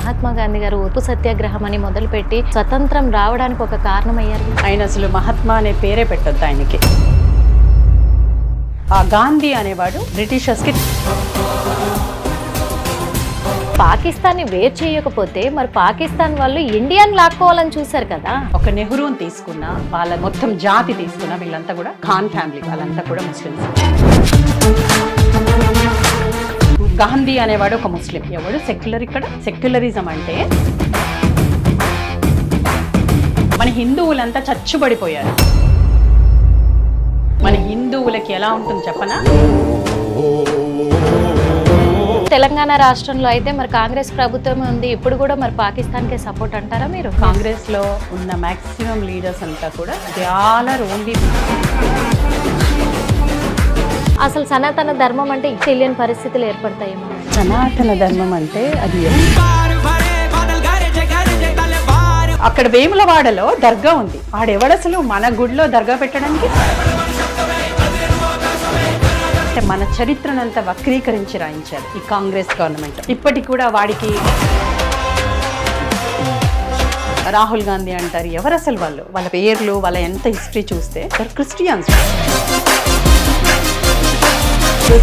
మహాత్మా గాంధీ గారు ఉప్పు సత్యాగ్రహం అని మొదలుపెట్టి స్వతంత్రం రావడానికి ఒక కారణమయ్యారు. ఆయన అసలు మహాత్మా అనే పేరే పెట్టొద్దు ఆయనకి. ఆ గాంధీ అనేవాడు బ్రిటిషర్స్కి. పాకిస్తాన్ని వేరు చేయకపోతే మరి పాకిస్తాన్ వాళ్ళు ఇండియాని లాక్కోవాలని చూశారు కదా. ఒక నెహ్రూని తీసుకున్న వాళ్ళ మొత్తం జాతి తీసుకున్న వీళ్ళంతా కూడా ఖాన్ ఫ్యామిలీ, వాళ్ళంతా కూడా ముస్లిమ్స్. గాంధీ అనేవాడు ఒక ముస్లిం. ఎవడు సెక్యులర్? ఇక్కడ సెక్యులరిజం అంటే మన హిందువులంతా చచ్చుబడిపోయారు. మన హిందువులకి ఎలా ఉంటుంది చెప్పనా? తెలంగాణ రాష్ట్రంలో అయితే మరి కాంగ్రెస్ ప్రభుత్వమే ఉంది. ఇప్పుడు కూడా మరి పాకిస్తాన్కే సపోర్ట్ అంటారా మీరు? కాంగ్రెస్ లో ఉన్న మాక్సిమం లీడర్స్ అంతా కూడా దే ఆల్ ఆర్ ఓన్లీ. అసలు సనాతన ధర్మం అంటే తెలియని పరిస్థితులు ఏర్పడతాయేమో. సనాతన ధర్మం అంటే అది అక్కడ వేములవాడలో దర్గా ఉంది. వాడెవడసలు మన గుడిలో దర్గా పెట్టడానికి? మన చరిత్రనంతా వక్రీకరించి రాయించారు ఈ కాంగ్రెస్ గవర్నమెంట్. ఇప్పటికి కూడా వాడికి రాహుల్ గాంధీ అంటారు. ఎవరు అసలు వాళ్ళు? వాళ్ళ పేర్లు, వాళ్ళ ఎంత హిస్టరీ చూస్తే క్రిస్టియన్స్.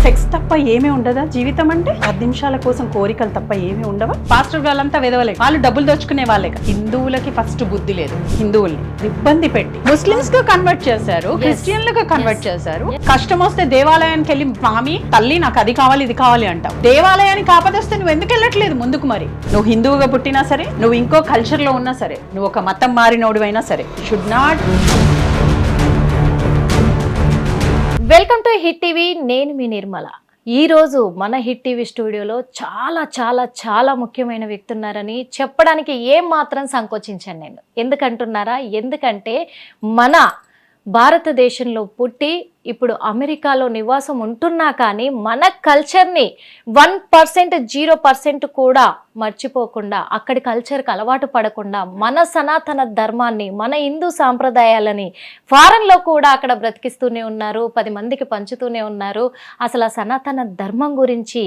సెక్స్ తప్ప ఏమీ ఉండదా జీవితం అంటే? 10 నిమిషాల కోసం కోరికలు తప్ప ఏమీ ఉండవా? పాస్టర్ వాళ్ళంతా వెదవలే, వాళ్ళు డబ్బులు దోచుకునే వాళ్ళే. హిందువులకి ఫస్ట్ బుద్ధి లేదు. హిందువుల్ని ఇబ్బంది పెట్టి ముస్లిమ్స్ గా కన్వర్ట్ చేశారు, క్రిస్టియన్లుగా కన్వర్ట్ చేశారు. కష్టం వస్తే దేవాలయానికి వెళ్ళి మామి తల్లి నాకు అది కావాలి ఇది కావాలి అంటావు. దేవాలయానికి ఆపదొస్తే నువ్వు ఎందుకు వెళ్ళట్లేదు ముందుకు? మరి నువ్వు హిందువుగా పుట్టినా సరే, నువ్వు ఇంకో కల్చర్ లో ఉన్నా సరే, నువ్వు ఒక మతం మారినోడివైనా సరే, should not. Welcome to hit TV. నేను మీ నిర్మల. ఈరోజు మన హిట్ టీవీ స్టూడియోలో చాలా చాలా చాలా ముఖ్యమైన వ్యక్తి ఉన్నారని చెప్పడానికి ఏం మాత్రం సంకోచించాను నేను. ఎందుకంటున్నారా? ఎందుకంటే మన భారతదేశంలో పుట్టి ఇప్పుడు అమెరికాలో నివాసం ఉంటున్నా కానీ మన కల్చర్ని 1%, 0% కూడా మర్చిపోకుండా, అక్కడి కల్చర్కి అలవాటు పడకుండా, మన సనాతన ధర్మాన్ని, మన హిందూ సాంప్రదాయాలని ఫారెన్లో కూడా అక్కడ బ్రతికిస్తూనే ఉన్నారు, 10 మందికి పంచుతూనే ఉన్నారు. అసలు ఆ సనాతన ధర్మం గురించి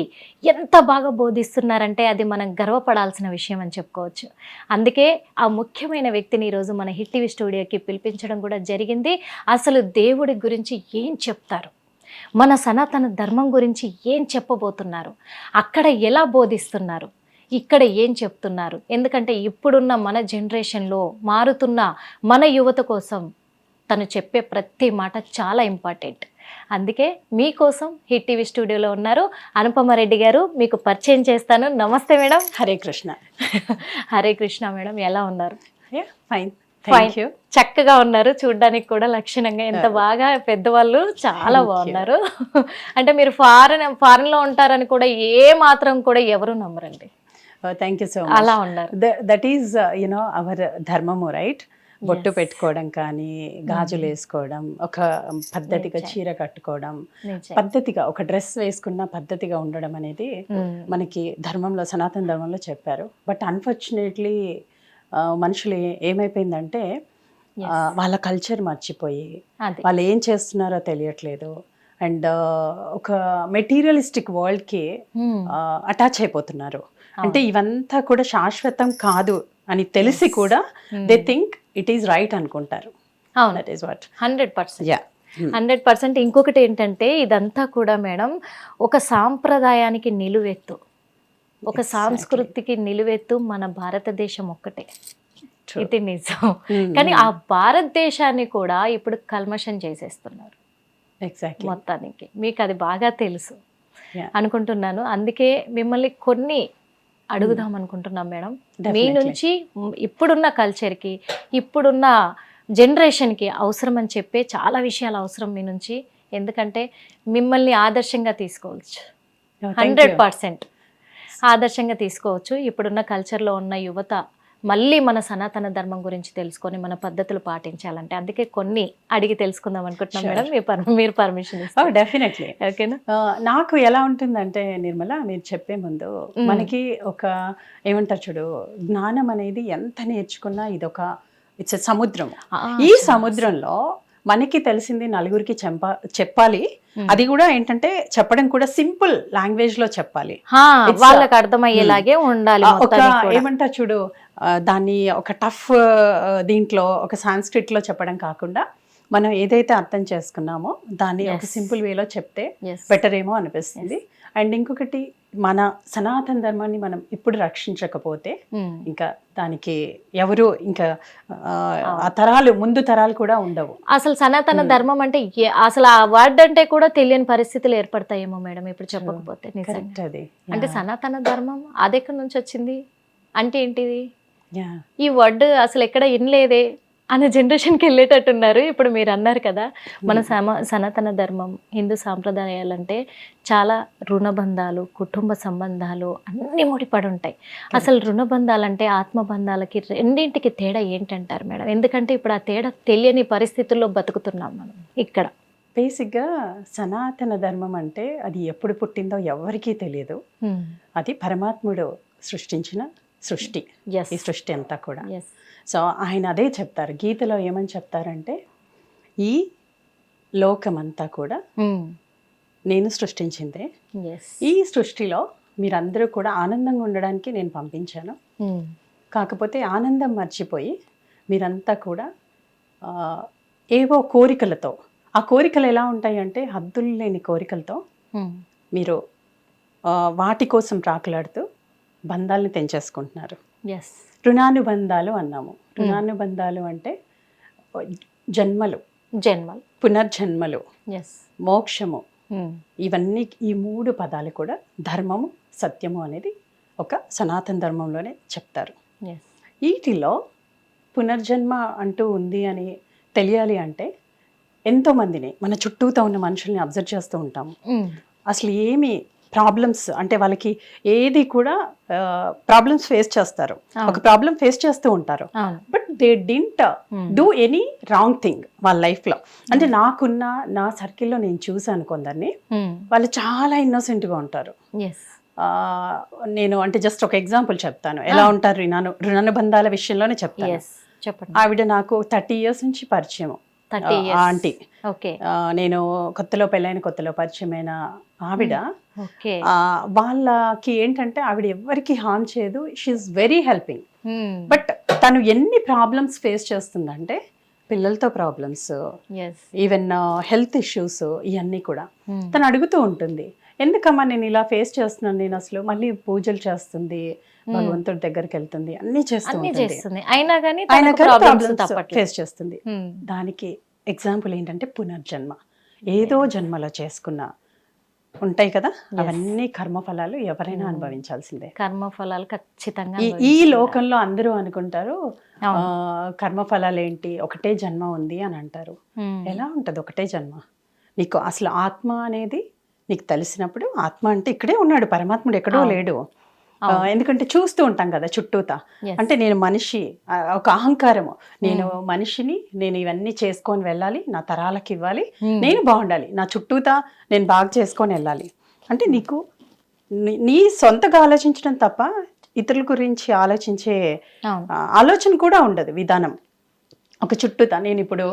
ఎంత బాగా బోధిస్తున్నారంటే అది మనం గర్వపడాల్సిన విషయం అని చెప్పుకోవచ్చు. అందుకే ఆ ముఖ్యమైన వ్యక్తిని ఈరోజు మన హిట్ టీవీ స్టూడియోకి పిలిపించడం కూడా జరిగింది. అసలు దేవుడి గురించి ఏం చెప్తారు, మన సనాతన ధర్మం గురించి ఏం చెప్పబోతున్నారు, అక్కడ ఎలా బోధిస్తున్నారు, ఇక్కడ ఏం చెప్తున్నారు. ఎందుకంటే ఇప్పుడున్న మన జనరేషన్లో మారుతున్న మన యువత కోసం తను చెప్పే ప్రతి మాట చాలా ఇంపార్టెంట్. అందుకే మీకోసం హిట్ టీవీ స్టూడియోలో ఉన్నారు అనుపమ రెడ్డి గారు. మీకు పరిచయం చేస్తాను. నమస్తే మేడం. హరే కృష్ణ. హరే కృష్ణ మేడం. ఎలా ఉన్నారు? ఫైన్, చక్కగా ఉన్నారు. చూడ్డానికి కూడా లక్షణంగా ఎంత బాగా పెద్దవాళ్ళు చాలా బాగున్నారు. అంటే మీరు ఫారెన్ లో ఉంటారని కూడా ఏ మాత్రం కూడా ఎవరు నమ్మరండి. Thank you so much. అలా ఉన్నారు. దట్ ఈస్ యునో అవర్ ధర్మము, రైట్? బొట్టు పెట్టుకోవడం కానీ, గాజులు వేసుకోవడం, ఒక పద్ధతిగా చీర కట్టుకోవడం, పద్ధతిగా ఒక డ్రెస్ వేసుకున్న పద్ధతిగా ఉండడం అనేది మనకి ధర్మంలో, సనాతన ధర్మంలో చెప్పారు. బట్ అన్ఫార్చునేట్లీ మనుషులు ఏమైపోయిందంటే వాళ్ళ కల్చర్ మర్చిపోయి వాళ్ళు ఏం చేస్తున్నారో తెలియట్లేదు. అండ్ ఒక మెటీరియలిస్టిక్ వరల్డ్కి అటాచ్ అయిపోతున్నారు. అంటే ఇవంతా కూడా శాశ్వతం కాదు అని తెలిసి కూడా they think it is right అనుకుంటారు. That is what 100%. ఇంకొకటి ఏంటంటే ఇదంతా కూడా మేడం ఒక సాంప్రదాయానికి నిలువెత్తు, ఒక సంస్కృతికి నిలువెత్తు మన భారతదేశం ఒక్కటే. ఇది నిజం. కానీ ఆ భారతదేశాన్ని కూడా ఇప్పుడు కల్మషం చేసేస్తున్నారు మొత్తానికి. మీకు అది బాగా తెలుసు అనుకుంటున్నాను. అందుకే మిమ్మల్ని కొన్ని అడుగుదాం అనుకుంటున్నాం మేడం. మీ నుంచి ఇప్పుడున్న కల్చర్కి, ఇప్పుడున్న జనరేషన్కి అవసరం అని చెప్పే చాలా విషయాలు అవసరం మీ నుంచి. ఎందుకంటే మిమ్మల్ని ఆదర్శంగా తీసుకోవచ్చు, 100% ఆదర్శంగా తీసుకోవచ్చు. ఇప్పుడున్న కల్చర్లో ఉన్న యువత మళ్ళీ మన సనాతన ధర్మం గురించి తెలుసుకొని మన పద్ధతులు పాటించాలంటే అందుకే కొన్ని అడిగి తెలుసుకుందాం అనుకుంటున్నాం మేడం. మీరు పర్మిషన్ ఇస్తారు? డెఫినెట్లీ. ఓకేనా? నాకు ఎలా ఉంటుందంటే నిర్మల, మీరు చెప్పే ముందు మనకి ఒక ఏమంటారు చూడు, జ్ఞానం అనేది ఎంత నేర్చుకున్నా ఇట్స్ సముద్రం. ఈ సముద్రంలో మనకి తెలిసింది నలుగురికి చెప్పాలి. అది కూడా ఏంటంటే చెప్పడం కూడా సింపుల్ లాంగ్వేజ్ లో చెప్పాలి. వాళ్ళకి అర్థమయ్యేలాగే ఉండాలి. ఒక ఏమంటారు చూడు, దాన్ని ఒక టఫ్ దీంట్లో ఒక సాంస్క్రిట్ లో చెప్పడం కాకుండా మనం ఏదైతే అర్థం చేసుకున్నామో దాన్ని ఒక సింపుల్ వేలో చెప్తే బెటర్ ఏమో అనిపిస్తుంది. అండ్ ఇంకొకటి, మన సనాతన ధర్మాన్ని మనం ఇప్పుడు రక్షించకపోతే ఇంకా దానికి ఎవరు ఇంకా ఆ తరాలు ముందు తరాలు కూడా ఉండవు. అసలు సనాతన ధర్మం అంటే అసలు ఆ వర్డ్ అంటే కూడా తెలియని పరిస్థితులు ఏర్పడతాయేమో మేడం ఇప్పుడు చెప్పకపోతే. కరెక్ట్. అది అంటే సనాతన ధర్మం అది ఎక్కడి నుంచి వచ్చింది అంటే ఏంటిది? ఈ వర్డ్ అసలు ఎక్కడ వినలేదే అనే జనరేషన్కి వెళ్ళేటట్టున్నారు. ఇప్పుడు మీరు అన్నారు కదా, మన సనాతన ధర్మం హిందూ సాంప్రదాయాలంటే చాలా రుణబంధాలు, కుటుంబ సంబంధాలు అన్నీ ముడిపడి ఉంటాయి. అసలు రుణబంధాలంటే ఆత్మబంధాలకి రెండింటికి తేడా ఏంటంటారు మేడం? ఎందుకంటే ఇప్పుడు ఆ తేడా తెలియని పరిస్థితుల్లో బతుకుతున్నాం మనం ఇక్కడ. బేసిక్గా సనాతన ధర్మం అంటే అది ఎప్పుడు పుట్టిందో ఎవరికీ తెలియదు. అది పరమాత్ముడు సృష్టించిన సృష్టి, ఈ సృష్టి అంతా కూడా. సో ఆయన అదే చెప్తారు గీతలో. ఏమని చెప్తారంటే, ఈ లోకమంతా కూడా నేను సృష్టించిందే. ఈ సృష్టిలో మీరందరూ కూడా ఆనందంగా ఉండడానికి నేను పంపించాను. కాకపోతే ఆనందం మర్చిపోయి మీరంతా కూడా ఏవో కోరికలతో, ఆ కోరికలు ఎలా ఉంటాయి అంటే హద్దులు లేని కోరికలతో మీరు వాటి కోసం ప్రాకులాడుతూ బంధాలను తెంచేసుకుంటున్నారు. రుణానుబంధాలు అన్నాము. రుణానుబంధాలు అంటే జన్మలు, పునర్జన్మలు, మోక్షము, ఇవన్నీ ఈ 3 పదాలు కూడా ధర్మము, సత్యము అనేది ఒక సనాతన ధర్మంలోనే చెప్తారు. వీటిలో పునర్జన్మ అంటూ ఉంది అని తెలియాలి అంటే ఎంతోమందిని మన చుట్టూతో ఉన్న మనుషుల్ని అబ్జర్వ్ చేస్తూ ఉంటాము. అసలు ఏమి ప్రాబ్లమ్స్ అంటే వాళ్ళకి ఏది కూడా ప్రాబ్లమ్స్ ఫేస్ చేస్తారు, ఒక ప్రాబ్లం ఫేస్ చేస్తూ ఉంటారు. But they didn't do any wrong thing వాళ్ళ లైఫ్లో. అంటే నాకున్న నా సర్కిల్లో నేను చూసాను కొందరిని, వాళ్ళు చాలా ఇన్నోసెంట్గా ఉంటారు. నేను అంటే జస్ట్ ఒక ఎగ్జాంపుల్ చెప్తాను ఎలా ఉంటారు రుణానుబంధాల విషయంలోనే చెప్తాను. ఆవిడ నాకు 30 years నుంచి పరిచయం ఆంటీ. నేను పెళ్ళైన కొత్తలో పరిచయమైన ఆవిడ. వాళ్ళకి ఏంటంటే ఆవిడ ఎవరికి హార్మ్ చేయదు, షీఈస్ వెరీ హెల్పింగ్. బట్ తను ఎన్ని ప్రాబ్లమ్స్ ఫేస్ చేస్తుందంటే పిల్లలతో ప్రాబ్లమ్స్, ఈవెన్ హెల్త్ ఇష్యూస్, ఇవన్నీ కూడా తను అడుగుతూ ఉంటుంది. ఎందుకమ్మా నేను ఇలా ఫేస్ చేస్తున్నాను, నేను అసలు మళ్ళీ పూజలు చేస్తుంది, భగవంతుడి దగ్గరికి వెళ్తుంది, అన్ని చేస్తుంది, అయినా కానీ ఫేస్ చేస్తుంది. దానికి ఎగ్జాంపుల్ ఏంటంటే పునర్జన్మ. ఏదో జన్మలో చేసుకున్న ఉంటాయి కదా, అవన్నీ కర్మఫలాలు ఎవరైనా అనుభవించాల్సిందే. కర్మఫలాలు ఖచ్చితంగా ఈ లోకంలో అందరూ అనుకుంటారు కర్మఫలాలు ఏంటి, ఒకటే జన్మ ఉంది అని అంటారు. ఎలా ఉంటది ఒకటే జన్మ? నీకు అసలు ఆత్మ అనేది నీకు తెలిసినప్పుడు, ఆత్మ అంటే ఇక్కడే ఉన్నాడు పరమాత్ముడు, ఎక్కడో లేడు. ఎందుకంటే చూస్తూ ఉంటాం కదా చుట్టూతా. అంటే నేను మనిషి, ఒక అహంకారము, నేను మనిషిని, నేను ఇవన్నీ చేసుకొని వెళ్ళాలి, నా తరాలకు ఇవ్వాలి, నేను బాగుండాలి, నా చుట్టూతా నేను బాగా చేసుకొని వెళ్ళాలి. అంటే నీకు నీ సొంతగా ఆలోచించడం తప్ప ఇతరుల గురించి ఆలోచించే ఆలోచన కూడా ఉండదు, విధానం. ఒక చుట్టూతా నేను ఇప్పుడు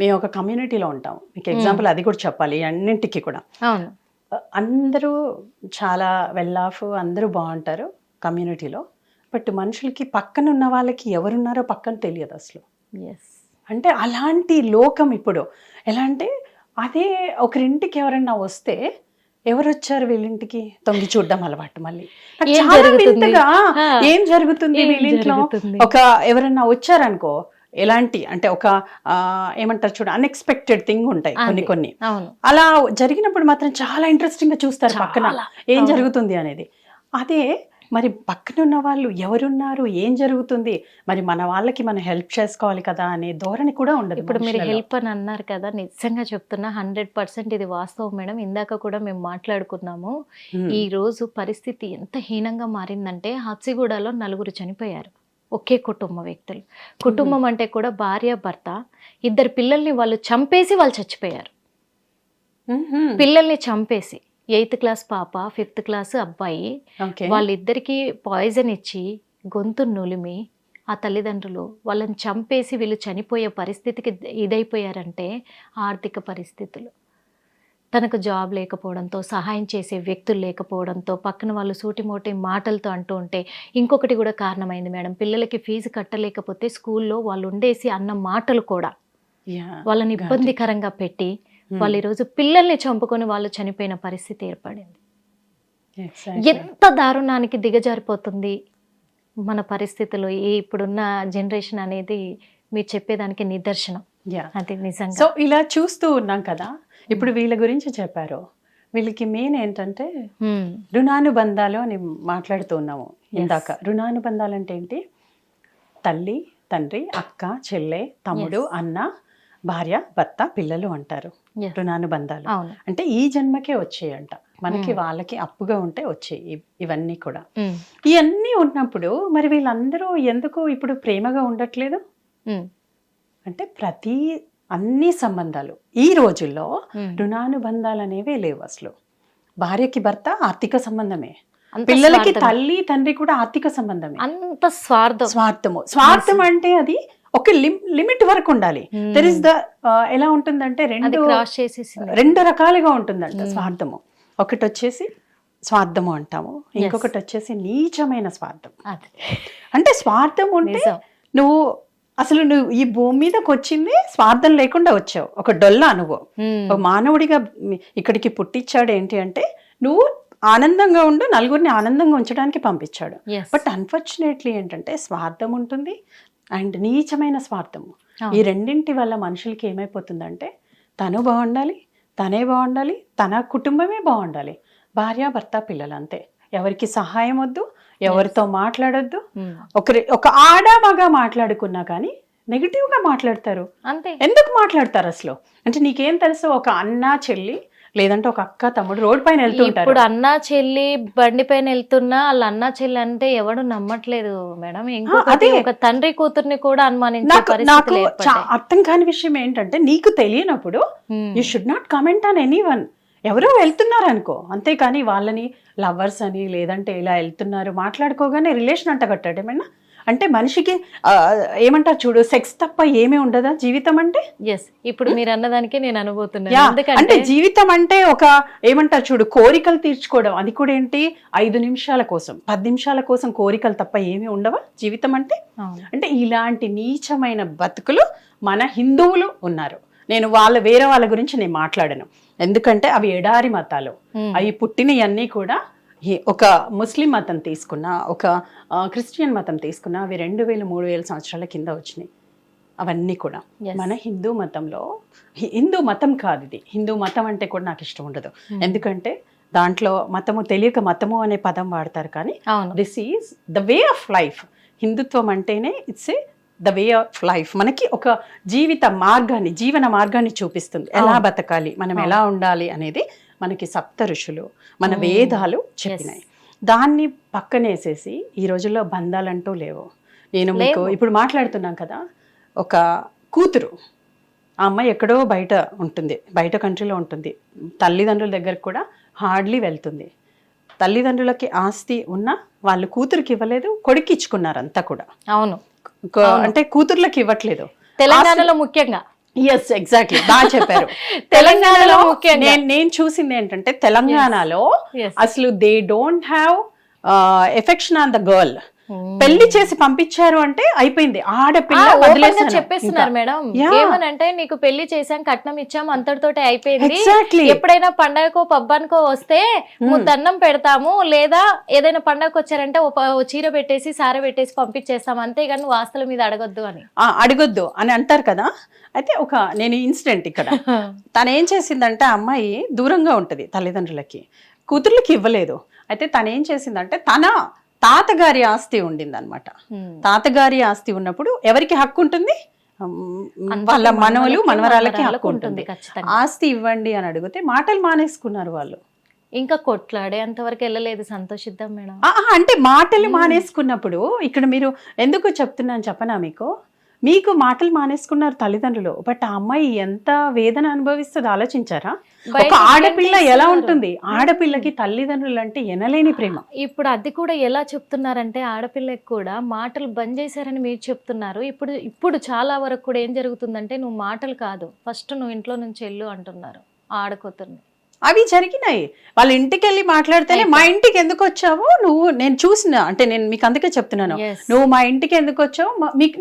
మేము ఒక కమ్యూనిటీలో ఉంటాం, మీకు ఎగ్జాంపుల్ అది కూడా చెప్పాలి. అన్నింటికి కూడా అందరూ చాలా వెల్ ఆఫ్, అందరూ బాగుంటారు కమ్యూనిటీలో. బట్ మనుషులకి పక్కన ఉన్న వాళ్ళకి ఎవరున్నారో పక్కన తెలియదు అసలు. అంటే అలాంటి లోకం ఇప్పుడు. ఎలా అంటే అదే ఒకరింటికి ఎవరన్నా వస్తే ఎవరు వచ్చారు వీళ్ళింటికి తొంగి చూడడం అలవాటు. మళ్ళీ ఏం జరుగుతుంది వీళ్ళింట్లో, ఒక ఎవరన్నా వచ్చారనుకో, ఎలాంటి అంటే ఒక ఏమంటారు చూడ, అన్ఎక్స్పెక్టెడ్ థింగ్ ఉంటాయి కొన్ని. అలా జరిగినప్పుడు మాత్రం చాలా ఇంట్రెస్టింగ్ గా చూస్తారు పక్కన ఏం జరుగుతుంది అనేది. అదే మరి పక్కన ఉన్న వాళ్ళు ఎవరున్నారు, ఏం జరుగుతుంది, మరి మన వాళ్ళకి మనం హెల్ప్ చేసుకోవాలి కదా అనే ధోరణి కూడా ఉండదు. ఇప్పుడు మీరు హెల్ప్ అని అన్నారు కదా, నిజంగా చెప్తున్నా 100% ఇది వాస్తవం మేడం. ఇందాక కూడా మేము మాట్లాడుకున్నాము. ఈ రోజు పరిస్థితి ఎంత హీనంగా మారిందంటే హత్సిగూడలో 4 చనిపోయారు, ఒకే కుటుంబ వ్యక్తులు. కుటుంబం అంటే కూడా భార్య భర్త, 2 పిల్లల్ని వాళ్ళు చంపేసి వాళ్ళు చచ్చిపోయారు. పిల్లల్ని చంపేసి 8th క్లాస్ పాప, 5th క్లాస్ అబ్బాయి, వాళ్ళిద్దరికి పాయిజన్ ఇచ్చి గొంతు నులిమి ఆ తల్లిదండ్రులు వాళ్ళని చంపేసి వీళ్ళు చనిపోయే పరిస్థితికి ఇదైపోయారంటే ఆర్థిక పరిస్థితులు, తనకు జాబ్ లేకపోవడంతో, సహాయం చేసే వ్యక్తులు లేకపోవడంతో, పక్కన వాళ్ళు సూటిమోటి మాటలతో అంటూ ఉంటే, ఇంకొకటి కూడా కారణమైంది మేడం. పిల్లలకి ఫీజు కట్టలేకపోతే స్కూల్లో వాళ్ళు ఉండేసి అన్న మాటలు కూడా వాళ్ళని ఇబ్బందికరంగా పెట్టి వాళ్ళు ఈరోజు పిల్లల్ని చంపుకొని వాళ్ళు చనిపోయిన పరిస్థితి ఏర్పడింది. ఎంత దారుణానికి దిగజారిపోతుంది మన పరిస్థితులు ఇప్పుడున్న జనరేషన్ అనేది మీరు చెప్పేదానికి నిదర్శనం. అది నిజంగా. సో ఇలా చూస్తూ ఉన్నాం కదా, ఇప్పుడు వీళ్ళ గురించి చెప్పారు. వీళ్ళకి మెయిన్ ఏంటంటే రుణానుబంధాలు అని మాట్లాడుతూ ఉన్నాము ఇందాక. రుణానుబంధాలు అంటే ఏంటి? తల్లి, తండ్రి, అక్క, చెల్లె, తమ్ముడు, అన్న, భార్య, భర్త, పిల్లలు అంటారు రుణానుబంధాలు. అంటే ఈ జన్మకే వచ్చాయంట మనకి, వాళ్ళకి అప్పుగా ఉంటే వచ్చాయి ఇవన్నీ కూడా. ఇవన్నీ ఉన్నప్పుడు మరి వీళ్ళందరూ ఎందుకు ఇప్పుడు ప్రేమగా ఉండట్లేదు అంటే, అన్ని సంబంధాలు ఈ రోజుల్లో రుణానుబంధాలు అనేవే లేవు అసలు. భార్యకి భర్త ఆర్థిక సంబంధమే, పిల్లలకి తల్లి తండ్రి కూడా ఆర్థిక సంబంధమే. అంత స్వార్థం అంటే అది ఒక లిమిట్ వరకు ఉండాలి. దర్ ఇస్ ద ఎలా ఉంటుందంటే రెండు రకాలుగా ఉంటుందంట స్వార్థము. ఒకటి వచ్చేసి స్వార్థము అంటాము, ఇంకొకటి వచ్చేసి నీచమైన స్వార్థం. అంటే స్వార్థం ఉంటే నువ్వు ఈ భూమి మీదకి వచ్చింది స్వార్థం లేకుండా వచ్చావు, ఒక డొల్లా నువ్వు. ఒక మానవుడిగా ఇక్కడికి పుట్టించాడు ఏంటి అంటే, నువ్వు ఆనందంగా ఉండు, నలుగురిని ఆనందంగా ఉంచడానికి పంపించాడు. బట్ అన్ఫార్చునేట్లీ ఏంటంటే స్వార్థం ఉంటుంది అండ్ నీచమైన స్వార్థము. ఈ రెండింటి వల్ల మనుషులకి ఏమైపోతుందంటే, తను బాగుండాలి, తనే బాగుండాలి, తన కుటుంబమే బాగుండాలి, భార్య భర్త పిల్లలు అంతే. ఎవరికి సహాయం వద్దు, ఎవరితో మాట్లాడొద్దు. ఒక ఆడ మగ మాట్లాడుకున్నా కానీ నెగిటివ్ గా మాట్లాడతారు. ఎందుకు మాట్లాడతారు అసలు అంటే? నీకేం తెలుసు? ఒక అన్న చెల్లి లేదంటే ఒక అక్క తమ్ముడు రోడ్ పైన వెళ్తుంటారు. ఇప్పుడు అన్న చెల్లి బండి పైన వెళ్తున్నా వాళ్ళ అన్న చెల్లి అంటే ఎవడు నమ్మట్లేదు మేడం. ఇంకొకటి ఒక తండ్రి కూతుర్ని కూడా అనుమానించే నాకు అర్థం కాని విషయం ఏంటంటే, నీకు తెలియనప్పుడు you should not comment on anyone. ఎవరో వెళ్తున్నారు అనుకో, అంతేకాని వాళ్ళని లవర్స్ అని లేదంటే ఇలా వెళ్తున్నారు మాట్లాడుకోగానే రిలేషన్ అంట కట్టాడేమైనా అంటే మనిషికి ఏమంటారు చూడు, సెక్స్ తప్ప ఏమీ ఉండదా జీవితం అంటే? ఇప్పుడు మీరు అన్నదానికి నేను అనుభూతున్నాను. అంటే జీవితం అంటే ఒక ఏమంటారు చూడు, కోరికలు తీర్చుకోవడం. అది కూడా ఏంటి, 5 నిమిషాల కోసం 10 నిమిషాల కోసం కోరికలు తప్ప ఏమీ ఉండవా జీవితం అంటే? అంటే ఇలాంటి నీచమైన బతుకులు మన హిందువులు ఉన్నారు. నేను వేరే వాళ్ళ గురించి నేను మాట్లాడను, ఎందుకంటే అవి ఎడారి మతాలు. అవి పుట్టినవన్నీ కూడా ఒక ముస్లిం మతం తీసుకున్నా, ఒక క్రిస్టియన్ మతం తీసుకున్నా, అవి 2000-3000 సంవత్సరాల కింద వచ్చినాయి. అవన్నీ కూడా మన హిందూ మతంలో, హిందూ మతం కాదు ఇది. హిందూ మతం అంటే కూడా నాకు ఇష్టం ఉండదు, ఎందుకంటే దాంట్లో మతము తెలియక మతము అనే పదం వాడతారు. కానీ this is the way of life. హిందుత్వం అంటేనే it's the way of life. మనకి ఒక జీవన మార్గాన్ని చూపిస్తుంది. ఎలా బతకాలి, మనం ఎలా ఉండాలి అనేది మనకి సప్త ఋషులు, మన వేదాలు చెప్పినాయి. దాన్ని పక్కనేసేసి ఈ రోజుల్లో బంధాలంటూ లేవు. నేను మీకు ఇప్పుడు మాట్లాడుతున్నాం కదా, ఒక కూతురు, ఆ అమ్మాయి ఎక్కడో బయట ఉంటుంది, బయట కంట్రీలో ఉంటుంది, తల్లిదండ్రుల దగ్గరకు కూడా హార్డ్లీ వెళ్తుంది. తల్లిదండ్రులకి ఆస్తి ఉన్నా వాళ్ళు కూతురికి ఇవ్వలేదు, కొడుకు ఇచ్చుకున్నారు అంతా కూడా. అవును, అంటే కూతుర్లకి ఇవ్వట్లేదు తెలంగాణలో ముఖ్యంగా. ఎస్, ఎగ్జాక్ట్లీ, బాగా చెప్పారు. తెలంగాణలో నేను చూసింది ఏంటంటే, తెలంగాణలో అసలు they don't have affection on the girl. పెళ్లి చేసి పంపించారు అంటే అయిపోయింది, ఆడపిల్ల చెప్పేస్తున్నారు మేడం. ఏమనంటే, నీకు పెళ్లి చేసాం, కట్నం ఇచ్చాం, అంతటితోటి అయిపోయింది. ఎప్పుడైనా పండగకో పబ్బానికో వస్తే ముద్దన్నం పెడతాము, లేదా ఏదైనా పండగకు వచ్చారంటే చీర పెట్టేసి సార పెట్టేసి పంపించేస్తాం, అంతేగాని నువ్వు ఆస్తుల మీద అడగొద్దు అని అంటారు కదా. అయితే నేను ఇన్సిడెంట్ ఇక్కడ, తను ఏం చేసిందంటే, అమ్మాయి దూరంగా ఉంటది తల్లిదండ్రులకి, కూతుర్లకి ఇవ్వలేదు. అయితే తను ఏం చేసిందంటే, తన తాతగారి ఆస్తి ఉండింది అనమాట. తాతగారి ఆస్తి ఉన్నప్పుడు ఎవరికి హక్కు ఉంటుంది? వాళ్ళ మనవలు మనవరాలకి హక్కు ఉంటుంది. ఆస్తి ఇవ్వండి అని అడిగితే మాటలు మానేసుకున్నారు వాళ్ళు. ఇంకా కొట్లాడే అంతవరకు వెళ్ళలేదు, సంతోషిద్దాం మేడం. అంటే మాటలు మానేసుకున్నప్పుడు ఇక్కడ మీరు ఎందుకు చెప్తున్నాను చెప్పనా మీకు, మీకు మాటలు మానేసుకున్నారు తల్లిదండ్రులు, బట్ ఆ అమ్మాయి ఎంత వేదన అనుభవిస్తుంది ఆలోచించారా? ఒక బయటికి ఆడపిల్ల ఎలా గెంటేస్తున్నారు. ఉంటుంది, ఆడపిల్లకి తల్లిదండ్రులు అంటే ఎనలేని ప్రేమ. ఇప్పుడు అది కూడా ఎలా చెప్తున్నారంటే ఆడపిల్లకి కూడా మాటలు బంద్ చేశారని మీరు చెప్తున్నారు. ఇప్పుడు ఇప్పుడు చాలా వరకు కూడా ఏం జరుగుతుందంటే నువ్వు మాటలు కాదు, ఫస్ట్ నువ్వు ఇంట్లో నుంచి వెళ్ళు అంటున్నారు ఆడకూతుర్ని. అవి జరిగినాయి. వాళ్ళ ఇంటికి వెళ్ళి మాట్లాడితేనే మా ఇంటికి ఎందుకు వచ్చావు నువ్వు, నేను చూసిన, అంటే నేను మీకు అందుకే చెప్తున్నాను, Yes. నువ్వు మా ఇంటికి ఎందుకు వచ్చావు,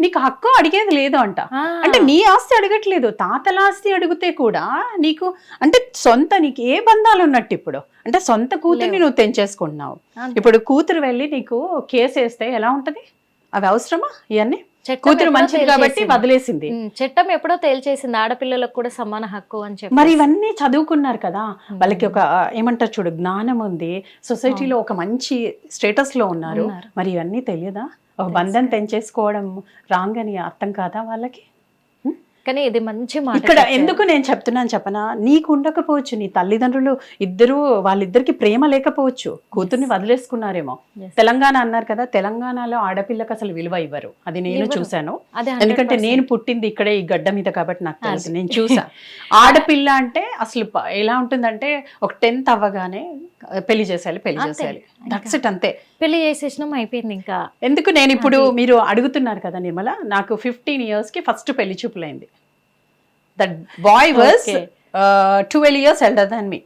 నీకు హక్కు అడిగేది లేదు అంట. ఆ, అంటే నీ ఆస్తి అడగట్లేదు, తాతల ఆస్తి అడిగితే కూడా నీకు అంటే సొంత నీకు ఏ బంధాలు ఉన్నట్టు ఇప్పుడు, అంటే సొంత కూతుర్ని నువ్వు తెంచేసుకుంటున్నావు. అంతే. ఇప్పుడు కూతురు వెళ్ళి నీకు కేసు వేస్తే ఎలా ఉంటది? అవి అవసరమా ఇవన్నీ? చట్టం కూతురు ఎప్పుడో మంచిది కాబట్టి తేల్చేసింది. వదిలేసింది. చట్టం ఎప్పుడో తేల్చేసింది ఆడపిల్లలకు కూడా సమాన హక్కు అని చెప్పి. మరి ఇవన్నీ చదువుకున్నారు కదా, వాళ్ళకి ఒక ఏమంటారు చూడు, జ్ఞానం ఉంది, సొసైటీలో ఒక మంచి స్టేటస్ లో ఉన్నారు. మరి ఇవన్నీ తెలియదా? ఒక బంధం తెంచేసుకోవడం రాంగ్ అని అర్థం కాదా వాళ్ళకి? కానీ ఇది మంచి మాట ఇక్కడ చెప్పారు. ఎందుకు నేను చెప్తున్నాను చెప్పనా, నీకు ఉండకపోవచ్చు, నీ తల్లిదండ్రులు ఇద్దరు వాళ్ళిద్దరికి ప్రేమ లేకపోవచ్చు, కూతుర్ని వదిలేసుకున్నారేమో. Yes. తెలంగాణ అన్నారు కదా, తెలంగాణలో ఆడపిల్లకి అసలు విలువ ఇవ్వరు, అది నేను చూశాను. అదే ఎందుకంటే 100%. నేను పుట్టింది ఇక్కడే ఈ గడ్డ మీద కాబట్టి నాకు తెలుసు, నేను చూసా. ఆడపిల్ల అంటే అసలు ఎలా ఉంటుందంటే ఒక 10th అవ్వగానే పెళ్లి చేసేయాలి, పెళ్లి చేసేయాలి, దట్స్ ఇట్, అంతే. పెళ్లి చేసేసినాం అయిపోయింది ఇంకా. ఎందుకు నేను ఇప్పుడు మీరు అడుగుతున్నారు కదా నిర్మల, నాకు 15 years కి ఫస్ట్ పెళ్లి చూపులైంది. That boy was 12 years elder than me.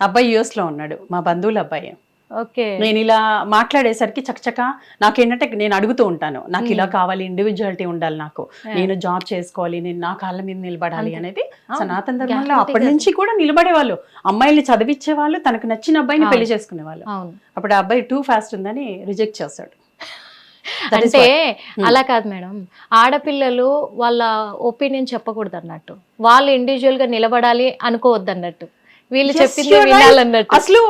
అబ్బాయి US లో ఉన్నాడు, మా బంధువుల అబ్బాయి. ఓకే. నేను ఇలా మాట్లాడేసరికి చకచక నాకేంటంటే నేను అడుగుతూ ఉంటాను, నాకు ఇలా కావాలి, ఇండివిజువాలిటీ ఉండాలి, నాకు నేను జాబ్ చేసుకోవాలి, నేను నా కాళ్ళ మీద నిలబడాలి అనేది. సనాతన ధర్మంలో అప్పటి నుంచి కూడా నిలబడేవాళ్ళు, అమ్మాయిల్ని చదివించే వాళ్ళు, తనకు నచ్చిన అబ్బాయిని పెళ్లి చేసుకునేవాళ్ళు. అవును. అప్పుడు ఆ అబ్బాయి టూ ఫాస్ట్ ఉందని రిజెక్ట్ చేస్తాడు. అంటే అలా కాదు మేడం, ఆడపిల్లలు వాళ్ళ ఒపీనియన్ చెప్పకూడదు అన్నట్టు, వాళ్ళు ఇండివిజువల్ గా నిలబడాలి అనుకోవద్దు అన్నట్టు, వీళ్ళు Yes, చెప్పింది you're right. వినాలన్నట్టు. అసలు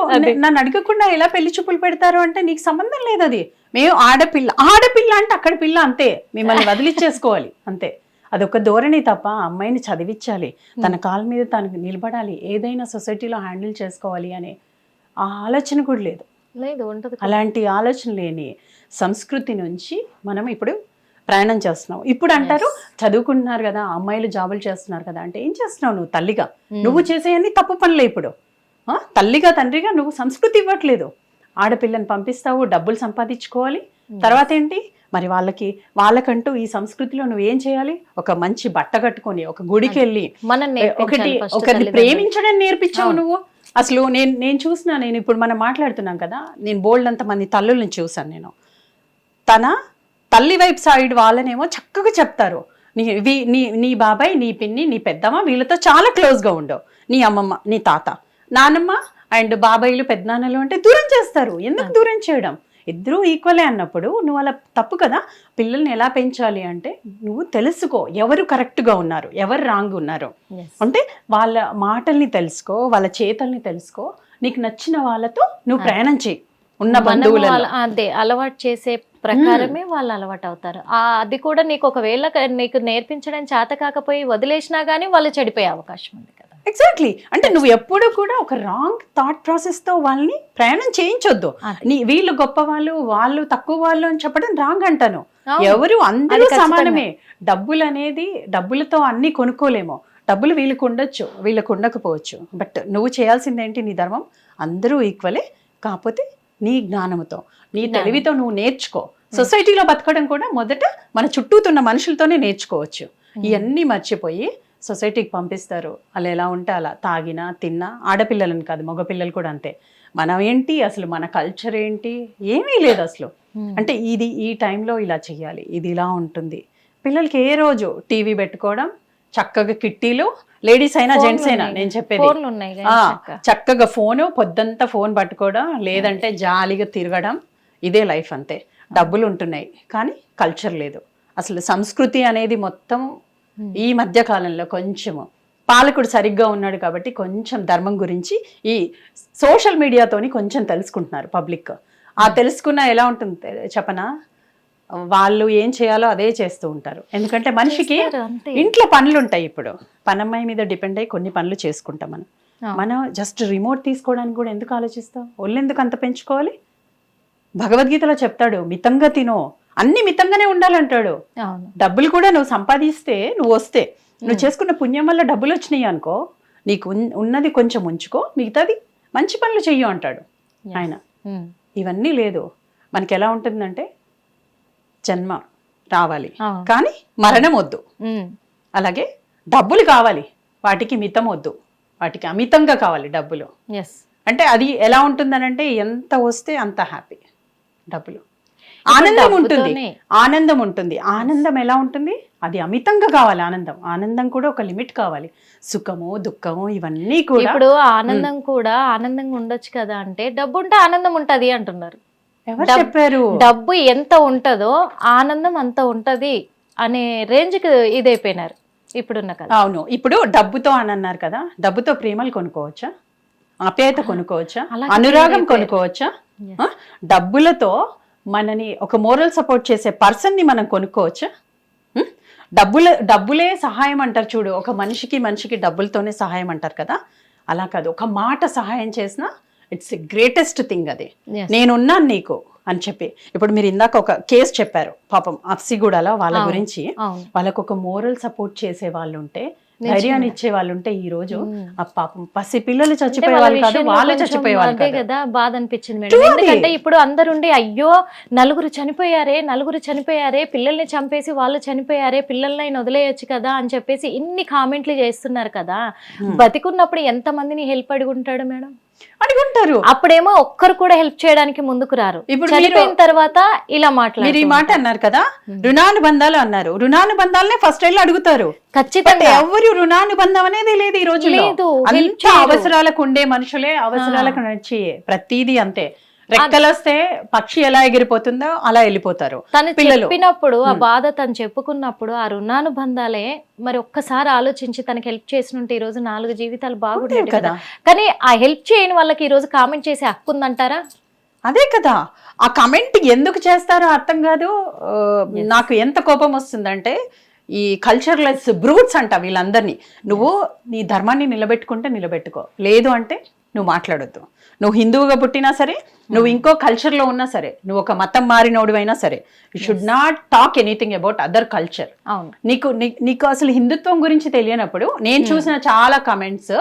నన్ను అడగకుండా ఎలా పెళ్లి చూపులు పెడతారు అంటే నీకు సంబంధం లేదు. అది మేము ఆడపిల్ల అంటే అక్కడ పిల్ల అంతే, మిమ్మల్ని వదిలిచ్చేసుకోవాలి అంతే. అదొక ధోరణి తప్ప, అమ్మాయిని చదివించాలి, తన కాళ్ళ మీద తనకు నిలబడాలి, ఏదైనా సొసైటీలో హ్యాండిల్ చేసుకోవాలి అనే ఆ ఆలోచన కూడా లేదు. లేదు, ఉంటది. అలాంటి ఆలోచన లేని సంస్కృతి నుంచి మనం ఇప్పుడు ప్రయాణం చేస్తున్నావు. ఇప్పుడు అంటారు చదువుకుంటున్నారు కదా, అమ్మాయిలు జాబులు చేస్తున్నారు కదా అంటే, ఏం చేస్తున్నావు నువ్వు తల్లిగా? నువ్వు చేసేయన్ని తప్పు పనులే. ఇప్పుడు తల్లిగా తండ్రిగా నువ్వు సంస్కృతి ఇవ్వట్లేదు. ఆడపిల్లని పంపిస్తావు, డబ్బులు సంపాదించుకోవాలి, తర్వాత ఏంటి మరి వాళ్ళకంటూ ఈ సంస్కృతిలో నువ్వు ఏం చేయాలి? ఒక మంచి బట్ట కట్టుకొని ఒక గుడికి వెళ్ళి ఒకటి ప్రేమించడం నేర్పించావు నువ్వు. అసలు నేను చూసిన, నేను ఇప్పుడు మనం మాట్లాడుతున్నాం కదా, నేను బోల్డ్ అంత మంది తల్లుల్ని చూసాను నేను. తన తల్లి వైపు సైడ్ వాళ్ళనేమో చక్కగా చెప్తారు, నీ బాబాయ్, నీ పిన్ని, నీ పెద్దమ్మ వీళ్ళతో చాలా క్లోజ్గా ఉండవు, నీ అమ్మమ్మ, నీ తాత, నానమ్మ అండ్ బాబాయిలు పెద్దనాన్నలు అంటే దూరం చేస్తారు. ఎందుకు దూరం చేయడం? ఇద్దరూ ఈక్వలే అన్నప్పుడు నువ్వు అలా తప్పు కదా. పిల్లల్ని ఎలా పెంచాలి అంటే, నువ్వు తెలుసుకో ఎవరు కరెక్ట్గా ఉన్నారు, ఎవరు రాంగ్ ఉన్నారు అంటే, వాళ్ళ మాటల్ని తెలుసుకో, వాళ్ళ చేతల్ని తెలుసుకో, నీకు నచ్చిన వాళ్ళతో నువ్వు ప్రయాణం చేయి. ఉన్న బంధువులను అదే అలవాటు చేసే ప్రకారమే వాళ్ళు అలవాటు అవుతారు. అది కూడా నీకు ఒకవేళ నీకు నేర్పించడం చేత కాకపోయి వదిలేసినా గానీ వాళ్ళు చెడిపోయే అవకాశం ఉంది కదా. ఎగ్జాక్ట్లీ. అంటే నువ్వు ఎప్పుడు కూడా ఒక రాంగ్ థాట్ ప్రాసెస్ తో వాళ్ళని ప్రయాణం చేయించొద్దు. వీళ్ళు గొప్ప వాళ్ళు తక్కువ వాళ్ళు అని చెప్పడం రాంగ్ అంటాను. ఎవరు అందరూ సమానమే. డబ్బులు అనేది, డబ్బులతో అన్ని కొనుక్కోలేము. డబ్బులు వీళ్ళకు ఉండొచ్చు, వీళ్ళకు ఉండకపోవచ్చు. బట్ నువ్వు చేయాల్సింది ఏంటి? నీ ధర్మం. అందరూ ఈక్వలే, కాకపోతే నీ జ్ఞానంతో, నీ తెలివితో నువ్వు నేర్చుకో. సొసైటీలో బతకడం కూడా మొదట మన చుట్టూతున్న మనుషులతోనే నేర్చుకోవచ్చు. ఇవన్నీ మర్చిపోయి సొసైటీకి పంపిస్తారు. అలా ఎలా ఉంటే అలా, తాగినా తిన్నా, ఆడపిల్లలని కాదు మగపిల్లలు కూడా అంతే. మనం ఏంటి అసలు, మన కల్చర్ ఏంటి, ఏమీ లేదు అసలు. అంటే ఈ టైంలో ఇలా చెయ్యాలి, ఇది ఇలా ఉంటుంది. పిల్లలకి ఏ రోజు టీవీ పెట్టుకోవడం, చక్కగా కిట్టీలు, లేడీస్ అయినా జెంట్స్ అయినా నేను చెప్పేది, చక్కగా ఫోను, పొద్దంతా ఫోన్ పట్టుకోవడం, లేదంటే జాలీగా తిరగడం, ఇదే లైఫ్ అంతే. డబ్బులు ఉంటున్నాయి కానీ కల్చర్ లేదు. అసలు సంస్కృతి అనేది మొత్తం ఈ మధ్య కాలంలో కొంచెము పాలకుడు సరిగ్గా ఉన్నాడు కాబట్టి కొంచెం ధర్మం గురించి ఈ సోషల్ మీడియాతోని కొంచెం తెలుసుకుంటున్నారు పబ్లిక్. ఆ తెలుసుకున్న ఎలా ఉంటుంది చెప్పనా, వాళ్ళు ఏం చేయాలో అదే చేస్తూ ఉంటారు. ఎందుకంటే మనిషికి ఇంట్లో పనులు ఉంటాయి. ఇప్పుడు పనమ్మాయి మీద డిపెండ్ అయ్యి కొన్ని పనులు చేసుకుంటాం మనం జస్ట్ రిమోట్ తీసుకోవడానికి కూడా ఎందుకు ఆలోచిస్తాం? ఒళ్ళు ఎందుకు అంత పెంచుకోవాలి? భగవద్గీతలో చెప్తాడు, మితంగా తినో, అన్ని మితంగానే ఉండాలంటాడు. అవును. డబ్బులు కూడా నువ్వు సంపాదిస్తే నువ్వు వస్తే నువ్వు చేసుకున్న పుణ్యం వల్ల డబ్బులు వచ్చినాయి అనుకో, నీకు ఉన్నది కొంచెం ఉంచుకో, మిగతాది మంచి పనులు చెయ్యు అంటాడు ఆయన. ఇవన్నీ లేదు. మనకి ఎలా ఉంటుందంటే జన్మ రావాలి కానీ మరణం వద్దు, అలాగే డబ్బులు కావాలి వాటికి మితం వద్దు, వాటికి అమితంగా కావాలి డబ్బులు. అంటే అది ఎలా ఉంటుందనంటే ఎంత వస్తే అంత హ్యాపీ. డబ్బులు ఆనందం ఉంటుంది, ఆనందం ఉంటుంది. ఆనందం ఎలా ఉంటుంది? అది అమితంగా కావాలి. ఆనందం కూడా ఒక లిమిట్ కావాలి. సుఖము దుఃఖము ఇవన్నీ కూడా. ఇప్పుడు ఆనందం కూడా ఆనందంగా ఉండొచ్చు కదా అంటే డబ్బు ఉంటే ఆనందం ఉంటది అంటున్నారు. ఎవరు చెప్పారు? డబ్బు ఎంత ఉంటదో ఆనందం అంత ఉంటది అనే రేంజ్ కి ఇదైపోయినారు ఇప్పుడున్న కదా. అవును, ఇప్పుడు డబ్బుతో అని అన్నారు కదా, డబ్బుతో ప్రేమలు కొనుక్కోవచ్చా? ఆప్యాయత కొనుక్కోవచ్చా? అనురాగం కొనుక్కోవచ్చా? డబ్బులతో మనని ఒక మోరల్ సపోర్ట్ చేసే పర్సన్ ని మనం కొనుక్కోవచ్చా? డబ్బులే సహాయం అంటారు చూడు, ఒక మనిషికి డబ్బులతోనే సహాయం అంటారు కదా, అలా కాదు. ఒక మాట సహాయం చేసినా ఇట్స్ గ్రేటెస్ట్ థింగ్. అది నేనున్నాను నీకు అని చెప్పి. ఇప్పుడు మీరు ఇందాక ఒక కేసు చెప్పారు పాపం అప్సిగూడలో వాళ్ళ గురించి. వాళ్ళకు ఒక మోరల్ సపోర్ట్ చేసే వాళ్ళు ఉంటే, ధైర్యాన్ని ఇచ్చే వాళ్ళు ఉంటే ఈ రోజు ఆ పాపం పసి పిల్లలు చచ్చిపోయేవాళ్ళు కాదు, వాళ్ళే చచ్చిపోయేవాళ్ళు కదా. బాధ అనిపించింది మేడం. ఎందుకంటే ఇప్పుడు అందరుండి అయ్యో నలుగురు చనిపోయారే, పిల్లల్ని చంపేసి వాళ్ళు చనిపోయారే, పిల్లల్ని వదిలేయచ్చు కదా అని చెప్పేసి ఇన్ని కామెంట్లు చేస్తున్నారు కదా. బతికున్నప్పుడు ఎంత మందిని హెల్ప్ అడుగుంటాడు మేడం? అడుగుంటారు. అప్పుడేమో ఒక్కరు కూడా హెల్ప్ చేయడానికి ముందుకు రారు. ఇప్పుడు చనిపోయిన తర్వాత ఇలా మీరు ఈ మాట అన్నారు కదా, రుణానుబంధాలు అన్నారు. రుణానుబంధాలనే ఫస్ట్ వెళ్ళి అడుగుతారు. ఖచ్చితంగా ఎవరు రుణానుబంధం అనేది లేదు ఈ రోజు. అంత అవసరాలకు ఉండే మనుషులే అవసరాలకు నడిచి ప్రతిదీ అంతే. రెక్కలు వస్తే పక్షి ఎలా ఎగిరిపోతుందో అలా వెళ్ళిపోతారు. తను చెప్పినప్పుడు ఆ బాధ తను చెప్పుకున్నప్పుడు ఆ రుణానుబంధాలే మరి ఒక్కసారి ఆలోచించి తనకి హెల్ప్ చేసినుంటే ఈ రోజు 4 జీవితాలు బాగుండేవి కదా. కానీ ఆ హెల్ప్ చేయని వాళ్ళకి ఈ రోజు కామెంట్ చేసే హక్కు ఉందంటారా? అదే కదా, ఆ కమెంట్ ఎందుకు చేస్తారో అర్థం కాదు. నాకు ఎంత కోపం వస్తుందంటే, ఈ కల్చర్లెస్ బ్రూట్స్ అంట వీళ్ళందరినీ. నువ్వు నీ ధర్మాన్ని నిలబెట్టుకుంటే నిలబెట్టుకో, లేదు అంటే నువ్వు మాట్లాడొద్దు. నువ్వు హిందువుగా పుట్టినా సరే, నువ్వు ఇంకో కల్చర్లో ఉన్నా సరే, నువ్వు ఒక మతం మారినోడివైనా సరే, you should not talk anything about other culture. నీకు అసలు హిందుత్వం గురించి తెలియనప్పుడు నేను చూసిన చాలా కమెంట్స్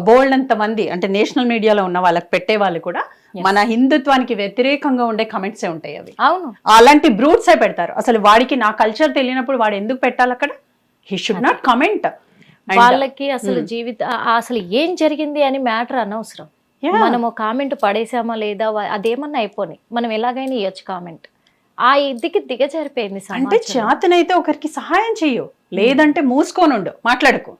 బోల్డ్ అంత మంది అంటే నేషనల్ మీడియాలో ఉన్న వాళ్ళకి పెట్టే వాళ్ళు కూడా మన హిందుత్వానికి వ్యతిరేకంగా ఉండే కమెంట్సే ఉంటాయి అవి. అవును, అలాంటి బ్రూట్సే పెడతారు. అసలు వాడికి నా కల్చర్ తెలియనప్పుడు వాడు ఎందుకు పెట్టాలి అక్కడ? He should not comment. వాళ్ళకి అసలు అసలు ఏం జరిగింది అని మ్యాటర్ అనవసరం. మనము కామెంట్ పడేసామా లేదా అదేమన్నా అయిపోయి మనం ఎలాగైనా ఇవ్వచ్చు కామెంట్. ఆ ఇదికి దిగజారిపోయింది. అంటే చేతనైతే ఒకరికి సహాయం చెయ్యు, లేదంటే మూసుకోనుండు, మాట్లాడుకో.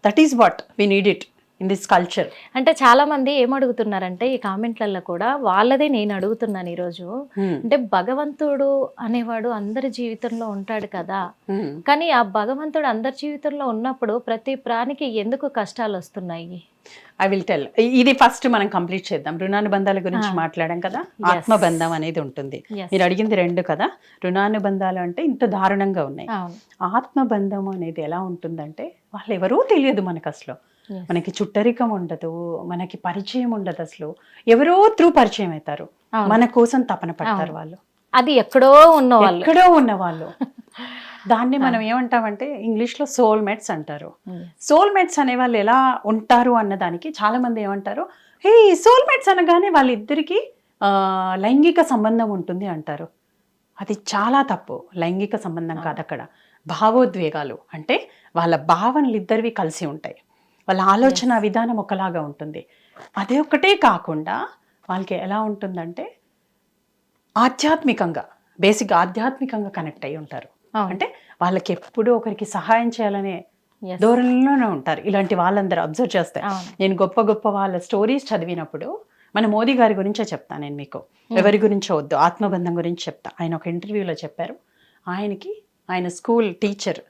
That is what we need it in this culture. అంటే చాలా మంది ఏమడుగుతున్నారంటే ఈ కామెంట్లలో కూడా వాళ్ళదే నేను అడుగుతున్నాను ఈరోజు. అంటే భగవంతుడు అనేవాడు అందరి జీవితంలో ఉంటాడు కదా, కానీ ఆ భగవంతుడు అందరి జీవితంలో ఉన్నప్పుడు ప్రతి ప్రాణికి ఎందుకు కష్టాలు వస్తున్నాయి? I will tell. ఇది ఫస్ట్ మనం కంప్లీట్ చేద్దాం. రుణానుబంధాల గురించి మాట్లాడాం కదా, ఆత్మబంధం అనేది ఉంటుంది. మీరు అడిగింది 2 కదా. రుణానుబంధాలు అంటే ఇంత దారుణంగా ఉన్నాయి. ఆత్మబంధం అనేది ఎలా ఉంటుందంటే, వాళ్ళు ఎవరో తెలియదు మనకు అసలు. మనకి చుట్టరికం ఉండదు, మనకి పరిచయం ఉండదు. అసలు ఎవరో త్రూ పరిచయం అవుతారు, మన కోసం తపన పడతారు వాళ్ళు. అది ఎక్కడో ఉన్నవాళ్ళు. దాన్ని మనం ఏమంటామంటే ఇంగ్లీష్ లో సోల్మేట్స్ అంటారు. సోల్మేట్స్ అనే వాళ్ళు ఎలా ఉంటారు అన్నదానికి చాలా మంది ఏమంటారు, హే సోల్మేట్స్ అనగానే వాళ్ళిద్దరికి లైంగిక సంబంధం ఉంటుంది అంటారు. అది చాలా తప్పు. లైంగిక సంబంధం కాదు అక్కడ, భావోద్వేగాలు. అంటే వాళ్ళ భావనలు ఇద్దరివి కలిసి ఉంటాయి, వాళ్ళ ఆలోచన విధానం ఒకలాగా ఉంటుంది. అదే ఒక్కటే కాకుండా వాళ్ళకి ఎలా ఉంటుందంటే ఆధ్యాత్మికంగా ఆధ్యాత్మికంగా కనెక్ట్ అయి ఉంటారు. అంటే వాళ్ళకి ఎప్పుడూ ఒకరికి సహాయం చేయాలనే ధోరణిలోనే ఉంటారు. ఇలాంటి వాళ్ళందరూ అబ్జర్వ్ చేస్తే, నేను గొప్ప గొప్ప వాళ్ళ స్టోరీస్ చదివినప్పుడు, మన మోదీ గారి గురించే చెప్తాను నేను మీకు, ఎవరి గురించో వద్దు, ఆత్మబంధం గురించి చెప్తా. ఆయన ఒక ఇంటర్వ్యూలో చెప్పారు, ఆయన స్కూల్ టీచర్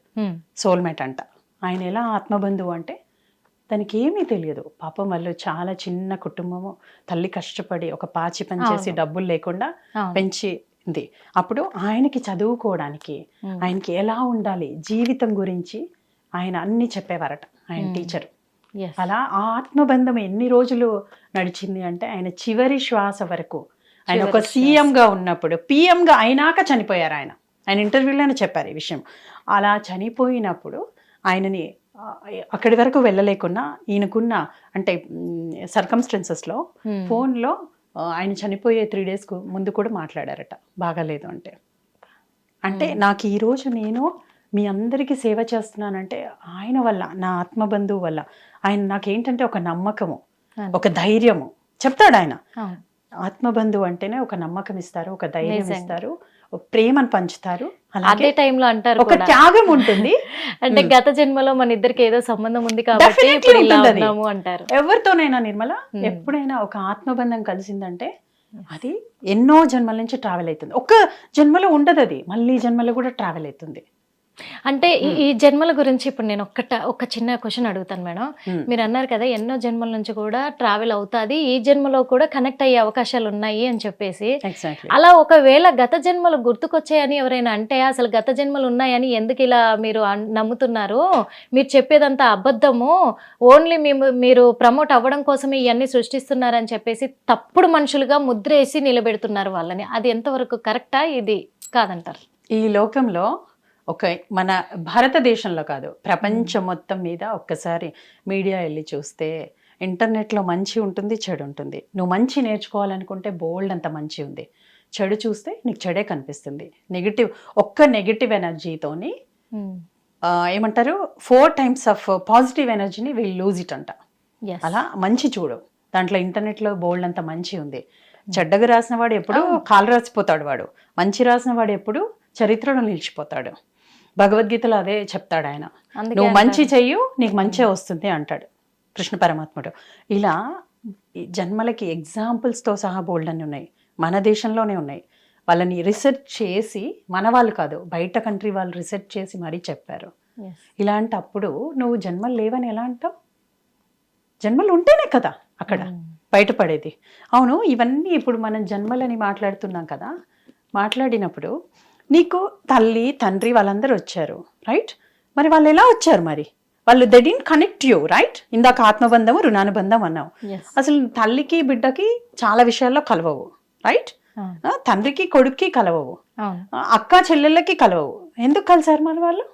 సోల్మేట్ అంట. ఆయన ఎలా ఆత్మబంధువు అంటే, తనకి ఏమీ తెలియదు పాపం, వాళ్ళు చాలా చిన్న కుటుంబము, తల్లి కష్టపడి ఒక పాచి పనిచేసి డబ్బులు లేకుండా పెంచింది. అప్పుడు ఆయనకి చదువుకోవడానికి, ఆయనకి ఎలా ఉండాలి జీవితం గురించి ఆయన అన్ని చెప్పేవారట ఆయన టీచర్. అలా ఆ ఆత్మబంధం ఎన్ని రోజులు నడిచింది అంటే, ఆయన చివరి శ్వాస వరకు ఆయన ఒక సీఎంగా ఉన్నప్పుడు పిఎంగా అయినాక చనిపోయారు ఆయన. ఆయన ఇంటర్వ్యూలోనే చెప్పారు ఈ విషయం. అలా చనిపోయినప్పుడు ఆయనని అక్కడి వరకు వెళ్ళలేకున్నా ఈయనకున్న అంటే సర్కమ్స్టెన్సెస్లో ఫోన్లో ఆయన చనిపోయే 3 days ముందు కూడా మాట్లాడారట, బాగాలేదు అంటే. అంటే నాకు ఈరోజు నేను మీ అందరికీ సేవ చేస్తున్నానంటే ఆయన వల్ల, నా ఆత్మబంధువు వల్ల. ఆయన నాకేంటంటే ఒక నమ్మకము, ఒక ధైర్యము చెప్తాడు ఆయన. ఆత్మబంధువు అంటేనే ఒక నమ్మకం ఇస్తారు, ఒక ధైర్యం ఇస్తారు, ప్రేమను పంచుతారు. అదే టైంలో అంటారు ఒక త్యాగం ఉంటుంది. అంటే గత జన్మలో మన ఇద్దరికి ఏదో సంబంధం ఉంది కాబట్టి ఇప్పుడు ఇలా ఉన్నాము అంటారు. ఎవరితోనైనా నిర్మల ఎప్పుడైనా ఒక ఆత్మబంధం కలిసిందంటే అది ఎన్నో జన్మల నుంచి ట్రావెల్ అవుతుంది. ఒక్క జన్మలో ఉండదు, అది మళ్ళీ జన్మలో కూడా ట్రావెల్ అవుతుంది. అంటే ఈ జన్మల గురించి ఇప్పుడు నేను ఒక చిన్న క్వశ్చన్ అడుగుతాను మేడం. మీరు అన్నారు కదా ఎన్నో జన్మల నుంచి కూడా ట్రావెల్ అవుతుంది, ఈ జన్మలో కూడా కనెక్ట్ అయ్యే అవకాశాలు ఉన్నాయి అని చెప్పేసి. అలా ఒకవేళ గత జన్మలు గుర్తుకొచ్చాయని ఎవరైనా అంటే అసలు గత జన్మలు ఉన్నాయని ఎందుకు ఇలా మీరు నమ్ముతున్నారు, మీరు చెప్పేదంతా అబద్ధము, ఓన్లీ మీరు ప్రమోట్ అవ్వడం కోసమే ఇవన్నీ సృష్టిస్తున్నారని చెప్పేసి తప్పుడు మనుషులుగా ముద్రేసి నిలబెడుతున్నారు వాళ్ళని. అది ఎంతవరకు కరెక్టా, ఇది కాదంటారు? ఈ లోకంలో ఒక మన భారతదేశంలో కాదు, ప్రపంచం మొత్తం మీద ఒక్కసారి మీడియా వెళ్ళి చూస్తే ఇంటర్నెట్లో మంచి ఉంటుంది, చెడు ఉంటుంది. నువ్వు మంచి నేర్చుకోవాలనుకుంటే బోల్డ్ అంత మంచి ఉంది, చెడు చూస్తే నీకు చెడే కనిపిస్తుంది. ఒక్క నెగిటివ్ ఎనర్జీతోని ఏమంటారు 4 times ఆఫ్ పాజిటివ్ ఎనర్జీని విల్ లూజ్ ఇట్ అంట. అలా మంచి చూడు, దాంట్లో ఇంటర్నెట్లో బోల్డ్ అంత మంచి ఉంది. చెడ్డగా రాసిన వాడు ఎప్పుడు కాలు రాసిపోతాడు, వాడు మంచి రాసిన వాడు ఎప్పుడు చరిత్రలో నిలిచిపోతాడు. భగవద్గీతలో అదే చెప్తాడు ఆయన, నువ్వు మంచి చెయ్యు నీకు మంచే వస్తుంది అంటాడు కృష్ణ పరమాత్ముడు. ఇలా జన్మలకి ఎగ్జాంపుల్స్తో సహా బోల్డ్ అని ఉన్నాయి, మన దేశంలోనే ఉన్నాయి. వాళ్ళని రీసెర్చ్ చేసి, మన వాళ్ళు కాదు బయట కంట్రీ వాళ్ళు రీసెర్చ్ చేసి మరీ చెప్పారు. ఇలాంటప్పుడు నువ్వు జన్మలు లేవని ఎలా అంటావు? జన్మలు ఉంటేనే కదా అక్కడ బయటపడేది. అవును, ఇవన్నీ ఇప్పుడు మనం జన్మలని మాట్లాడుతున్నాం కదా, మాట్లాడినప్పుడు నీకు తల్లి తండ్రి వాళ్ళందరూ వచ్చారు, రైట్? మరి వాళ్ళు ఎలా వచ్చారు? మరి వాళ్ళు they didn't connect you, right? ఇందాక ఆత్మబంధము రుణానుబంధం అన్నావు. అసలు తల్లికి బిడ్డకి చాలా విషయాల్లో కలవవు, రైట్? తండ్రికి కొడుక్కి కలవవు, అక్క చెల్లెళ్ళకి కలవవు. ఎందుకు కలిసారు మరి వాళ్ళు?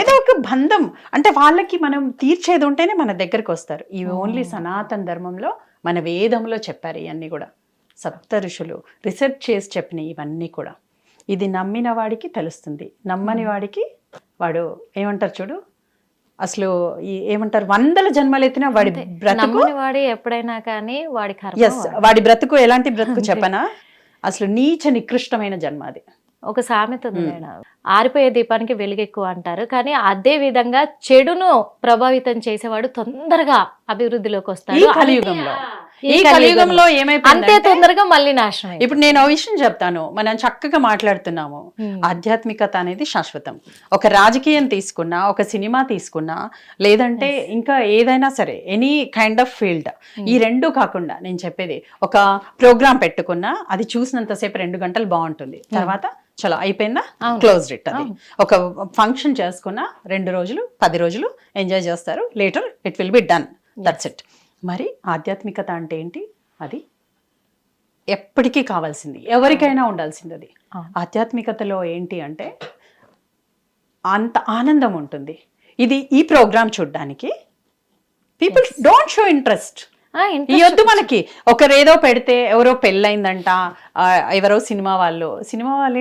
ఏదో ఒక బంధం అంటే వాళ్ళకి మనం తీర్చేది ఉంటేనే మన దగ్గరికి వస్తారు. ఇవి ఓన్లీ సనాతన ధర్మంలో మన వేదంలో చెప్పారు. ఇవన్నీ కూడా సప్త ఋషులు రీసెర్చ్ చేసి చెప్పినాయి ఇవన్నీ కూడా. ఇది నమ్మిన వాడికి తెలుస్తుంది, నమ్మని వాడికి వాడు ఏమంటారు చూడు, అసలు ఏమంటారు 100 జన్మలు ఎత్తినా వాడి బ్రతుకు, వాడి ఎప్పుడైనా కానీ వాడి వాడి బ్రతుకు ఎలాంటి బ్రతుకు చెప్పనా, అసలు నీచ నికృష్టమైన జన్మ అది. ఒక సామెత ఉంది మేడం, ఆరిపోయే దీపానికి వెలుగు ఎక్కువ అంటారు. కానీ అదే విధంగా చెడును ప్రభావితం చేసేవాడు తొందరగా అభివృద్ధిలోకి వస్తాడు. ఈ కలియుగంలో ఏమైపోయింది అంతే తొందరగా మళ్ళీ నాశనం. ఇప్పుడు నేను ఒక విషయం చెప్తాను, మనం చక్కగా మాట్లాడుతున్నాము, ఆధ్యాత్మికత అనేది శాశ్వతం. ఒక రాజకీయం తీసుకున్నా, ఒక సినిమా తీసుకున్నా, లేదంటే ఇంకా ఏదైనా సరే ఎనీ కైండ్ ఆఫ్ ఫీల్డ్, ఈ రెండు కాకుండా నేను చెప్పేది ఒక ప్రోగ్రామ్ పెట్టుకున్నా అది చూసినంతసేపు 2 గంటలు బాగుంటుంది, తర్వాత చలో అయిపోయిందా, క్లోజ్ ఇట్. అది ఒక ఫంక్షన్ చేసుకున్నా 2 రోజులు 10 రోజులు ఎంజాయ్ చేస్తారు, later it will be done, that's it. మరి ఆధ్యాత్మికత అంటే ఏంటి? అది ఎప్పటికీ కావాల్సింది, ఎవరికైనా ఉండాల్సింది. అది ఆధ్యాత్మికతలో ఏంటి అంటే అంత ఆనందం ఉంటుంది. ఈ ప్రోగ్రామ్ చూడడానికి పీపుల్ డోంట్ షో ఇంట్రెస్ట్. ఇవద్దు మనకి. ఒకరేదో పెడితే ఎవరో పెళ్ళయిందంట, ఎవరో సినిమా వాళ్ళు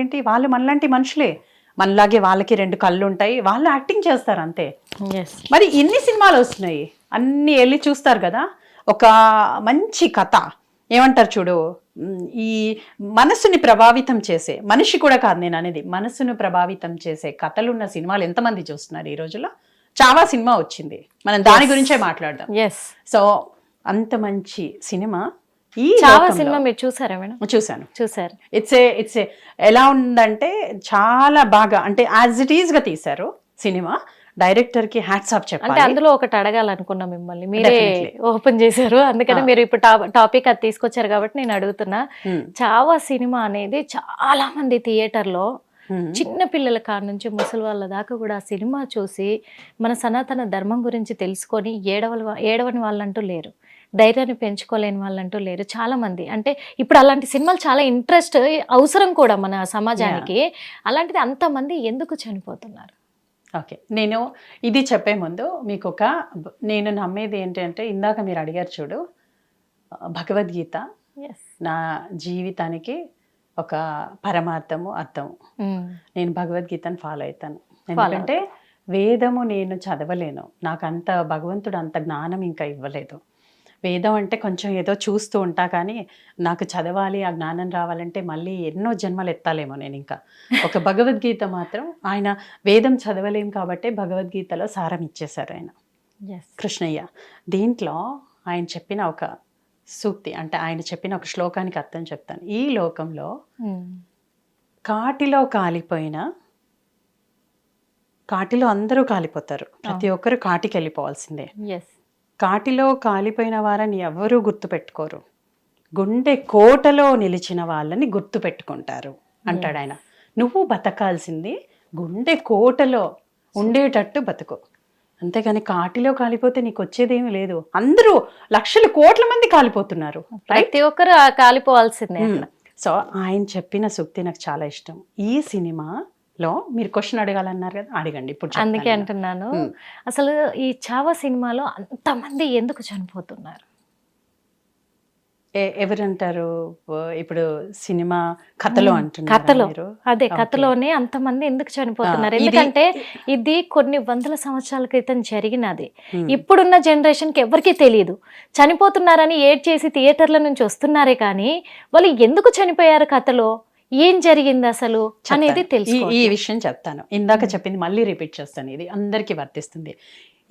ఏంటి, వాళ్ళు మనలాంటి మనుషులే, మనలాగే వాళ్ళకి 2 కళ్ళు ఉంటాయి, వాళ్ళు యాక్టింగ్ చేస్తారు అంతే. మరి ఎన్ని సినిమాలు వస్తున్నాయి, అన్ని వెళ్ళి చూస్తారు కదా. ఒక మంచి కథ ఏమంటారు చూడు, ఈ మనసుని ప్రభావితం చేసే, మనిషి కూడా కాదు నేను అనేది, మనసును ప్రభావితం చేసే కథలున్న సినిమాలు ఎంతమంది చూస్తున్నారు ఈ రోజుల్లో? చావా సినిమా వచ్చింది, మనం దాని గురించే మాట్లాడదాం. సో అంత మంచి సినిమా ఈ చావా సినిమా మీరు చూసారా మేడం? చూసారు. ఇట్స్ ఎలా ఉందంటే చాలా బాగా, అంటే యాజ్ ఇట్ ఈజ్ గా తీశారు సినిమా. డైరెక్టర్ కి హ్యాట్స్ ఆఫ్ చెప్పాలి. అంటే అందులో ఒకటి అడగాలనుకున్నా మిమ్మల్ని, మీరే ఓపెన్ చేశారు, అందుకని మీరు ఇప్పుడు టాపిక్ అది తీసుకొచ్చారు కాబట్టి నేను అడుగుతున్నా. చావా సినిమా అనేది చాలా మంది థియేటర్లో చిన్న పిల్లల కాడ నుంచి ముసలి వాళ్ళ దాకా కూడా ఆ సినిమా చూసి మన సనాతన ధర్మం గురించి తెలుసుకొని ఏడవని వాళ్ళంటూ లేరు. ధైర్యాన్ని పెంచుకోలేని వాళ్ళంటూ లేరు చాలా మంది. అంటే ఇప్పుడు అలాంటి సినిమాలు చాలా ఇంట్రెస్ట్ అవసరం కూడా మన సమాజానికి. అలాంటిది అంతమంది ఎందుకు చనిపోతున్నారు? ఓకే, నేను ఇది చెప్పే ముందు మీకు నేను నమ్మేది ఏంటంటే, ఇందాక మీరు అడిగారు చూడు, భగవద్గీత నా జీవితానికి ఒక పరమార్థము, అర్థము. నేను భగవద్గీతను ఫాలో అవుతాను. ఎందుకంటే వేదము నేను చదవలేను, నాకు అంత భగవంతుడు అంత జ్ఞానం ఇంకా ఇవ్వలేదు. వేదం అంటే కొంచెం ఏదో చూస్తూ ఉంటా, కానీ నాకు చదవాలి, ఆ జ్ఞానం రావాలంటే మళ్ళీ ఎన్నో జన్మలు ఎత్తాలేమో నేను ఇంకా. ఒక భగవద్గీత మాత్రం ఆయన వేదం చదవలేం కాబట్టి భగవద్గీతలో సారం ఇచ్చేశారు ఆయన, కృష్ణయ్య. దీంట్లో ఆయన చెప్పిన ఒక సూక్తి, అంటే ఆయన చెప్పిన ఒక శ్లోకానికి అర్థం చెప్తాను. ఈ లోకంలో కాటిలో కాటిలో అందరూ కాలిపోతారు, ప్రతి ఒక్కరు కాటికి వెళ్ళిపోవాల్సిందే. కాటిలో కాలిపోయిన వారని ఎవరూ గుర్తుపెట్టుకోరు, గుండె కోటలో నిలిచిన వాళ్ళని గుర్తు పెట్టుకుంటారు అంటాడు ఆయన. నువ్వు బతకాల్సింది గుండె కోటలో ఉండేటట్టు బతుకు, అంతేగాని కాటిలో కాలిపోతే నీకు వచ్చేదేమీ లేదు. అందరూ లక్షల కోట్ల మంది కాలిపోతున్నారు, ప్రతి ఒక్కరు కాలిపోవాల్సిందే. సో ఆయన చెప్పిన సూక్తి నాకు చాలా ఇష్టం. ఈ సినిమాలో మీరు క్వశ్చన్ అడగాలన్నారు కదా, అడగండి ఇప్పుడు. అందుకే అంటున్నాను, అసలు ఈ చావా సినిమాలో అంతమంది ఎందుకు చనిపోతున్నారు? ఎవరంటారు ఇప్పుడు సినిమా కథలో అంటున్నారు? కథలో, అదే కథలోనే అంతమంది ఎందుకు చనిపోతున్నారు? ఎందుకంటే ఇది కొన్ని వందల సంవత్సరాల క్రితం జరిగినది. ఇప్పుడున్న జనరేషన్ కి ఎవరికీ తెలియదు. చనిపోతున్నారని ఏడ్ చేసి థియేటర్ల నుంచి వస్తున్నారే కానీ వాళ్ళు ఎందుకు చనిపోయారు, కథలో ఏం జరిగింది అసలు అనేది తెలుసు. ఈ విషయం చెప్తాను, ఇందాక చెప్పింది మళ్ళీ రిపీట్ చేస్తాను, ఇది అందరికీ వర్తిస్తుంది.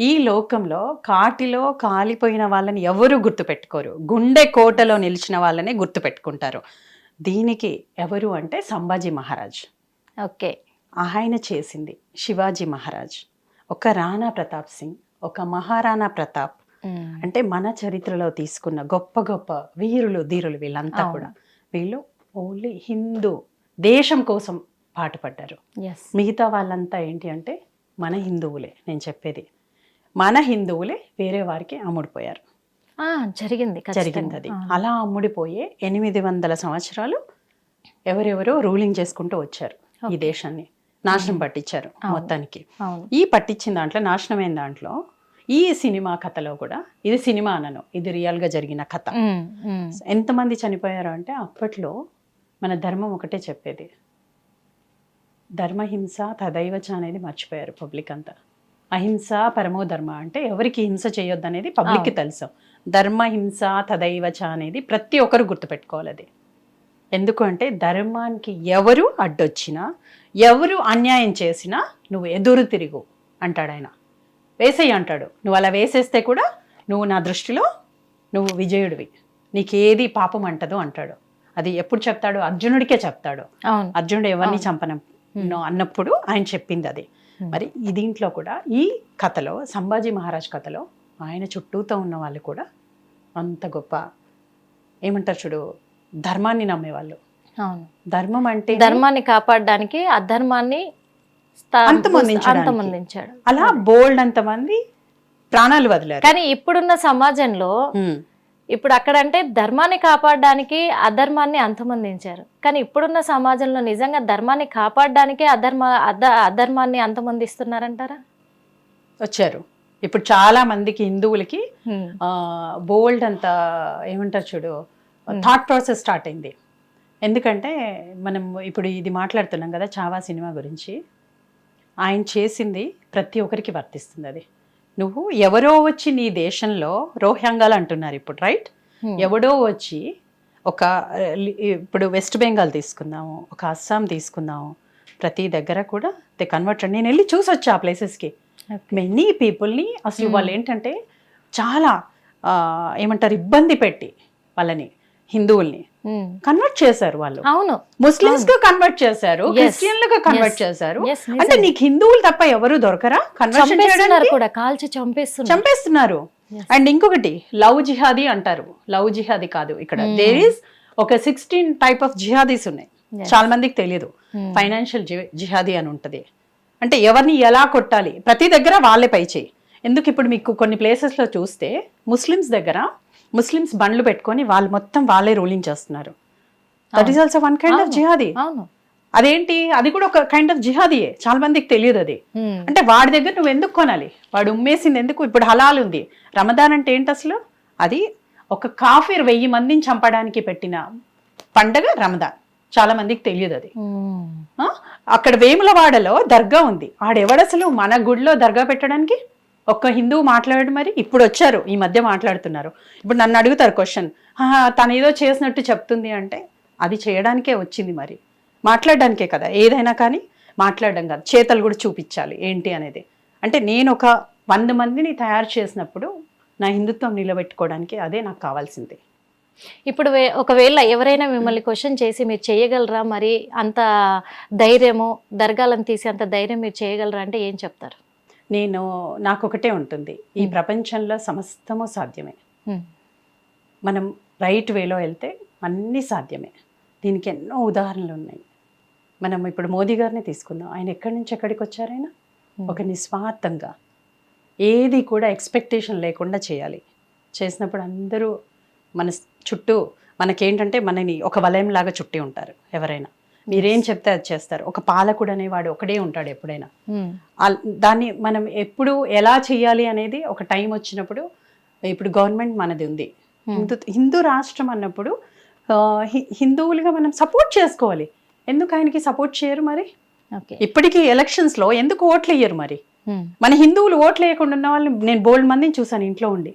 ఈ లోకంలో కాటిలో కాలిపోయిన వాళ్ళని ఎవరు గుర్తుపెట్టుకోరు, గుండె కోటలో నిలిచిన వాళ్ళనే గుర్తుపెట్టుకుంటారు. దీనికి ఎవరు అంటే సంభాజీ మహారాజ్. ఓకే, ఆయన చేసింది శివాజీ మహారాజ్, ఒక రాణా ప్రతాప్ సింగ్, ఒక మహారాణా ప్రతాప్. అంటే మన చరిత్రలో తీసుకున్న గొప్ప గొప్ప వీరులు ధీరులు వీళ్ళంతా కూడా, వీళ్ళు ఓన్లీ హిందూ దేశం కోసం పాటుపడ్డారు. మిగతా వాళ్ళంతా ఏంటి అంటే మన హిందువులే. నేను చెప్పేది మన హిందువులే వేరే వారికి అమ్ముడిపోయారు. జరిగింది అది. అలా అమ్ముడిపోయే 800 సంవత్సరాలు ఎవరెవరో రూలింగ్ చేసుకుంటూ వచ్చారు, ఈ దేశాన్ని నాశనం పట్టించారు మొత్తానికి. ఈ పట్టించిన దాంట్లో, నాశనమైన దాంట్లో ఈ సినిమా కథలో కూడా, ఇది సినిమా అనను, ఇది రియల్ గా జరిగిన కథ. ఎంతమంది చనిపోయారు అంటే, అప్పట్లో మన ధర్మం ఒకటే చెప్పేది, ధర్మహింస తదైవచ అనేది మర్చిపోయారు పబ్లిక్ అంతా. అహింస పరమో ధర్మ, అంటే ఎవరికి హింస చేయొద్దు అనేది పబ్లిక్కి తెలుసు. ధర్మహింస తదైవచ అనేది ప్రతి ఒక్కరు గుర్తుపెట్టుకోవాలి. అది ఎందుకు అంటే, ధర్మానికి ఎవరు అడ్డొచ్చినా, ఎవరు అన్యాయం చేసినా నువ్వు ఎదురు తిరుగు అంటాడు ఆయన. వేసేయి అంటాడు. నువ్వు అలా వేసేస్తే కూడా నువ్వు నా దృష్టిలో నువ్వు విజయుడివి, నీకేది పాపం అంటదు అంటాడు. అది ఎప్పుడు చెప్తాడు? అర్జునుడికే చెప్తాడు. అర్జునుడు ఎవరిని చంపను అన్నప్పుడు ఆయన చెప్పింది అది. మరి ఈ దీంట్లో కూడా, ఈ కథలో, సంభాజీ మహారాజ్ కథలో ఆయన చుట్టూతో ఉన్న వాళ్ళు కూడా అంత గొప్ప, ఏమంటారు చూడు, ధర్మాన్ని నమ్మేవాళ్ళు. ధర్మం అంటే ధర్మాన్ని కాపాడడానికి అధర్మాన్ని అంతమొందించాడు. అలా బోల్డ్ అంతమంది ప్రాణాలు వదిలారు. కానీ ఇప్పుడున్న సమాజంలో, ఇప్పుడు అక్కడంటే ధర్మాన్ని కాపాడడానికి అధర్మాన్ని అంతమొందించారు. కానీ ఇప్పుడున్న సమాజంలో నిజంగా ధర్మాన్ని కాపాడడానికే అధర్మాన్ని అంతమొందిస్తున్నారంటారా? వచ్చారు ఇప్పుడు చాలా మందికి, హిందువులకి బోల్డ్ అంత, ఏమంటారు చూడు, థాట్ ప్రాసెస్ స్టార్ట్ అయింది. ఎందుకంటే మనం ఇప్పుడు ఇది మాట్లాడుతున్నాం కదా చావా సినిమా గురించి. ఆయన చేసింది ప్రతి ఒక్కరికి వర్తిస్తుంది. అది నువ్వు ఎవరో వచ్చి నీ దేశంలో, రోహింగాలు అంటున్నారు ఇప్పుడు, రైట్? ఎవడో వచ్చి ఇప్పుడు వెస్ట్ బెంగాల్ తీసుకుందాము, ఒక అస్సాం తీసుకుందాము, ప్రతి దగ్గర కూడా దే కన్వర్టెడ్. నేను వెళ్ళి చూసి వచ్చా ఆ ప్లేసెస్కి. మెనీ పీపుల్ని అసలు వాళ్ళు ఏంటంటే చాలా ఏమంటారు, ఇబ్బంది పెట్టి వాళ్ళని, హిందువుల్ని కన్వర్ట్ చేశారు వాళ్ళు. అవును, ముస్లిమ్స్ కు కన్వర్ట్ చేశారు, క్రిస్టియన్లకు కన్వర్ట్ చేశారు. అంటే నీకు హిందువులు తప్ప ఎవరు దొరకరా కన్వర్షన్ చేయడానికి? కూడా కాల్చి చంపేస్తున్నారు. అండ్ ఇంకొకటి లవ్ జిహాదీ అంటారు. లవ్ జిహాదీ కాదు ఇక్కడ, దేర్ ఈస్ ఒక 16 టైప్ ఆఫ్ జిహాదీస్ ఉన్నాయి. చాలా మందికి తెలియదు. ఫైనాన్షియల్ జిహాదీ అని ఉంటది, అంటే ఎవరిని ఎలా కొట్టాలి, ప్రతి దగ్గర వాళ్ళే పై చేయి. ఎందుకు ఇప్పుడు మీకు కొన్ని ప్లేసెస్లో చూస్తే ముస్లిమ్స్ బండ్లు పెట్టుకొని వాళ్ళు మొత్తం వాళ్ళే రూలింగ్ చేస్తున్నారు. That is also one kind of jihadi. అవును. అదేంటి, అది కూడా ఒక కైండ్ ఆఫ్ జిహాదీయే. చాలా మందికి తెలియదు అది. అంటే వాడి దగ్గర నువ్వు ఎందుకు కొనాలి, వాడు ఉమ్మేసింది ఎందుకు? ఇప్పుడు హలాల్ ఉంది. రమదాన్ అంటే ఏంటి అసలు? అది ఒక కాఫీర్ 1000 మందిని చంపడానికి పెట్టిన పండగ రమదాన్. చాలా మందికి తెలియదు అది. అక్కడ వేములవాడలో దర్గా ఉంది. ఆడెవడసలు మన గుడిలో దర్గా పెట్టడానికి? ఒక్క హిందువు మాట్లాడు. మరి ఇప్పుడు వచ్చారు, ఈ మధ్య మాట్లాడుతున్నారు. ఇప్పుడు నన్ను అడుగుతారు క్వశ్చన్, తను ఏదో చేసినట్టు చెప్తుంది అంటే అది చేయడానికే వచ్చింది, మరి మాట్లాడడానికే కదా. ఏదైనా కానీ మాట్లాడడం కాదు, చేతలు కూడా చూపించాలి ఏంటి అనేది. అంటే నేను ఒక 100 మందిని తయారు చేసినప్పుడు నా హిందుత్వం నిలబెట్టుకోవడానికి అదే నాకు కావాల్సింది. ఇప్పుడు ఒకవేళ ఎవరైనా మిమ్మల్ని క్వశ్చన్ చేసి మీరు చేయగలరా, మరి అంత ధైర్యము, దర్గాలను తీసి అంత ధైర్యం మీరు చేయగలరా అంటే ఏం చెప్తారు? నాకు ఒకటే ఉంటుంది, ఈ ప్రపంచంలో సమస్తము సాధ్యమే. మనం రైట్ వేలో వెళ్తే అన్నీ సాధ్యమే. దీనికి ఎన్నో ఉదాహరణలు ఉన్నాయి. మనం ఇప్పుడు మోదీ గారిని తీసుకుందాం. ఆయన ఎక్కడి నుంచి ఎక్కడికి వచ్చారైనా ఒక నిస్వార్థంగా ఏది కూడా ఎక్స్పెక్టేషన్ లేకుండా చేయాలి. చేసినప్పుడు అందరూ మన చుట్టూ మనకేంటంటే మనని ఒక వలయం లాగా చుట్టి ఉంటారు. ఎవరైనా మీరేం చెప్తే అది చేస్తారు. ఒక పాలకుడు అనేవాడు ఒకడే ఉంటాడు ఎప్పుడైనా. దాన్ని మనం ఎప్పుడు ఎలా చేయాలి అనేది ఒక టైం వచ్చినప్పుడు, ఇప్పుడు గవర్నమెంట్ మనది ఉంది, హిందూ రాష్ట్రం అన్నప్పుడు హిందువులుగా మనం సపోర్ట్ చేసుకోవాలి. ఎందుకు ఆయనకి సపోర్ట్ చేయరు మరి? ఇప్పటికీ ఎలక్షన్స్లో ఎందుకు ఓట్లు వేయరు మరి? మన హిందువులు ఓట్లు వేయకుండా ఉన్న వాళ్ళని నేను బోల్డ్ మందిని చూసాను ఇంట్లో ఉండి.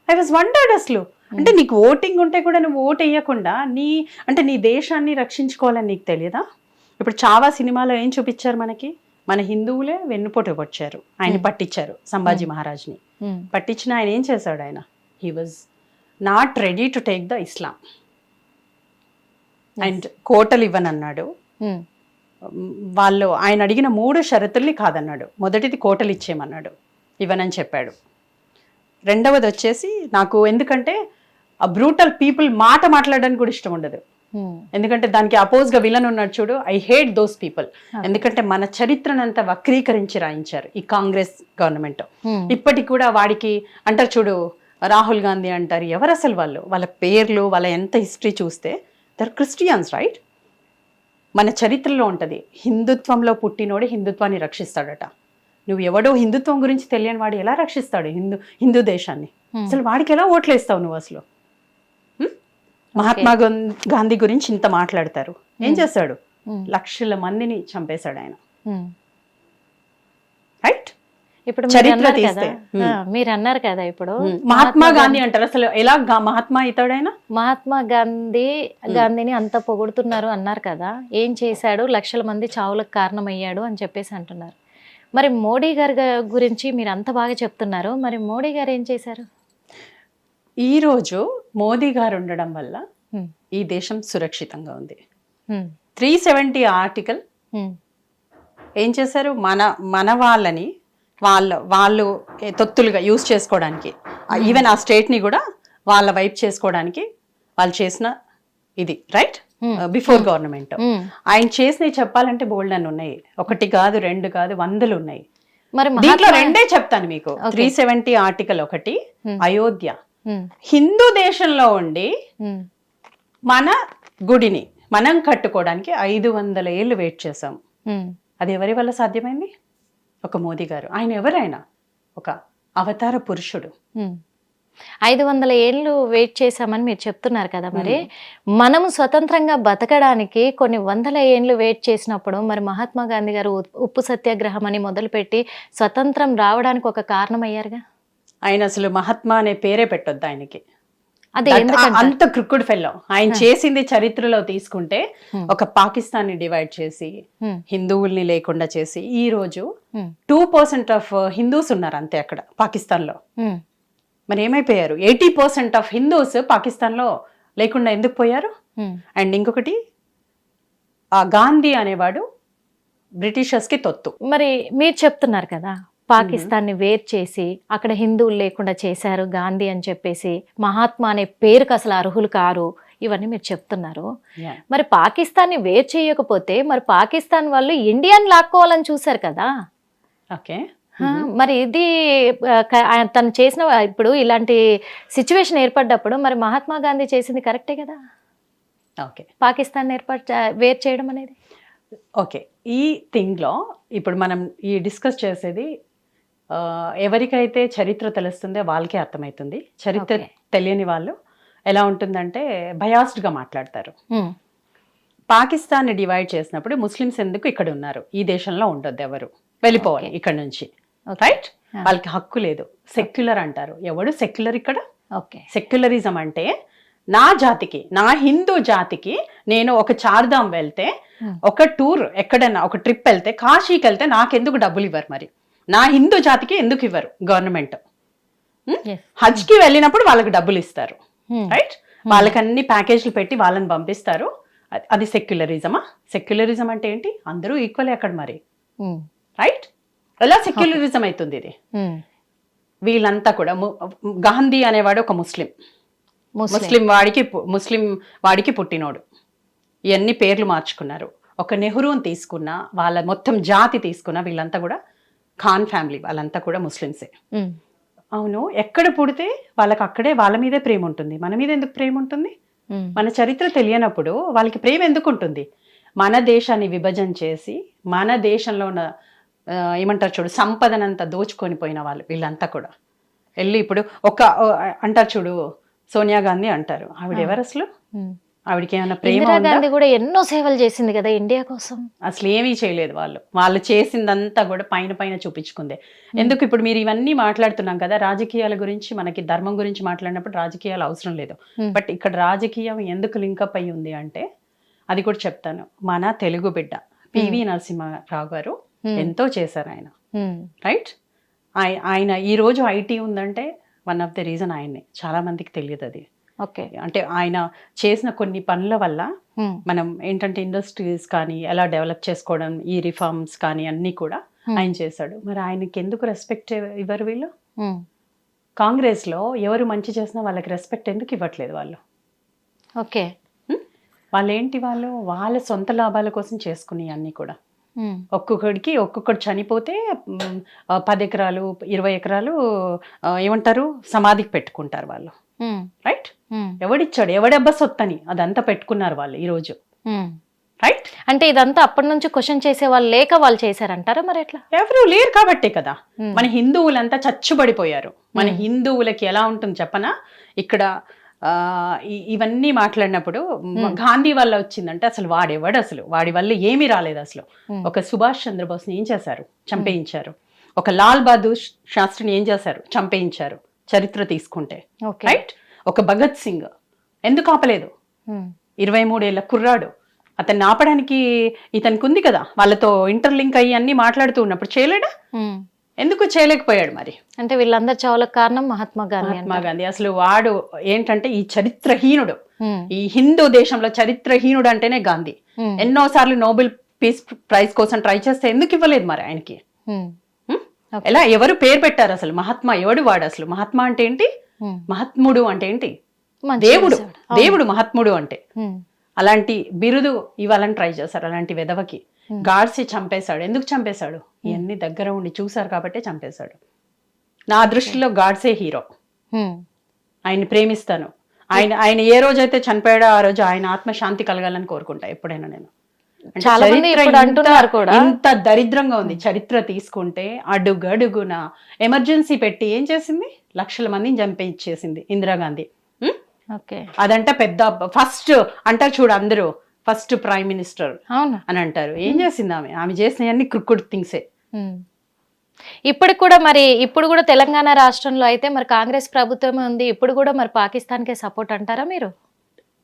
ఐ వాజ్ వండర్డ్ అసలు. అంటే నీకు ఓటింగ్ ఉంటే కూడా నువ్వు ఓటు వేయకుండా నీ దేశాన్ని రక్షించుకోవాలని నీకు తెలియదా? ఇప్పుడు చావా సినిమాలో ఏం చూపించారు మనకి? మన హిందువులే వెన్నుపోటు వచ్చారు, ఆయన పట్టించారు సంభాజీ మహారాజ్ని. పట్టించిన ఆయన ఏం చేశాడు? ఆయన he was not ready to take the Islam. And కోటలు ఇవ్వనన్నాడు. ఆయన అడిగిన 3 షరతుల్ని కాదన్నాడు. మొదటిది కోటలు ఇచ్చేయమన్నాడు, ఇవ్వనని చెప్పాడు. రెండవది వచ్చేసి నాకు ఎందుకంటే ఆ బ్రూటల్ పీపుల్ మాట్లాడడానికి కూడా ఇష్టం ఉండదు. ఎందుకంటే దానికి అపోజ్ గా విలన్ ఉన్నాడు చూడు, ఐ హేట్ దోస్ పీపుల్. ఎందుకంటే మన చరిత్రనంతా వక్రీకరించి రాయించారు ఈ కాంగ్రెస్ గవర్నమెంట్. ఇప్పటికి కూడా వాడికి అంటారు చూడు, రాహుల్ గాంధీ అంటారు. ఎవరు అసలు వాళ్ళ పేర్లు, వాళ్ళ ఎంత హిస్టరీ చూస్తే దర్ క్రిస్టియన్స్, రైట్? మన చరిత్రలో ఉంటుంది, హిందుత్వంలో పుట్టినోడే హిందుత్వాన్ని రక్షిస్తాడట. నువ్వు ఎవడో హిందుత్వం గురించి తెలియని వాడు ఎలా రక్షిస్తాడు హిందూ దేశాన్ని? అసలు వాడికి ఎలా ఓట్లేస్తావు నువ్వు అసలు? మహాత్మా గాంధీ గురించి ఇంత మాట్లాడతారు, ఏం చేశాడు? లక్షల మందిని చంపేశాడు ఆయన, రైట్? ఇప్పుడు మీరు అన్నారు కదా, ఇప్పుడు మహాత్మా గాంధీ అంటారు. అసలు ఎలా మహాత్మా అవుతాడు ఆయన? మహాత్మా గాంధీని అంత పొగుడుతున్నారు అన్నారు కదా, ఏం చేశాడు? లక్షల మంది చావులకు కారణమయ్యాడు అని చెప్పేసి అంటున్నారు. మరి మోడీ గారి గురించి మీరు అంత బాగా చెప్తున్నారు, మరి మోడీ గారు ఏం చేశారు? ఈరోజు మోదీ గారు ఉండడం వల్ల ఈ దేశం సురక్షితంగా ఉంది. 370 ఆర్టికల్ ఏం చేశారు? మన వాళ్ళని వాళ్ళు తొత్తులుగా యూజ్ చేసుకోవడానికి, ఈవెన్ ఆ స్టేట్ని కూడా వాళ్ళ వైపు చేసుకోవడానికి వాళ్ళు చేసిన ఇది, రైట్? బిఫోర్ గవర్నమెంట్ ఆయన చేసినవి చెప్పాలంటే బోల్డ్ అని ఉన్నాయి. 1 కాదు, 2 కాదు, 100 ఉన్నాయి. మరి దీంట్లో 2 చెప్తాను మీకు. 370 ఆర్టికల్ 1, అయోధ్య. హిందూ దేశంలో ఉండి మన గుడిని మనం కట్టుకోవడానికి 500 ఏళ్ళు వెయిట్ చేసాం. అది ఎవరి వల్ల సాధ్యమైంది? ఒక మోదీ గారు. ఆయన ఎవరైనా ఒక అవతార పురుషుడు. 500 ఏళ్ళు వెయిట్ చేశామని మీరు చెప్తున్నారు కదా, మరి మనము స్వతంత్రంగా బతకడానికి కొన్ని 100 ఏళ్ళు వెయిట్ చేసినప్పుడు మరి మహాత్మా గాంధీ గారు ఉప్పు సత్యాగ్రహం అని మొదలుపెట్టి స్వతంత్రం రావడానికి ఒక కారణం అయ్యారుగా. ఆయన అసలు మహాత్మా అనే పేరే పెట్టొద్దు ఆయనకి. అంత క్రిక్కుడ్ ఫెల్లో. ఆయన చేసింది చరిత్రలో తీసుకుంటే ఒక పాకిస్తాన్ ని డివైడ్ చేసి హిందువుల్ని లేకుండా చేసి ఈ రోజు 2% ఆఫ్ హిందూస్ ఉన్నారు అంతే అక్కడ పాకిస్తాన్ లో. మరి ఏమైపోయారు? 80% ఆఫ్ హిందూస్ పాకిస్తాన్ లో లేకుండా ఎందుకు పోయారు? అండ్ ఇంకొకటి, ఆ గాంధీ అనేవాడు బ్రిటిషర్స్ కి తొత్తు. మరి మీరు చెప్తున్నారు కదా, పాకిస్తాన్ని వేరు చేసి అక్కడ హిందువులు లేకుండా చేశారు గాంధీ అని చెప్పేసి, మహాత్మా అనే పేరుకు అసలు అర్హులు కారు, ఇవన్నీ మీరు చెప్తున్నారు. మరి పాకిస్తాన్ని వేరు చేయకపోతే మరి పాకిస్తాన్ వాళ్ళు ఇండియాని లాక్కోవాలని చూశారు కదా. ఓకే, మరి ఇది తను చేసిన ఇప్పుడు ఇలాంటి సిచ్యువేషన్ ఏర్పడ్డప్పుడు మరి మహాత్మా గాంధీ చేసింది కరెక్టే కదా, ఓకే పాకిస్తాన్ వేరు చేయడం అనేది. ఓకే, ఈ థింగ్లో ఇప్పుడు మనం ఈ డిస్కస్ చేసేది ఎవరికైతే చరిత్ర తెలుస్తుందో వాళ్ళకే అర్థమవుతుంది. చరిత్ర తెలియని వాళ్ళు ఎలా ఉంటుందంటే బయాస్డ్గా మాట్లాడతారు. పాకిస్తాన్ని డివైడ్ చేసినప్పుడు ముస్లిమ్స్ ఎందుకు ఇక్కడ ఉన్నారు, ఈ దేశంలో ఉండొద్దు, ఎవరు వెళ్ళిపోవాలి ఇక్కడ నుంచి, రైట్? వాళ్ళకి హక్కు లేదు, సెక్యులర్ అంటారు. ఎవడు సెక్యులర్ ఇక్కడ? సెక్యులరిజం అంటే నా జాతికి, నా హిందూ జాతికి నేను ఒక చార్ధాం వెళ్తే, ఒక టూర్ ఎక్కడన్నా ఒక ట్రిప్ వెళ్తే, కాశీకి వెళ్తే నాకెందుకు డబ్బులు ఇవ్వరు? మరి నా హిందూ జాతికి ఎందుకు ఇవ్వరు గవర్నమెంట్? హజ్కి వెళ్ళినప్పుడు వాళ్ళకి డబ్బులు ఇస్తారు, రైట్? వాళ్ళకి అన్ని ప్యాకేజీలు పెట్టి వాళ్ళని పంపిస్తారు. అది సెక్యులరిజమా? సెక్యులరిజం అంటే ఏంటి? అందరూ ఈక్వలే అక్కడ మరి, రైట్? ఎలా సెక్యులరిజం అవుతుంది ఇది? వీళ్ళంతా కూడా గాంధీ అనేవాడు ఒక ముస్లిం వాడికి పుట్టినోడు. ఇవన్నీ పేర్లు మార్చుకున్నారు. ఒక నెహ్రూని తీసుకున్న, వాళ్ళ మొత్తం జాతి తీసుకున్న, వీళ్ళంతా కూడా ఖాన్ ఫ్యామిలీ, వాళ్ళంతా కూడా ముస్లిమ్సే. అవును, ఎక్కడ పుడితే వాళ్ళకి అక్కడే వాళ్ళ మీదే ప్రేమ ఉంటుంది. మన మీద ఎందుకు ప్రేమ ఉంటుంది? మన చరిత్ర తెలియనప్పుడు వాళ్ళకి ప్రేమ ఎందుకు ఉంటుంది? మన దేశాన్ని విభజన చేసి మన దేశంలో ఉన్న ఏమంటారు చూడు, సంపదనంతా దోచుకొని పోయిన వాళ్ళు వీళ్ళంతా కూడా వెళ్ళి ఇప్పుడు అంటారు చూడు, సోనియా గాంధీ అంటారు. ఆవిడ ఎవరు అసలు? ఆవిడకి ఏమైనా ప్రేమ? గాంధీ కూడా ఎన్నో సేవలు చేసింది కదా ఇండియా కోసం. అసలు ఏమీ చేయలేదు. వాళ్ళు చేసిందంతా కూడా పైన చూపించుకుందే. ఎందుకు ఇప్పుడు మీరు ఇవన్నీ మాట్లాడుతున్నాం కదా, రాజకీయాల గురించి, మనకి ధర్మం గురించి మాట్లాడినప్పుడు రాజకీయాలు అవసరం లేదు. బట్ ఇక్కడ రాజకీయం ఎందుకు లింకప్ అయి ఉంది అంటే అది కూడా చెప్తాను. మన తెలుగు బిడ్డ పివి నరసింహారావు గారు ఎంతో చేశారు ఆయన, రైట్? ఆయన ఈ రోజు ఐటీ ఉందంటే వన్ ఆఫ్ ద రీజన్ ఆయన్నే. చాలా మందికి తెలియదు అది. ఓకే, అంటే ఆయన చేసిన కొన్ని పనుల వల్ల మనం ఏంటంటే ఇండస్ట్రీస్ కానీ ఎలా డెవలప్ చేసుకోవడం, ఈ రిఫార్మ్స్ కానీ అన్నీ కూడా ఆయన చేశాడు. మరి ఆయనకి ఎందుకు రెస్పెక్ట్ ఇవ్వరు వీళ్ళు? కాంగ్రెస్ లో ఎవరు మంచి చేసినా వాళ్ళకి రెస్పెక్ట్ ఎందుకు ఇవ్వట్లేదు వాళ్ళు? ఓకే, వాళ్ళ సొంత లాభాల కోసం చేసుకుని అన్నీ కూడా. ఒక్కొక్కడు చనిపోతే 10 ఎకరాలు 20 ఎకరాలు ఏమంటారు సమాధికి పెట్టుకుంటారు వాళ్ళు, రైట్? ఎవడిచ్చాడు, ఎవడబ్బా సొత్తని అదంతా పెట్టుకున్నారు వాళ్ళు ఈ రోజు, రైట్? అంటే ఇదంతా అప్పటి నుంచి క్వశ్చన్ చేసే వాళ్ళు లేక వాళ్ళు చేశారంటారా? మరి ఎట్లా? ఎవరు లేరు కాబట్టే కదా మన హిందువులంతా చచ్చుబడిపోయారు. మన హిందువులకి ఎలా ఉంటుంది చెప్పనా? ఇక్కడ ఇవన్నీ మాట్లాడినప్పుడు గాంధీ వల్ల వచ్చిందంటే అసలు వాడెవడు, అసలు వాడి వల్ల ఏమీ రాలేదు. అసలు ఒక సుభాష్ చంద్రబోస్ని ఏం చేశారు? చంపేయించారు. ఒక లాల్ బహదూర్ శాస్త్రిని ఏం చేశారు? చంపేయించారు. చరిత్ర తీసుకుంటే, రైట్? ఒక భగత్ సింగ్ ఎందుకు ఆపలేదు? 23 ఏళ్ల కుర్రాడు, అతన్ని ఆపడానికి ఇతనికి ఉంది కదా, వాళ్ళతో ఇంటర్లింక్ అయ్యి అన్ని మాట్లాడుతూ ఉన్నప్పుడు చేయలేడా? ఎందుకు చేయలేకపోయాడు? మరి అంటే వీళ్ళందరూ చావులకు కారణం మహాత్మా గాంధీ. అసలు వాడు ఏంటంటే ఈ చరిత్రహీనుడు, ఈ హిందూ దేశంలో చరిత్రహీనుడు అంటేనే గాంధీ. ఎన్నోసార్లు నోబెల్ పీస్ ప్రైజ్ కోసం ట్రై చేస్తే ఎందుకు ఇవ్వలేదు మరి ఆయనకి? ఎలా ఎవరు పేరు పెట్టారు అసలు? మహాత్మా ఎవడు వాడు? అసలు మహాత్మా అంటే ఏంటి? మహాత్ముడు అంటే ఏంటి? దేవుడు మహాత్ముడు అంటే. అలాంటి బిరుదు ఇవ్వాలని ట్రై చేశారు అలాంటి వెధవకి. గాడ్సే చంపేశాడు. ఎందుకు చంపేశాడు? ఇవన్నీ దగ్గర ఉండి చూశారు కాబట్టి చంపేశాడు. నా దృష్టిలో గాడ్సే హీరో. ఆయన్ని ప్రేమిస్తాను. ఆయన ఏ రోజైతే చనిపోయాడో ఆ రోజు ఆయన ఆత్మశాంతి కలగాలని కోరుకుంటా ఎప్పుడైనా నేను. ఇంత దరిద్రంగా ఉంది చరిత్ర తీసుకుంటే. అడుగడుగున ఎమర్జెన్సీ పెట్టి ఏం చేసింది? లక్షల మందిని చంపేసేసింది ఇందిరాగాంధీ. అదంట పెద్ద ఫస్ట్ అంటారు చూడు, అందరూ ఫస్ట్ ప్రైమ్ మినిస్టర్ అని అంటారు. ఏం చేసింది ఆమె చేసినవన్నీ క్రికెట్ థింగ్సే. ఇప్పుడు కూడా తెలంగాణ రాష్ట్రంలో అయితే మరి కాంగ్రెస్ ప్రభుత్వమే ఉంది. ఇప్పుడు కూడా మరి పాకిస్తాన్కే సపోర్ట్ అంటారా మీరు?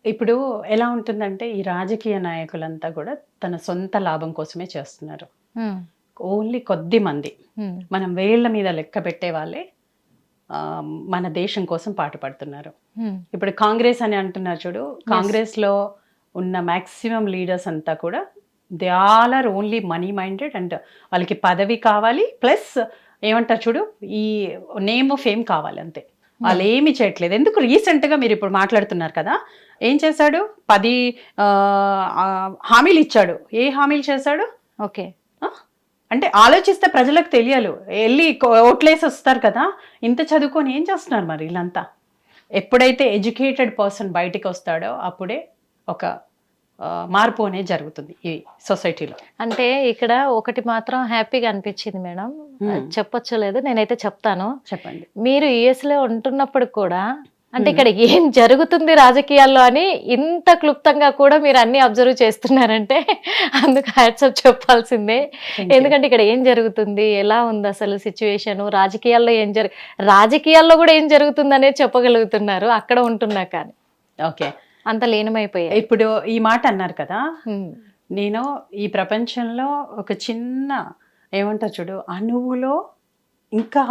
ఇప్పుడు ఎలా ఉంటుందంటే ఈ రాజకీయ నాయకులంతా కూడా తన సొంత లాభం కోసమే చేస్తున్నారు. ఓన్లీ కొద్ది మంది, మనం వేళ్ల మీద లెక్క పెట్టే వాళ్ళే మన దేశం కోసం పాటుపడుతున్నారు. ఇప్పుడు కాంగ్రెస్ అని అంటున్నారు చూడు, కాంగ్రెస్ లో ఉన్న మాక్సిమం లీడర్స్ అంతా కూడా they all are only money minded. And వాళ్ళకి పదవి కావాలి, ప్లస్ ఏమంటారు చూడు, ఈ నేమ్ ఫేమ్ కావాలి, అంతే. వాళ్ళు ఏమి చేయట్లేదు. ఎందుకు? రీసెంట్గా మీరు ఇప్పుడు మాట్లాడుతున్నారు కదా, ఏం చేశాడు? 10 హామీలు ఇచ్చాడు. ఏ హామీలు చేశాడు? ఓకే, అంటే ఆలోచిస్తే ప్రజలకు తెలియాలి, వెళ్ళి ఓట్లేసి వస్తారు కదా, ఇంత చదువుకొని ఏం చేస్తున్నారు మరి వీళ్ళంతా. ఎప్పుడైతే ఎడ్యుకేటెడ్ పర్సన్ బయటికి వస్తాడో అప్పుడే ఒక మార్పు అనేది జరుగుతుంది ఈ సొసైటీలో. అంటే ఇక్కడ ఒకటి మాత్రం హ్యాపీగా అనిపించింది మేడం, చెప్పొచ్చు లేదు, నేనైతే చెప్తాను. చెప్పండి. మీరు యుఎస్లో ఉంటున్నప్పుడు కూడా అంటే ఇక్కడ ఏం జరుగుతుంది రాజకీయాల్లో అని ఇంత క్లుప్తంగా కూడా మీరు అన్ని అబ్జర్వ్ చేస్తున్నారంటే అందుకు హ్యాట్సప్ చెప్పాల్సిందే. ఎందుకంటే ఇక్కడ ఏం జరుగుతుంది, ఎలా ఉంది అసలు సిచ్యువేషన్, రాజకీయాల్లో రాజకీయాల్లో కూడా ఏం జరుగుతుంది అనేది చెప్పగలుగుతున్నారు అక్కడ ఉంటున్నా. కానీ ఓకే, అంత లీనమైపోయాయి. ఇప్పుడు ఈ మాట అన్నారు కదా, నేను ఈ ప్రపంచంలో ఒక చిన్న ఏమంటారు చూడు, అణువులో ఇంకా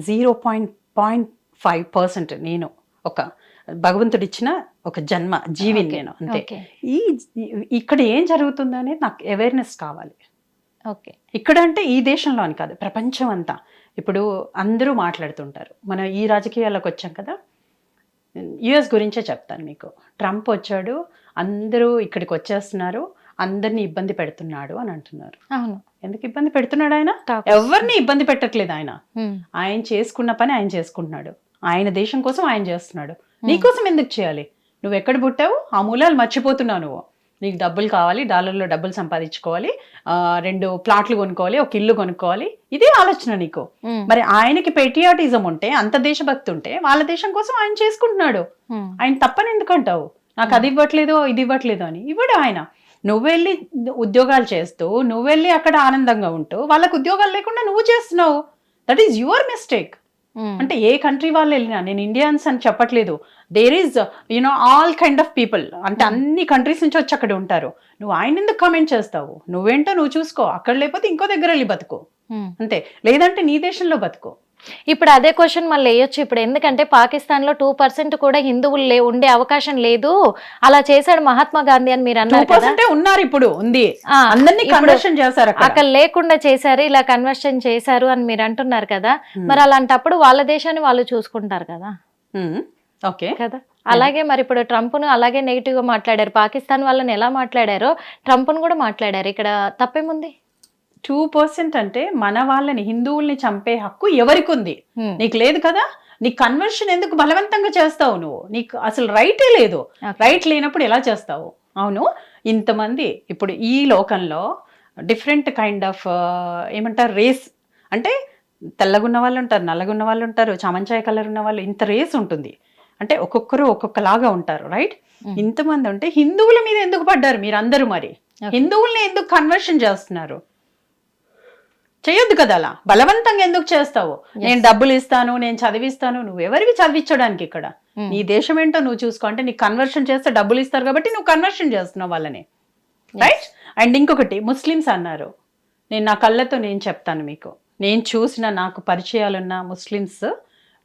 0.5% నేను ఒక భగవంతుడిచ్చిన ఒక జన్మ జీవిని నేను, అంతే. ఇక్కడ ఏం జరుగుతుంది అనేది నాకు అవేర్నెస్ కావాలి. ఓకే, ఇక్కడ అంటే ఈ దేశంలో అని కాదు, ప్రపంచం అంతా. ఇప్పుడు అందరూ మాట్లాడుతుంటారు, మనం ఈ రాజకీయాల్లోకి వచ్చాం కదా. యుఎస్ గురించే చెప్తాను మీకు. ట్రంప్ వచ్చాడు, అందరూ ఇక్కడికి వచ్చేస్తున్నారు, అందరినీ ఇబ్బంది పెడుతున్నాడు అని అంటున్నారు. అవును, ఎందుకు ఇబ్బంది పెడుతున్నాడు ఆయన? ఎవరిని ఇబ్బంది పెట్టట్లేదు ఆయన. ఆయన చేసుకున్న పని ఆయన చేసుకుంటున్నాడు, ఆయన దేశం కోసం ఆయన చేస్తున్నాడు. నీకోసం ఎందుకు చేయాలి? నువ్వు ఎక్కడ పుట్టావు ఆ మూలాలు మర్చిపోతున్నావు నువ్వు. నీకు డబ్బులు కావాలి, డాలర్లో డబ్బులు సంపాదించుకోవాలి, 2 ప్లాట్లు కొనుక్కోవాలి, ఒక ఇల్లు కొనుక్కోవాలి, ఇదే ఆలోచన నీకు. మరి ఆయనకి పెట్రియాటిజం ఉంటే, అంత దేశభక్తి ఉంటే, వాళ్ళ దేశం కోసం ఆయన చేసుకుంటున్నాడు. ఆయన తప్పని ఎందుకంటావు? నాకు అది ఇవ్వట్లేదు, ఇది ఇవ్వట్లేదు అని. ఇవ్వడు ఆయన. నువ్వెళ్ళి ఉద్యోగాలు చేస్తూ, నువ్వెళ్ళి అక్కడ ఆనందంగా ఉంటూ, వాళ్ళకు ఉద్యోగాలు లేకుండా నువ్వు చేస్తున్నావు. That is your mistake. అంటే ఏ కంట్రీ వాళ్ళు వెళ్ళినా, నేను ఇండియన్స్ అని చెప్పట్లేదు, there is all kind of people, అంటే అన్ని కంట్రీస్ నుంచి వచ్చి అక్కడ ఉంటారు. నువ్వు ఆయన ఎందుకు కామెంట్ చేస్తావు? నువ్వేంటో నువ్వు చూసుకో, అక్కడ లేకపోతే ఇంకో దగ్గర వెళ్ళి బతుకు, అంతే. లేదంటే నీ దేశంలో బతుకు. ఇప్పుడు అదే క్వశ్చన్ మళ్ళీ వేయొచ్చు ఇప్పుడు, ఎందుకంటే పాకిస్తాన్ లో 2% కూడా హిందువులు ఉండే అవకాశం లేదు, అలా చేశాడు మహాత్మా గాంధీ అని మీరు అన్నారు కదా. ఉన్నారు, ఇప్పుడు ఉంది, అందరినీ కన్వర్షన్ చేశారు, అక్కడ లేకుండా చేశారు, ఇలా కన్వర్షన్ చేశారు అని మీరు అంటున్నారు కదా. మరి అలాంటప్పుడు వాళ్ళ దేశాన్ని వాళ్ళు చూసుకుంటారు కదా. ఓకే కదా. అలాగే మరి ఇప్పుడు ట్రంప్ను అలాగే నెగిటివ్ గా మాట్లాడారు, పాకిస్తాన్ వాళ్ళని ఎలా మాట్లాడారో ట్రంప్ను కూడా మాట్లాడారు. ఇక్కడ తప్పేముంది? 2% అంటే మన వాళ్ళని, హిందువుల్ని చంపే హక్కు ఎవరికి ఉంది? నీకు లేదు కదా. నీ కన్వర్షన్ ఎందుకు బలవంతంగా చేస్తావు నువ్వు? నీకు అసలు రైటే లేదు. రైట్ లేనప్పుడు ఎలా చేస్తావు? అవును, ఇంతమంది ఇప్పుడు ఈ లోకంలో డిఫరెంట్ కైండ్ ఆఫ్ ఏమంటారు రేస్, అంటే తెల్లగున్న వాళ్ళు ఉంటారు, నల్లగున్న వాళ్ళు ఉంటారు, చామంచాయ కలర్ ఉన్న వాళ్ళు, ఇంత రేస్ ఉంటుంది. అంటే ఒక్కొక్కరు ఒక్కొక్కలాగా ఉంటారు, రైట్? ఇంతమంది ఉంటే హిందువుల మీద ఎందుకు పడ్డారు మీరందరూ? మరి హిందువుల్ని ఎందుకు కన్వర్షన్ చేస్తున్నారు? చేయొద్దు కదా, అలా బలవంతంగా ఎందుకు చేస్తావు? నేను డబ్బులు ఇస్తాను, నేను చదివిస్తాను. నువ్వు ఎవరివి చదివించడానికి? ఇక్కడ నీ దేశం ఏంటో నువ్వు చూసుకో. అంటే నీకు కన్వర్షన్ చేస్తే డబ్బులు ఇస్తారు కాబట్టి నువ్వు కన్వర్షన్ చేస్తున్నావు వాళ్ళని, రైట్? అండ్ ఇంకొకటి, ముస్లిమ్స్ అన్నారు. నేను నా కళ్ళతో నేను చెప్తాను మీకు, నేను చూసిన, నాకు పరిచయాలున్న ముస్లిమ్స్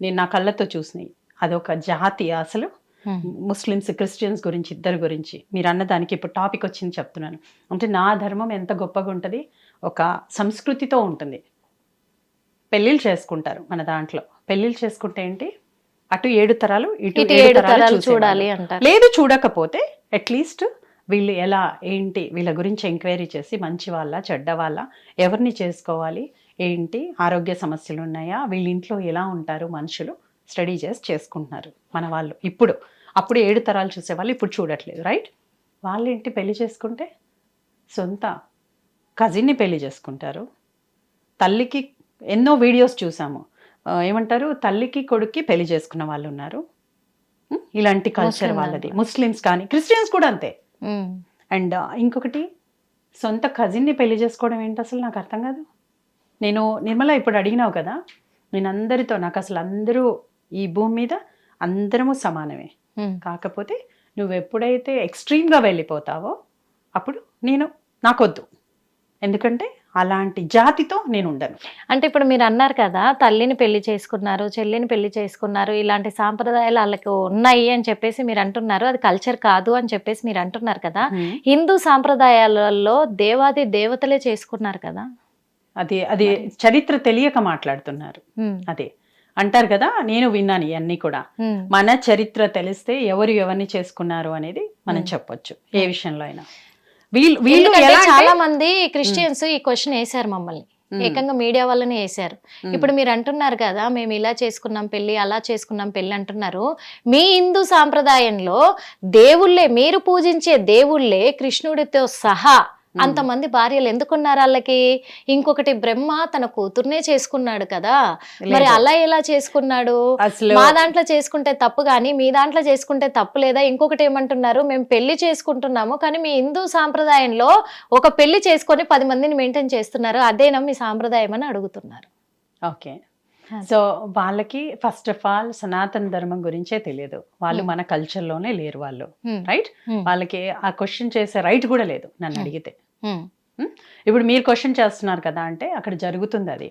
నేను నా కళ్ళతో చూసినాయి. అదొక జాతి అసలు. ముస్లిమ్స్ క్రిస్టియన్స్ గురించి, ఇద్దరు గురించి మీరు అన్నదానికి ఇప్పుడు టాపిక్ వచ్చింది చెప్తున్నాను. అంటే నా ధర్మం ఎంత గొప్పగా ఉంటుంది, ఒక సంస్కృతితో ఉంటుంది. పెళ్ళిళ్ళు చేసుకుంటారు మన దాంట్లో. పెళ్ళిళ్ళు చేసుకుంటే ఏంటి, అటు 7 తరాలు ఇటు 7 తరాలు చూడాలి అంటారు. లేదు చూడకపోతే అట్లీస్ట్ వీళ్ళు ఎలా ఏంటి వీళ్ళ గురించి ఎంక్వైరీ చేసి, మంచి వాళ్ళ చెడ్డ వాళ్ళ, ఎవరిని చేసుకోవాలి, ఏంటి ఆరోగ్య సమస్యలు ఉన్నాయా, వీళ్ళ ఇంట్లో ఎలా ఉంటారు మనుషులు, స్టడీ చేసి చేసుకుంటున్నారు మన వాళ్ళు. ఇప్పుడు అప్పుడు 7 తరాలు చూసేవాళ్ళు, ఇప్పుడు చూడట్లేదు, రైట్? వాళ్ళు ఏంటి పెళ్లి చేసుకుంటే సొంత కజిన్ని పెళ్లి చేసుకుంటారు. తల్లికి ఎన్నో వీడియోస్ చూసాము, ఏమంటారు, తల్లికి కొడుక్కి పెళ్లి చేసుకున్న వాళ్ళు ఉన్నారు. ఇలాంటి కల్చర్ వాళ్ళది. ముస్లిమ్స్ కానీ క్రిస్టియన్స్ కూడా అంతే. అండ్ ఇంకొకటి, సొంత కజిన్ని పెళ్లి చేసుకోవడం ఏంటి అసలు నాకు అర్థం కాదు. నేను నిర్మల ఇప్పుడు అడిగినావు కదా, నేను అందరితో, నాకు అసలు అందరూ ఈ భూమి మీద అందరము సమానమే. కాకపోతే నువ్వు ఎప్పుడైతే ఎక్స్ట్రీమ్గా వెళ్ళిపోతావో అప్పుడు నాకొద్దు, ఎందుకంటే అలాంటి జాతితో నేను ఉండను. అంటే ఇప్పుడు మీరు అన్నారు కదా, తల్లిని పెళ్లి చేసుకున్నారు, చెల్లిని పెళ్లి చేసుకున్నారు, ఇలాంటి సాంప్రదాయాలు వాళ్ళకి ఉన్నాయి అని చెప్పేసి మీరు అంటున్నారు. అది కల్చర్ కాదు అని చెప్పేసి మీరు అంటున్నారు కదా. హిందూ సాంప్రదాయాలలో దేవాది దేవతలే చేసుకున్నారు కదా. అది చరిత్ర తెలియక మాట్లాడుతున్నారు. అదే అంటారు కదా, నేను విన్నాను ఇవన్నీ కూడా. మన చరిత్ర తెలిస్తే ఎవరిని చేసుకున్నారు అనేది మనం చెప్పొచ్చు ఏ విషయంలో అయినా. వీళ్ళు చాలా మంది క్రిస్టియన్స్ ఈ క్వశ్చన్ వేశారు మమ్మల్ని, ఏకంగా మీడియా వాళ్ళనే వేశారు. ఇప్పుడు మీరు అంటున్నారు కదా, మేము ఇలా చేసుకున్నాం పెళ్లి, అలా చేసుకున్నాం పెళ్లి అంటున్నారు. మీ హిందూ సాంప్రదాయంలో దేవుళ్ళే, మీరు పూజించే దేవుళ్ళే కృష్ణుడితో సహా అంతమంది భార్యలు ఎందుకున్నారు వాళ్ళకి? ఇంకొకటి బ్రహ్మ తన కూతుర్నే చేసుకున్నాడు కదా, మరి అలా ఎలా చేసుకున్నాడు? మా దాంట్లో చేసుకుంటే తప్పు గాని మీ దాంట్లో చేసుకుంటే తప్పు లేదా? ఇంకొకటి ఏమంటున్నారు, మేము పెళ్లి చేసుకుంటున్నాము కానీ మీ హిందూ సాంప్రదాయంలో ఒక పెళ్లి చేసుకొని 10 మందిని మెయింటైన్ చేస్తున్నారు, అదేనా మీ సాంప్రదాయం అని అడుగుతున్నారు. ఓకే, సో వాళ్ళకి ఫస్ట్ ఆఫ్ ఆల్ సనాతన ధర్మం గురించే తెలియదు. వాళ్ళు మన కల్చర్లోనే లేరు వాళ్ళు, రైట్? వాళ్ళకి ఆ క్వశ్చన్ చేసే రైట్ కూడా లేదు నన్ను అడిగితే. ఇప్పుడు మీరు క్వశ్చన్ చేస్తున్నారు కదా అంటే అక్కడ జరుగుతుంది అది.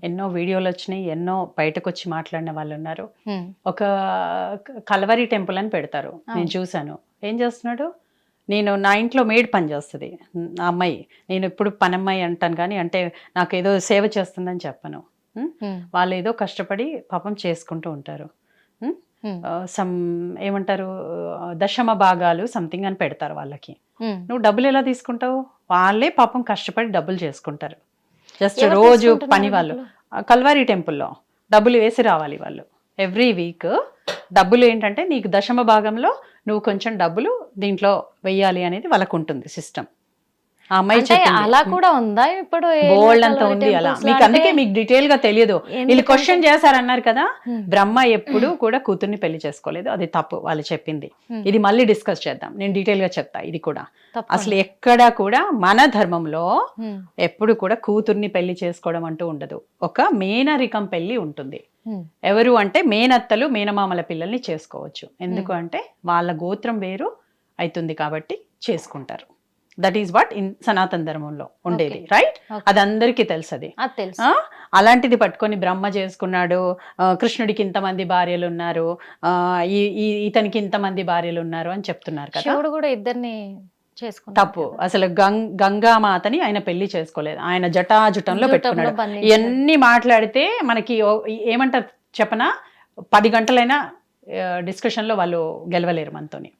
ఎన్నో వీడియోలు వచ్చినాయి, ఎన్నో బయటకు వచ్చి మాట్లాడిన వాళ్ళు ఉన్నారు. ఒక కల్వరి టెంపుల్ అని పెడతారు, నేను చూశాను. ఏం చేస్తున్నాడు, నేను నా ఇంట్లో మేడ్ పని చేస్తుంది ఆ అమ్మాయి, నేను ఇప్పుడు పనమ్మాయి అంటాను కానీ అంటే నాకు ఏదో సేవ చేస్తుందని చెప్పను. వాళ్ళు ఏదో కష్టపడి పాపం చేసుకుంటూ ఉంటారు. సమ్ ఏమంటారు, దశమ భాగాలు సంథింగ్ అని పెడతారు వాళ్ళకి. నువ్వు డబ్బులు ఎలా తీసుకుంటావు? వాళ్ళే పాపం కష్టపడి డబ్బులు చేసుకుంటారు. జస్ట్ రోజు పని వాళ్ళు కల్వారీ టెంపుల్లో డబ్బులు వేసి రావాలి వాళ్ళు. ఎవ్రీ వీక్ డబ్బులు ఏంటంటే నీకు దశమ భాగంలో నువ్వు కొంచెం డబ్బులు దీంట్లో వెయ్యాలి అనేది వాళ్ళకు ఉంటుంది సిస్టమ్. ఆ అమ్మాయి అలా కూడా ఉందా ఇప్పుడు? బోల్డ్ అంతా ఉంది అలా. మీకు అందుకే మీకు డీటెయిల్ గా తెలియదు. వీళ్ళు క్వశ్చన్ చేశారన్నారు కదా, బ్రహ్మ ఎప్పుడు కూడా కూతుర్ని పెళ్లి చేసుకోలేదు, అది తప్పు వాళ్ళు చెప్పింది. ఇది మళ్ళీ డిస్కస్ చేద్దాం, నేను డీటెయిల్ గా చెప్తా. ఇది కూడా అసలు ఎక్కడా కూడా మన ధర్మంలో ఎప్పుడు కూడా కూతుర్ని పెళ్లి చేసుకోవడం అంటూ ఉండదు. ఒక మేనరికం పెళ్లి ఉంటుంది. ఎవరు అంటే మేనత్తలు మేనమామల పిల్లల్ని చేసుకోవచ్చు. ఎందుకు అంటే వాళ్ళ గోత్రం వేరు అవుతుంది కాబట్టి చేసుకుంటారు. దట్ ఈస్ వాట్ ఇన్ సనాతన ధర్మంలో ఉండేది, రైట్? అది అందరికీ తెలుసు. అది అలాంటిది పట్టుకొని బ్రహ్మ చేసుకున్నాడు, కృష్ణుడికి ఇంతమంది భార్యలు ఉన్నారు, ఇతనికి ఇంతమంది భార్యలు ఉన్నారు అని చెప్తున్నారు కదా. శివుడు కూడా ఇద్దరిని చేసుకున్నాడు. తప్పు. అసలు గంగామాతని ఆయన పెళ్లి చేసుకోలేదు, ఆయన జటాజుటంలో పెట్టుకున్నాడు. ఇవన్నీ మాట్లాడితే మనకి ఏమంటారు చెప్పనా, 10 గంటలైనా డిస్కషన్లో వాళ్ళు గెలవలేరు మనతోని.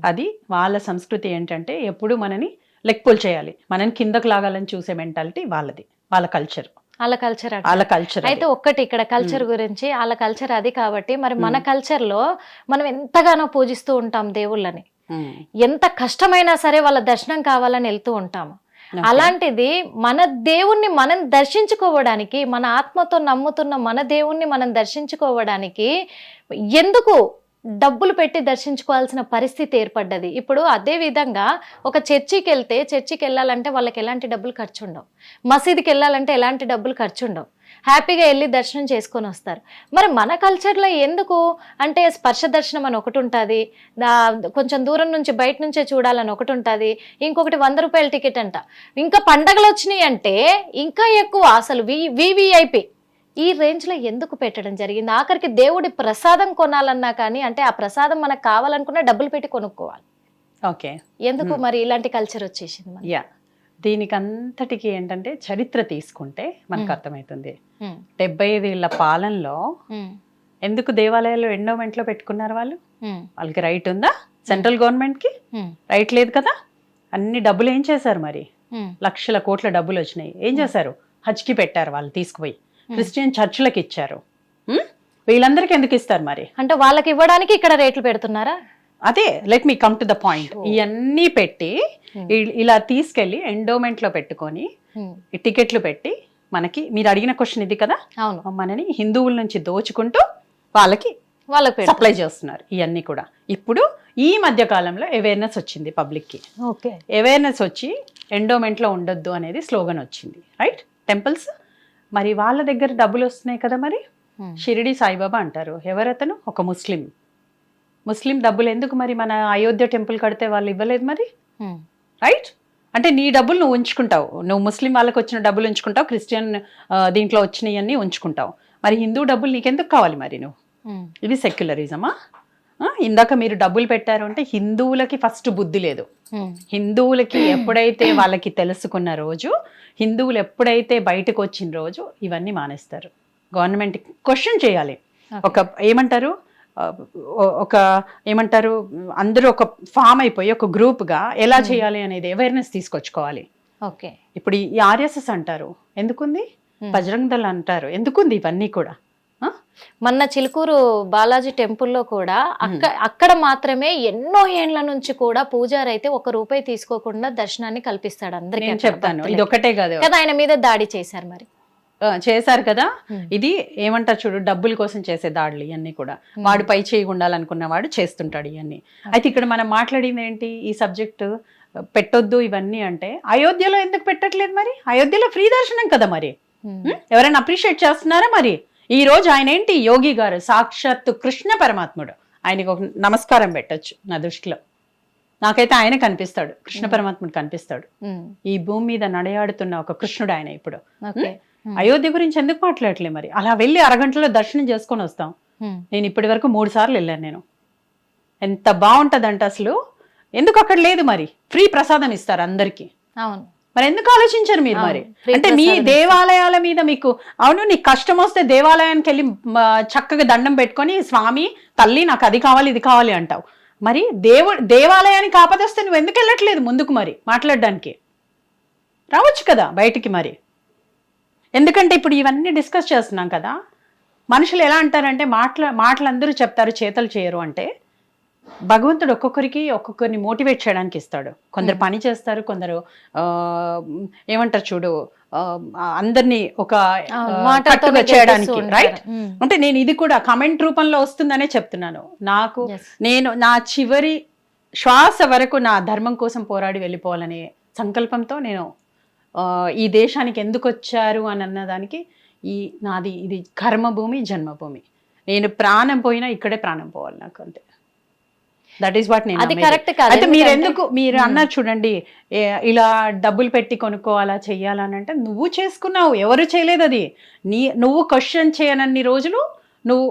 అది వాళ్ళ సంస్కృతి ఏంటంటే ఎప్పుడు మనని లెక్పుల్ చేయాలి, మనని కిందకు లాగాలని చూసే మెంటాలిటీ వాళ్ళది, వాళ్ళ కల్చర్. వాళ్ళ కల్చర్ అయితే ఒక్కటి ఇక్కడ కల్చర్ గురించి, వాళ్ళ కల్చర్ అది కాబట్టి మరి మన కల్చర్ లో మనం ఎంతగానో పూజిస్తూ ఉంటాం దేవుళ్ళని, ఎంత కష్టమైనా సరే వాళ్ళ దర్శనం కావాలని వెళ్తూ ఉంటాము. అలాంటిది మన దేవుణ్ణి మనం దర్శించుకోవడానికి, మన ఆత్మతో నమ్ముతున్న మన దేవుణ్ణి మనం దర్శించుకోవడానికి ఎందుకు డబ్బులు పెట్టి దర్శించుకోవాల్సిన పరిస్థితి ఏర్పడ్డది? ఇప్పుడు అదే విధంగా ఒక చర్చికి వెళ్తే, చర్చికి వెళ్ళాలంటే వాళ్ళకి ఎలాంటి డబ్బులు ఖర్చు ఉండవు, మసీదుకి వెళ్ళాలంటే ఎలాంటి డబ్బులు ఖర్చు ఉండవు, హ్యాపీగా వెళ్ళి దర్శనం చేసుకొని వస్తారు. మరి మన కల్చర్లో ఎందుకు అంటే స్పర్శ దర్శనం అని ఒకటి ఉంటుంది, కొంచెం దూరం నుంచి బయట నుంచే చూడాలని ఒకటి ఉంటుంది, ఇంకొకటి 100 రూపాయల టికెట్ అంట, ఇంకా పండగలు వచ్చినాయి అంటే ఇంకా ఎక్కువ, అసలు వివిఐపి ఈ రేంజ్ లో ఎందుకు పెట్టడం జరిగింది? ఆఖరికి దేవుడి ప్రసాదం కొనాలన్నా కానీ అంటే ఆ ప్రసాదం మనకు కావాలనుకున్నా డబ్బులు పెట్టి కొనుక్కోవాలి. ఓకే, ఎందుకు మరి ఇలాంటి కల్చర్ వచ్చేసింది? యా, దీనికి అంతటికి ఏంటంటే చరిత్ర తీసుకుంటే మనకు అర్థమవుతుంది. 75 ఏళ్ల పాలనలో ఎందుకు దేవాలయాల్లో ఎండోమెంట్లో పెట్టుకున్నారు వాళ్ళు? వాళ్ళకి రైట్ ఉందా? సెంట్రల్ గవర్నమెంట్ కి రైట్ లేదు కదా. అన్ని డబ్బులు ఏం చేశారు మరి? లక్షల కోట్ల డబ్బులు వచ్చినాయి, ఏం చేశారు? హజ్కి పెట్టారు వాళ్ళు తీసుకుపోయి, క్రిస్టియన్ చర్చిలకు ఇచ్చారు. వీళ్ళందరికీ ఎందుకు ఇస్తారు మరి? అంటే వాళ్ళకి ఇవ్వడానికి ఇక్కడ రేట్లు పెడుతున్నారా? అదే, let me come to the point. ఇవన్నీ పెట్టి ఇలా తీసుకెళ్లి ఎండోమెంట్ లో పెట్టుకొని టికెట్లు పెట్టి, మనకి మీరు అడిగిన క్వశ్చన్ ఇది కదా, మనని హిందువుల నుంచి దోచుకుంటూ వాళ్ళకి సప్లై చేస్తున్నారు. ఇవన్నీ కూడా ఇప్పుడు ఈ మధ్య కాలంలో అవేర్నెస్ వచ్చింది పబ్లిక్ కి. అవేర్నెస్ వచ్చి ఎండోమెంట్ లో ఉండొద్దు అనేది స్లోగన్ వచ్చింది, రైట్? టెంపుల్స్ మరి వాళ్ళ దగ్గర డబ్బులు వస్తున్నాయి కదా. మరి షిరిడి సాయిబాబా అంటారు, ఎవరతను? ఒక ముస్లిం డబ్బులు ఎందుకు మరి మన అయోధ్య టెంపుల్ కడితే వాళ్ళు ఇవ్వలేదు మరి, రైట్? అంటే నీ డబ్బులు నువ్వు ఉంచుకుంటావు, నువ్వు ముస్లిం వాళ్ళకి వచ్చిన డబ్బులు ఉంచుకుంటావు, క్రిస్టియన్ దీంట్లో వచ్చినవన్నీ ఉంచుకుంటావు, మరి హిందూ డబ్బులు నీకెందుకు కావాలి మరి నువ్వు? ఇది సెక్యులరిజమా? ఇందాక మీరు డబ్బులు పెట్టారు అంటే హిందువులకి ఫస్ట్ బుద్ధి లేదు. హిందువులకి ఎప్పుడైతే వాళ్ళకి తెలుసుకున్న రోజు, హిందువులు ఎప్పుడైతే బయటకు వచ్చిన రోజు ఇవన్నీ మానేస్తారు. గవర్నమెంట్ క్వశ్చన్ చేయాలి. ఏమంటారు అందరూ ఒక ఫామ్ అయిపోయి ఒక గ్రూప్గా ఎలా చేయాలి అనేది అవేర్నెస్ తీసుకొచ్చుకోవాలి. ఓకే. ఇప్పుడు ఈ ఆర్ఎస్ఎస్ అంటారు, ఎందుకుంది? బజరంగ్ దళ్ అంటారు, ఎందుకుంది? ఇవన్నీ కూడా మొన్న చిలుకూరు బాలాజీ టెంపుల్లో కూడా అక్కడ మాత్రమే ఎన్నో ఏండ్ల నుంచి కూడా పూజారి అయితే ₹1 తీసుకోకుండా దర్శనాన్ని కల్పిస్తాడు అందరికీ. నేను చెప్తాను, ఇది ఒకటే కాదు కదా, ఆయన మీద దాడి చేశారు మరి. చేశారు కదా, ఇది ఏమంటారు చూడు, డబ్బుల కోసం చేసే దాడులు ఇవన్నీ కూడా. వాడు పై చేయి ఉండాలనుకున్న వాడు చేస్తుంటాడు ఇవన్నీ. అయితే ఇక్కడ మనం మాట్లాడింది ఏంటి, ఈ సబ్జెక్టు పెట్టొద్దు ఇవన్నీ అంటే, అయోధ్యలో ఎందుకు పెట్టట్లేదు మరి? అయోధ్యలో ఫ్రీ దర్శనం కదా మరి. ఎవరైనా అప్రిషియేట్ చేస్తున్నారా మరి? ఈ రోజు ఆయన ఏంటి, యోగి గారు సాక్షాత్తు కృష్ణ పరమాత్ముడు, ఆయనకు ఒక నమస్కారం పెట్టొచ్చు నా దృష్టిలో. నాకైతే ఆయన కనిపిస్తాడు, కృష్ణ పరమాత్ముడు కనిపిస్తాడు. ఈ భూమి మీద నడయాడుతున్న ఒక కృష్ణుడు ఆయన. ఇప్పుడు అయోధ్య గురించి ఎందుకు మాట్లాడట్లే మరి? అలా వెళ్ళి అరగంటలో దర్శనం చేసుకొని వస్తాం. నేను ఇప్పటి వరకు 3 సార్లు వెళ్ళాను నేను. ఎంత బాగుంటదంటే అసలు. ఎందుకు అక్కడ లేదు మరి? ఫ్రీ ప్రసాదం ఇస్తారు అందరికి. అవును, మరి ఎందుకు ఆలోచించరు మీరు మరి? అంటే మీ దేవాలయాల మీద మీకు, అవును నీకు కష్టం వస్తే దేవాలయానికి వెళ్ళి చక్కగా దండం పెట్టుకొని, స్వామి తల్లి నాకు అది కావాలి ఇది కావాలి అంటావు. మరి దేవాలయానికి ఆపదొస్తే నువ్వు ఎందుకు వెళ్ళట్లేదు ముందుకు మరి మాట్లాడడానికి? రావచ్చు కదా బయటికి మరి. ఎందుకంటే ఇప్పుడు ఇవన్నీ డిస్కస్ చేస్తున్నాం కదా. మనుషులు ఎలా అంటారంటే, మాటలు అందరూ చెప్తారు, చేతలు చేయరు అంటే. భగవంతుడు ఒక్కొక్కరిని మోటివేట్ చేయడానికి ఇస్తాడు. కొందరు పని చేస్తారు, కొందరు ఏమంటారు చూడు, అందరినీ ఒక కట్టుగా చేయడానికి, రైట్? అంటే నేను ఇది కూడా కమెంట్ రూపంలో వస్తుందనే చెప్తున్నాను. నేను నా చివరి శ్వాస వరకు నా ధర్మం కోసం పోరాడి వెళ్ళిపోవాలనే సంకల్పంతో నేను ఈ దేశానికి ఎందుకు వచ్చారు అని అన్నదానికి, నాది ఇది కర్మభూమి, జన్మభూమి. నేను ప్రాణం పోయినా ఇక్కడే ప్రాణం పోవాలి నాకు, అంతే. దట్ ఈస్ వాట్ నేను. అయితే మీరు అన్నారు చూడండి, ఇలా డబ్బులు పెట్టి కొనుక్కోవాలా చెయ్యాలని అంటే, నువ్వు చేసుకున్నావు, ఎవరు చేయలేదు అది. నువ్వు క్వశ్చన్ చేయనన్ని రోజులు, నువ్వు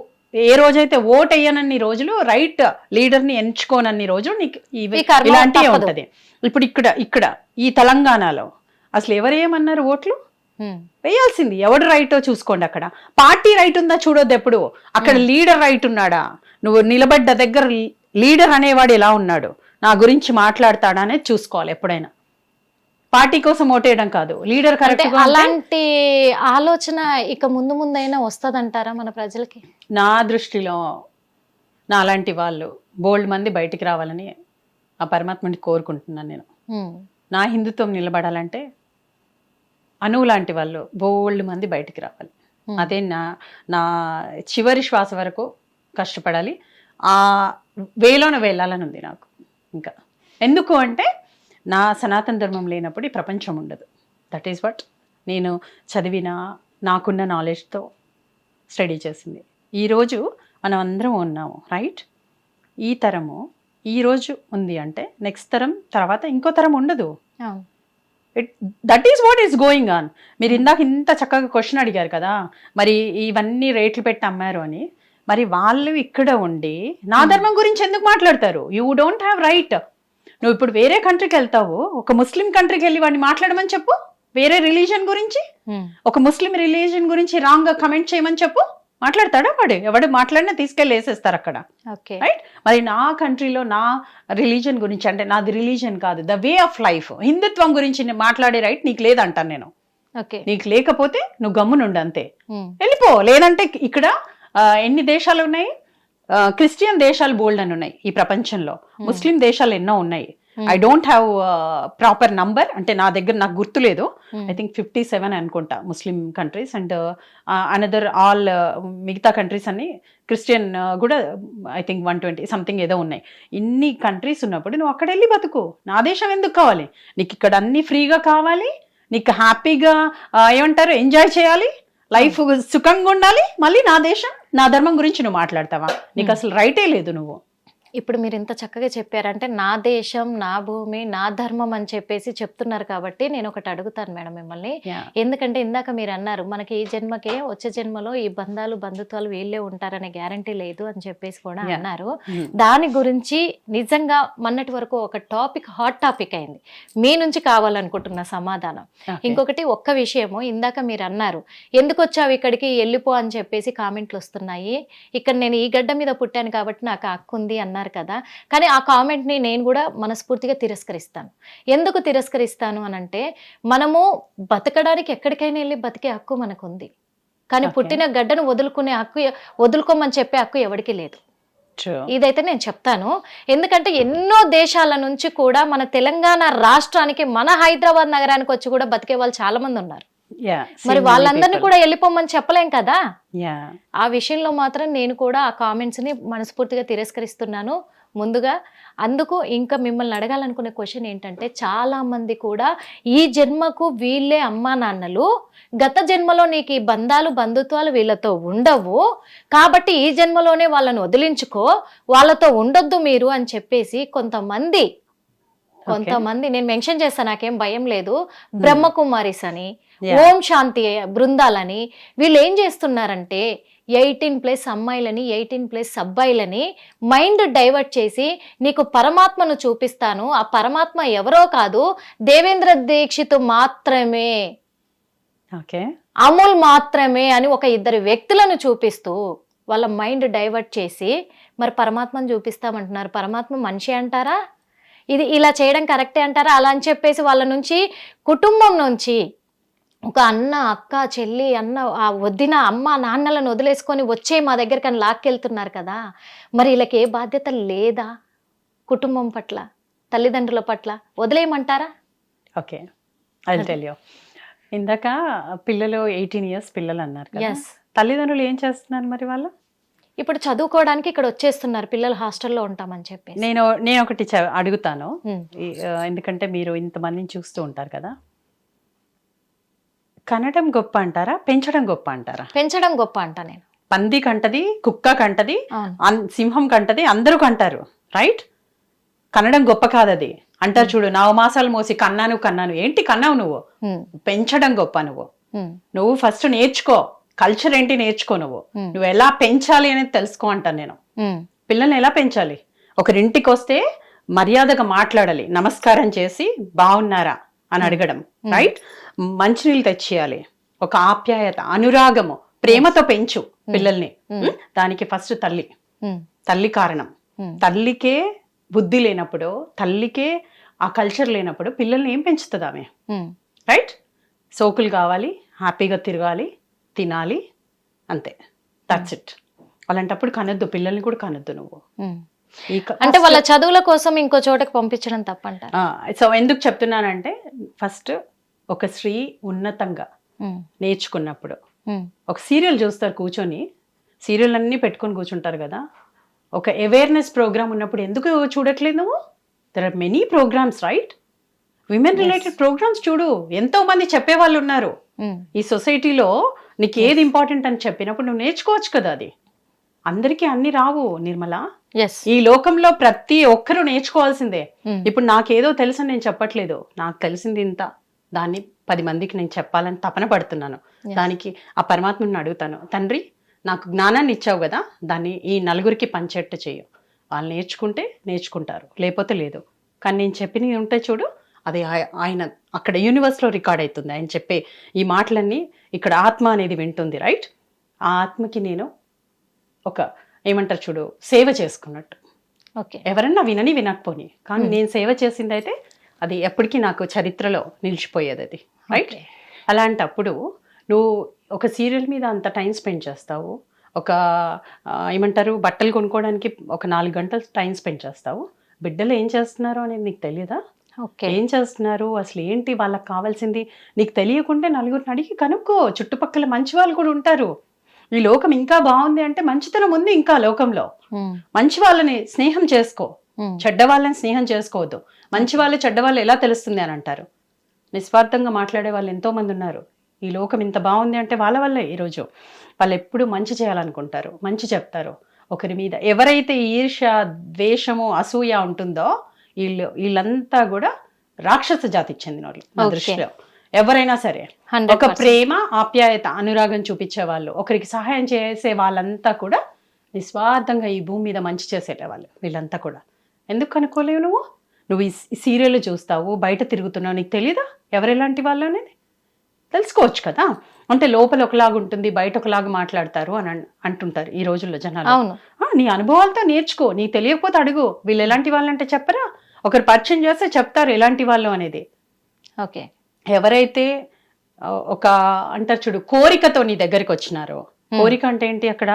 ఏ రోజైతే ఓట్ అయ్యనన్ని రోజులు, రైట్ లీడర్ని ఎంచుకోనన్ని రోజులు నీకు ఇలాంటివి ఉంటది. ఇప్పుడు ఇక్కడ ఈ తెలంగాణలో అసలు ఎవరేమన్నారు ఓట్లు వేయాల్సింది? ఎవడు రైటో చూసుకోండి. అక్కడ పార్టీ రైట్ ఉందా చూడొద్దు ఎప్పుడు, అక్కడ లీడర్ రైట్ ఉన్నాడా, నువ్వు నిలబడ్డ దగ్గర లీడర్ అనేవాడు ఎలా ఉన్నాడు, నా గురించి మాట్లాడతాడా అనేది చూసుకోవాలి ఎప్పుడైనా. పార్టీ కోసం ఓటేయడం కాదు, లీడర్ కరెక్ట్. అలాంటి ఆలోచన ఇక ముందైనా వస్తుందంటారా మన ప్రజలకి? నా దృష్టిలో నా అలాంటి వాళ్ళు బోల్డ్ మంది బయటికి రావాలని ఆ పరమాత్మని కోరుకుంటున్నాను నేను. నా హిందుత్వం నిలబడాలంటే అనువు లాంటి వాళ్ళు బోల్డ్ మంది బయటికి రావాలి. అదే నా చివరి శ్వాస వరకు కష్టపడాలి. ఆ వేలోన వెళ్ళాలని ఉంది నాకు. ఇంకా ఎందుకు అంటే, నా సనాతన ధర్మం లేనప్పుడు ఈ ప్రపంచం ఉండదు. దట్ ఈస్ వాట్ నేను చదివిన, నాకున్న నాలెడ్జ్తో స్టడీ చేసింది. ఈరోజు మనం అందరం ఉన్నాము, రైట్? ఈ తరము ఈరోజు ఉంది అంటే నెక్స్ట్ తరం తర్వాత ఇంకో తరం ఉండదు. That is what is going on. మీరు ఇందాక ఇంత చక్కగా క్వశ్చన్ అడిగారు కదా, మరి ఇవన్నీ రేట్లు పెట్టి అమ్మారు అని. మరి వాళ్ళు ఇక్కడ ఉండి నా ధర్మం గురించి ఎందుకు మాట్లాడతారు? You don't have right. నువ్వు ఇప్పుడు వేరే కంట్రీకి వెళ్తావు, ఒక ముస్లిం కంట్రీకి వెళ్ళి వాడిని మాట్లాడమని చెప్పు, వేరే రిలీజన్ గురించి, ఒక ముస్లిం రిలీజన్ గురించి రాంగ్ గా కమెంట్ చేయమని చెప్పు, మాట్లాడతాడా వాడు? ఎవడు మాట్లాడినా తీసుకెళ్ళి వేసేస్తారు అక్కడ, రైట్? మరి నా కంట్రీలో నా రిలీజన్ గురించి, అంటే నాది రిలీజన్ కాదు, ద వే ఆఫ్ లైఫ్, హిందుత్వం గురించి మాట్లాడే రైట్ నీకు లేదంటాను నేను. నీకు లేకపోతే నువ్వు గమ్మునుండు అంతే, వెళ్ళిపో. లేదంటే ఇక్కడ ఎన్ని దేశాలు ఉన్నాయి? క్రిస్టియన్ దేశాలు బోల్డ్ అని ఉన్నాయి ఈ ప్రపంచంలో, ముస్లిం దేశాలు ఎన్నో ఉన్నాయి. I don't have proper number, అంటే నా దగ్గర నాకు గుర్తులేదు. ఐ థింక్ 57 అనుకుంటా Muslim countries, and another all మిగతా కంట్రీస్ అన్ని క్రిస్టియన్ కూడా ఐ థింక్ 120 సంథింగ్ ఏదో ఉన్నాయి. ఇన్ని కంట్రీస్ ఉన్నప్పుడు నువ్వు అక్కడ వెళ్ళి బతుకు. నా దేశం ఎందుకు కావాలి నీకు? ఇక్కడ అన్ని ఫ్రీగా కావాలి, నీకు హ్యాపీగా ఏమంటారు ఎంజాయ్ చేయాలి, లైఫ్ సుఖంగా ఉండాలి. మళ్ళీ నా దేశం నా ధర్మం గురించి నువ్వు మాట్లాడతావా? నీకు అసలు రైటే లేదు. నువ్వు ఇప్పుడు మీరు ఇంత చక్కగా చెప్పారంటే, నా దేశం, నా భూమి, నా ధర్మం అని చెప్పేసి చెప్తున్నారు కాబట్టి నేను ఒకటి అడుగుతాను మేడం మిమ్మల్ని. ఎందుకంటే ఇందాక మీరు అన్నారు, మనకి ఈ జన్మకే వచ్చే జన్మలో ఈ బంధాలు బంధుత్వాలు వీళ్ళే ఉంటారనే గ్యారంటీ లేదు అని చెప్పేసి కూడా అన్నారు. దాని గురించి నిజంగా మొన్నటి వరకు ఒక టాపిక్, హాట్ టాపిక్ అయింది. మీ నుంచి కావాలనుకుంటున్న సమాధానం. ఇంకొకటి ఒక్క విషయము, ఇందాక మీరు అన్నారు ఎందుకు వచ్చావు ఇక్కడికి, వెళ్ళిపో అని చెప్పేసి కామెంట్లు వస్తున్నాయి. ఇక్కడ నేను ఈ గడ్డ మీద పుట్టాను కాబట్టి నాకు హక్కు ఉంది అన్నారు అన్నారు కదా, కానీ ఆ కామెంట్ని నేను కూడా మనస్ఫూర్తిగా తిరస్కరిస్తాను. ఎందుకు తిరస్కరిస్తాను అని అంటే, మనము బతకడానికి ఎక్కడికైనా వెళ్ళి బతికే హక్కు మనకు ఉంది, కానీ పుట్టిన గడ్డను వదులుకునే హక్కు, వదులుకోమని చెప్పే హక్కు ఎవరికీ లేదు. ఇదైతే నేను చెప్తాను. ఎందుకంటే ఎన్నో దేశాల నుంచి కూడా మన తెలంగాణ రాష్ట్రానికి, మన హైదరాబాద్ నగరానికి వచ్చి కూడా బతికే వాళ్ళు చాలా మంది ఉన్నారు. మరి వాళ్ళందరినీ కూడా వెళ్ళిపోమని చెప్పలేం కదా. ఆ విషయంలో మాత్రం నేను కూడా ఆ కామెంట్స్ ని మనస్ఫూర్తిగా తిరస్కరిస్తున్నాను ముందుగా. అందుకు ఇంకా మిమ్మల్ని అడగాలనుకునే క్వశ్చన్ ఏంటంటే, చాలా మంది కూడా ఈ జన్మకు వీళ్ళే అమ్మా నాన్నలు, గత జన్మలో నీకు ఈ బంధాలు బంధుత్వాలు వీళ్ళతో ఉండవు, కాబట్టి ఈ జన్మలోనే వాళ్ళని వదిలించుకో, వాళ్ళతో ఉండొద్దు మీరు అని చెప్పేసి కొంతమంది నేను మెన్షన్ చేస్తాను, నాకేం భయం లేదు, బ్రహ్మకుమారిస్ అని, ఓం శాంతి బృందాలని, వీళ్ళు ఏం చేస్తున్నారంటే 18+ అమ్మాయిలని 18+ అబ్బాయిలని మైండ్ డైవర్ట్ చేసి, నీకు పరమాత్మను చూపిస్తాను, ఆ పరమాత్మ ఎవరో కాదు దేవేంద్ర దీక్షిత్ మాత్రమే, అమూల్ మాత్రమే అని ఒక 2 వ్యక్తులను చూపిస్తూ వాళ్ళ మైండ్ డైవర్ట్ చేసి మరి పరమాత్మను చూపిస్తామంటున్నారు. పరమాత్మ మనిషి అంటారా? ఇది ఇలా చేయడం కరెక్టే అంటారా? అలా అని చెప్పేసి వాళ్ళ నుంచి, కుటుంబం నుంచి ఒక అన్న, అక్క, చెల్లి, అన్న, ఆ వదిన, అమ్మ, నాన్నలను వదిలేసుకొని వచ్చే మా దగ్గరికి అని లాక్కెళ్తున్నారు కదా. మరి వీళ్ళకి ఏ బాధ్యత లేదా కుటుంబం పట్ల, తల్లిదండ్రుల పట్ల? వదిలేయమంటారా? Okay, I will tell you. ఇందాక పిల్లలు 18 years పిల్లలు అన్నారు కదా, తల్లిదండ్రులు ఏం చేస్తున్నారు మరి వాళ్ళు? ఇప్పుడు చదువుకోవడానికి ఇక్కడ వచ్చేస్తున్నారు, పిల్లలు హాస్టల్లో ఉంటామని చెప్పి. నేను ఒకటి అడుగుతాను, ఎందుకంటే మీరు ఇంతమందిని చూస్తూ ఉంటారు కదా. కనడం గొప్ప అంటారా, పెంచడం గొప్ప అంటారా? పెంచడం గొప్ప అంట నేను. పంది కంటది, కుక్క కంటది, సింహం కంటది, అందరూ కంటారు, రైట్? కనడం గొప్ప కాదది అంటారు చూడు. 9 మాసాలు మోసి కన్నాను ఏంటి కన్నావు నువ్వు? పెంచడం గొప్ప. నువ్వు ఫస్ట్ నేర్చుకో, కల్చర్ ఏంటి నేర్చుకో, నువ్వు ఎలా పెంచాలి అనేది తెలుసుకో అంటాను నేను. పిల్లల్ని ఎలా పెంచాలి? ఒకరింటికి వస్తే మర్యాదగా మాట్లాడాలి, నమస్కారం చేసి బాగున్నారా అని అడగడం, రైట్? మంచినీళ్ళు తెచ్చేయాలి, ఒక ఆప్యాయత, అనురాగము, ప్రేమతో పెంచు పిల్లల్ని. దానికి ఫస్ట్ తల్లి కారణం. తల్లికే బుద్ధి లేనప్పుడు, తల్లికే ఆ కల్చర్ లేనప్పుడు పిల్లల్ని ఏం పెంచుతుంది ఆమె, రైట్? సోకులు కావాలి, హ్యాపీగా తిరగాలి, తినాలి, అంతే, దట్స్ ఇట్. అలాంటప్పుడు కనొద్దు, పిల్లల్ని కూడా కనొద్దు నువ్వు. అంటే వాళ్ళ చదువుల కోసం ఇంకో చోటకి పంపించడం తప్పంట. సో ఎందుకు చెప్తున్నానంటే, ఫస్ట్ ఒక స్త్రీ ఉన్నతంగా నేర్చుకున్నప్పుడు, ఒక సీరియల్ చూస్తారు కూర్చొని, సీరియల్ అన్నీ పెట్టుకొని కూర్చుంటారు కదా, ఒక అవేర్నెస్ ప్రోగ్రామ్ ఉన్నప్పుడు ఎందుకు చూడట్లేదు నువ్వు? There are many programmes, right? Women related programmes చూడు, ఎంతో మంది చెప్పేవాళ్ళు ఉన్నారు ఈ సొసైటీలో. నీకు ఏది ఇంపార్టెంట్ అని చెప్పినప్పుడు నువ్వు నేర్చుకోవచ్చు కదా. అది అందరికీ అన్ని రావు నిర్మల. ఈ లోకంలో ప్రతి ఒక్కరూ నేర్చుకోవాల్సిందే. ఇప్పుడు నాకేదో తెలుసు నేను చెప్పట్లేదు, నాకు తెలిసింది ఇంత, దాన్ని 10 మందికి నేను చెప్పాలని తపన పడుతున్నాను. దానికి ఆ పరమాత్మని అడుగుతాను, తండ్రి నాకు జ్ఞానాన్ని ఇచ్చావు కదా, దాన్ని ఈ 4గురికి పంచేట్టు చెయ్యు. వాళ్ళు నేర్చుకుంటే నేర్చుకుంటారు, లేకపోతే లేదు. కానీ నేను చెప్పినవి ఉంటే చూడు, అది ఆయన అక్కడ యూనివర్స్లో రికార్డ్ అవుతుంది. ఆయన చెప్పే ఈ మాటలన్నీ ఇక్కడ ఆత్మ అనేది వింటుంది, రైట్? ఆ ఆత్మకి నేను ఒక ఏమంటారు చూడు, సేవ చేసుకున్నట్టు. ఓకే, ఎవరన్నా వినని వినకపోని, కానీ నేను సేవ చేసింది అయితే అది ఎప్పటికీ నాకు చరిత్రలో నిలిచిపోయేది అది, రైట్? అలాంటప్పుడు నువ్వు ఒక సీరియల్ మీద అంత టైం స్పెండ్ చేస్తావు, ఒక ఏమంటారు బట్టలు కొనుక్కోవడానికి ఒక 4 గంటలు టైం స్పెండ్ చేస్తావు. బిడ్డలు ఏం చేస్తున్నారు అనేది నీకు తెలియదా? ఏం చేస్తున్నారు అసలు, ఏంటి వాళ్ళకి కావాల్సింది నీకు తెలియకుంటే 4గురిని అడిగి కనుక్కో. చుట్టుపక్కల మంచి వాళ్ళు కూడా ఉంటారు. ఈ లోకం ఇంకా బాగుంది అంటే మంచితనం ఉంది ఇంకా లోకంలో. మంచి వాళ్ళని స్నేహం చేసుకో, చెడ్డ వాళ్ళని స్నేహం చేసుకోవద్దు. మంచి వాళ్ళు చెడ్డ వాళ్ళు ఎలా తెలుస్తుంది అని అంటారు. నిస్వార్థంగా మాట్లాడే వాళ్ళు ఎంతో మంది ఉన్నారు. ఈ లోకం ఇంత బాగుంది అంటే వాళ్ళ వల్లే. ఈరోజు వాళ్ళు ఎప్పుడు మంచి చేయాలనుకుంటారు, మంచి చెప్తారు. ఒకరి మీద ఎవరైతే ఈర్ష్య, ద్వేషము, అసూయ ఉంటుందో వీళ్ళంతా కూడా రాక్షస జాతికి చెందిన వాళ్ళు నా దృష్టిలో. ఎవరైనా సరే ఒక ప్రేమ, ఆప్యాయత, అనురాగం చూపించే వాళ్ళు, ఒకరికి సహాయం చేసే వాళ్ళంతా కూడా నిస్వార్థంగా ఈ భూమి మీద మంచి చేసేటవాళ్ళు వీళ్ళంతా కూడా. ఎందుకు కనుక్కోలేవు నువ్వు ఈ సీరియల్ చూస్తావు, బయట తిరుగుతున్నావు, నీకు తెలీదా ఎవరెలాంటి వాళ్ళు అనేది? తెలుసుకోవచ్చు కదా. అంటే లోపల ఒకలాగా ఉంటుంది, బయట ఒకలాగా మాట్లాడతారు అని అంటుంటారు ఈ రోజుల్లో జనాలు. అవును. నీ అనుభవాలతో నేర్చుకో, నీ తెలియకపోతే అడుగు. వీళ్ళు ఎలాంటి వాళ్ళంటే చెప్పరా, ఒకరు పరిచయం చేస్తే చెప్తారు ఎలాంటి వాళ్ళు అనేది. ఓకే. ఎవరైతే ఒక అంటారు చూడు, కోరికతో నీ దగ్గరికి వచ్చినారో, కోరిక అంటే ఏంటి అక్కడ,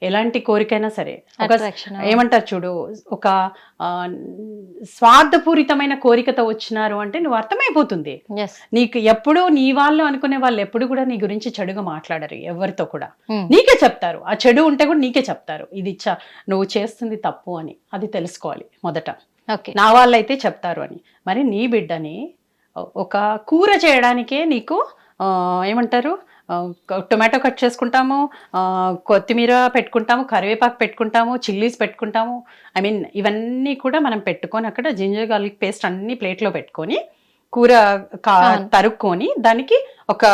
ఎలాంటి కోరికైనా సరే, ఒక ఏమంటారు చూడు, ఒక స్వార్థపూరితమైన కోరికతో వచ్చినారు అంటే నువ్వు అర్థమైపోతుంది. నీకు ఎప్పుడు నీ వాళ్ళు అనుకునే వాళ్ళు ఎప్పుడు కూడా నీ గురించి చెడుగా మాట్లాడరు ఎవరితో కూడా. నీకే చెప్తారు, ఆ చెడు ఉంటే కూడా నీకే చెప్తారు, ఇది నువ్వు చేస్తుంది తప్పు అని. అది తెలుసుకోవాలి మొదట. నా వాళ్ళైతే చెప్తారు అని. మరి నీ బిడ్డని ఒక కూర చేయడానికే నీకు ఏమంటారు, టొమాటో కట్ చేసుకుంటాము, కొత్తిమీర పెట్టుకుంటాము, కరివేపాకు పెట్టుకుంటాము, చిల్లీస్ పెట్టుకుంటాము. ఇవన్నీ కూడా మనం పెట్టుకొని అక్కడ జింజర్ గార్లిక్ పేస్ట్ అన్ని ప్లేట్లో పెట్టుకొని కూర తరుక్కొని దానికి ఒక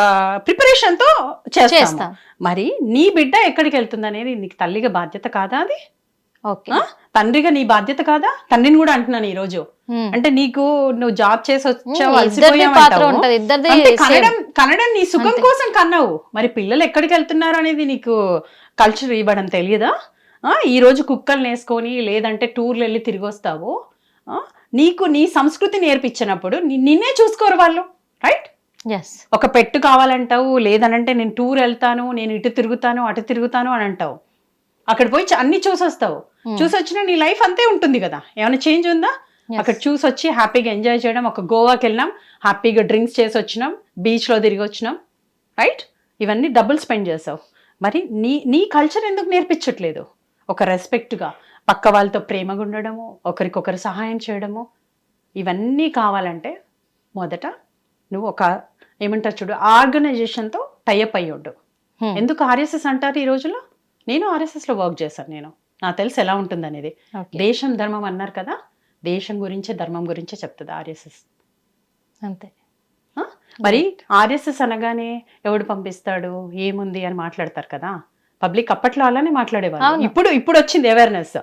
ప్రిపరేషన్తో చేస్తాము. మరి నీ బిడ్డ ఎక్కడికి వెళ్తుంది అనేది నీకు తల్లిగా బాధ్యత కాదా? అది తండ్రిగా నీ బాధ్యత కాదా? తండ్రిని కూడా అంటున్నాను ఈ రోజు. అంటే నువ్వు జాబ్ చేసి వచ్చావు, కనడం నీ సుఖం కోసం కన్నావు. మరి పిల్లలు ఎక్కడికి వెళ్తున్నారు అనేది నీకు కల్చర్ ఇవ్వడం తెలియదా? ఈ రోజు కుక్కలు నేసుకొని లేదంటే టూర్లు వెళ్ళి తిరిగి వస్తావు. నీకు నీ సంస్కృతి నేర్పించినప్పుడు నిన్నే చూసుకోరు వాళ్ళు, రైట్? ఒక పెట్టు కావాలంటావు, లేదనంటే నేను టూర్ వెళ్తాను, నేను ఇటు తిరుగుతాను అటు తిరుగుతాను అని అంటావు. అక్కడ పోయి అన్ని చూసొస్తావు. చూసొచ్చినా నీ లైఫ్ అంతే ఉంటుంది కదా, ఏమైనా చేంజ్ ఉందా? అక్కడ చూసొచ్చి హ్యాపీగా ఎంజాయ్ చేయడం, ఒక గోవాకి వెళ్ళినాం, హ్యాపీగా డ్రింక్స్ చేసి వచ్చినాం, బీచ్లో తిరిగి వచ్చినాం, రైట్? ఇవన్నీ డబ్బులు స్పెండ్ చేసావు. మరి నీ కల్చర్ ఎందుకు నేర్పించట్లేదు? ఒక రెస్పెక్ట్గా పక్క వాళ్ళతో ప్రేమగా ఉండడము, ఒకరికొకరు సహాయం చేయడము, ఇవన్నీ కావాలంటే మొదట నువ్వు ఒక ఏమంటారు చూడు, ఆర్గనైజేషన్తో టైఅప్ అయ్యోడు. ఎందుకు ఆర్ఎస్ఎస్ అంటారు ఈ రోజులో? నేను ఆర్ఎస్ఎస్లో వర్క్ చేశాను, నాకు తెలుసు ఎలా ఉంటుంది అనేది. దేశం ధర్మం అన్నారు కదా, దేశం గురించే ధర్మం గురించే చెప్తుంది ఆర్ఎస్ఎస్, అంతే. మరి ఆర్ఎస్ఎస్ అనగానే ఎవడు పంపిస్తాడు, ఏముంది అని మాట్లాడతారు కదా పబ్లిక్. అప్పట్లో అలానే మాట్లాడేవాళ్ళు. ఇప్పుడు వచ్చింది అవేర్నెస్.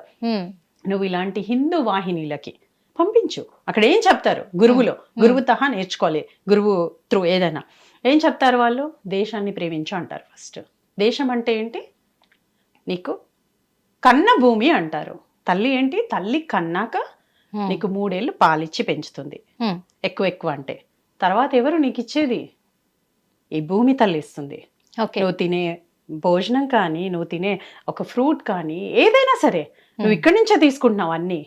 నువ్వు ఇలాంటి హిందూ వాహినీలకి పంపించు. అక్కడ ఏం చెప్తారు, గురువు తహా నేర్చుకోవాలి, గురువు త్రూ ఏదైనా ఏం చెప్తారు వాళ్ళు? దేశాన్ని ప్రేమించు అంటారు. ఫస్ట్ దేశం అంటే ఏంటి? నీకు కన్న భూమి అంటారు. తల్లి ఏంటి? తల్లి కన్నాక నీకు 3 ఏళ్ళు పాలిచ్చి పెంచుతుంది, ఎక్కువ అంటే. తర్వాత ఎవరు నీకు ఇచ్చేది? ఈ భూమి తల్లి ఇస్తుంది. నువ్వు తినే భోజనం కానీ, నువ్వు తినే ఒక ఫ్రూట్ కానీ, ఏదైనా సరే నువ్వు ఇక్కడి నుంచే తీసుకుంటున్నావు అన్నీ.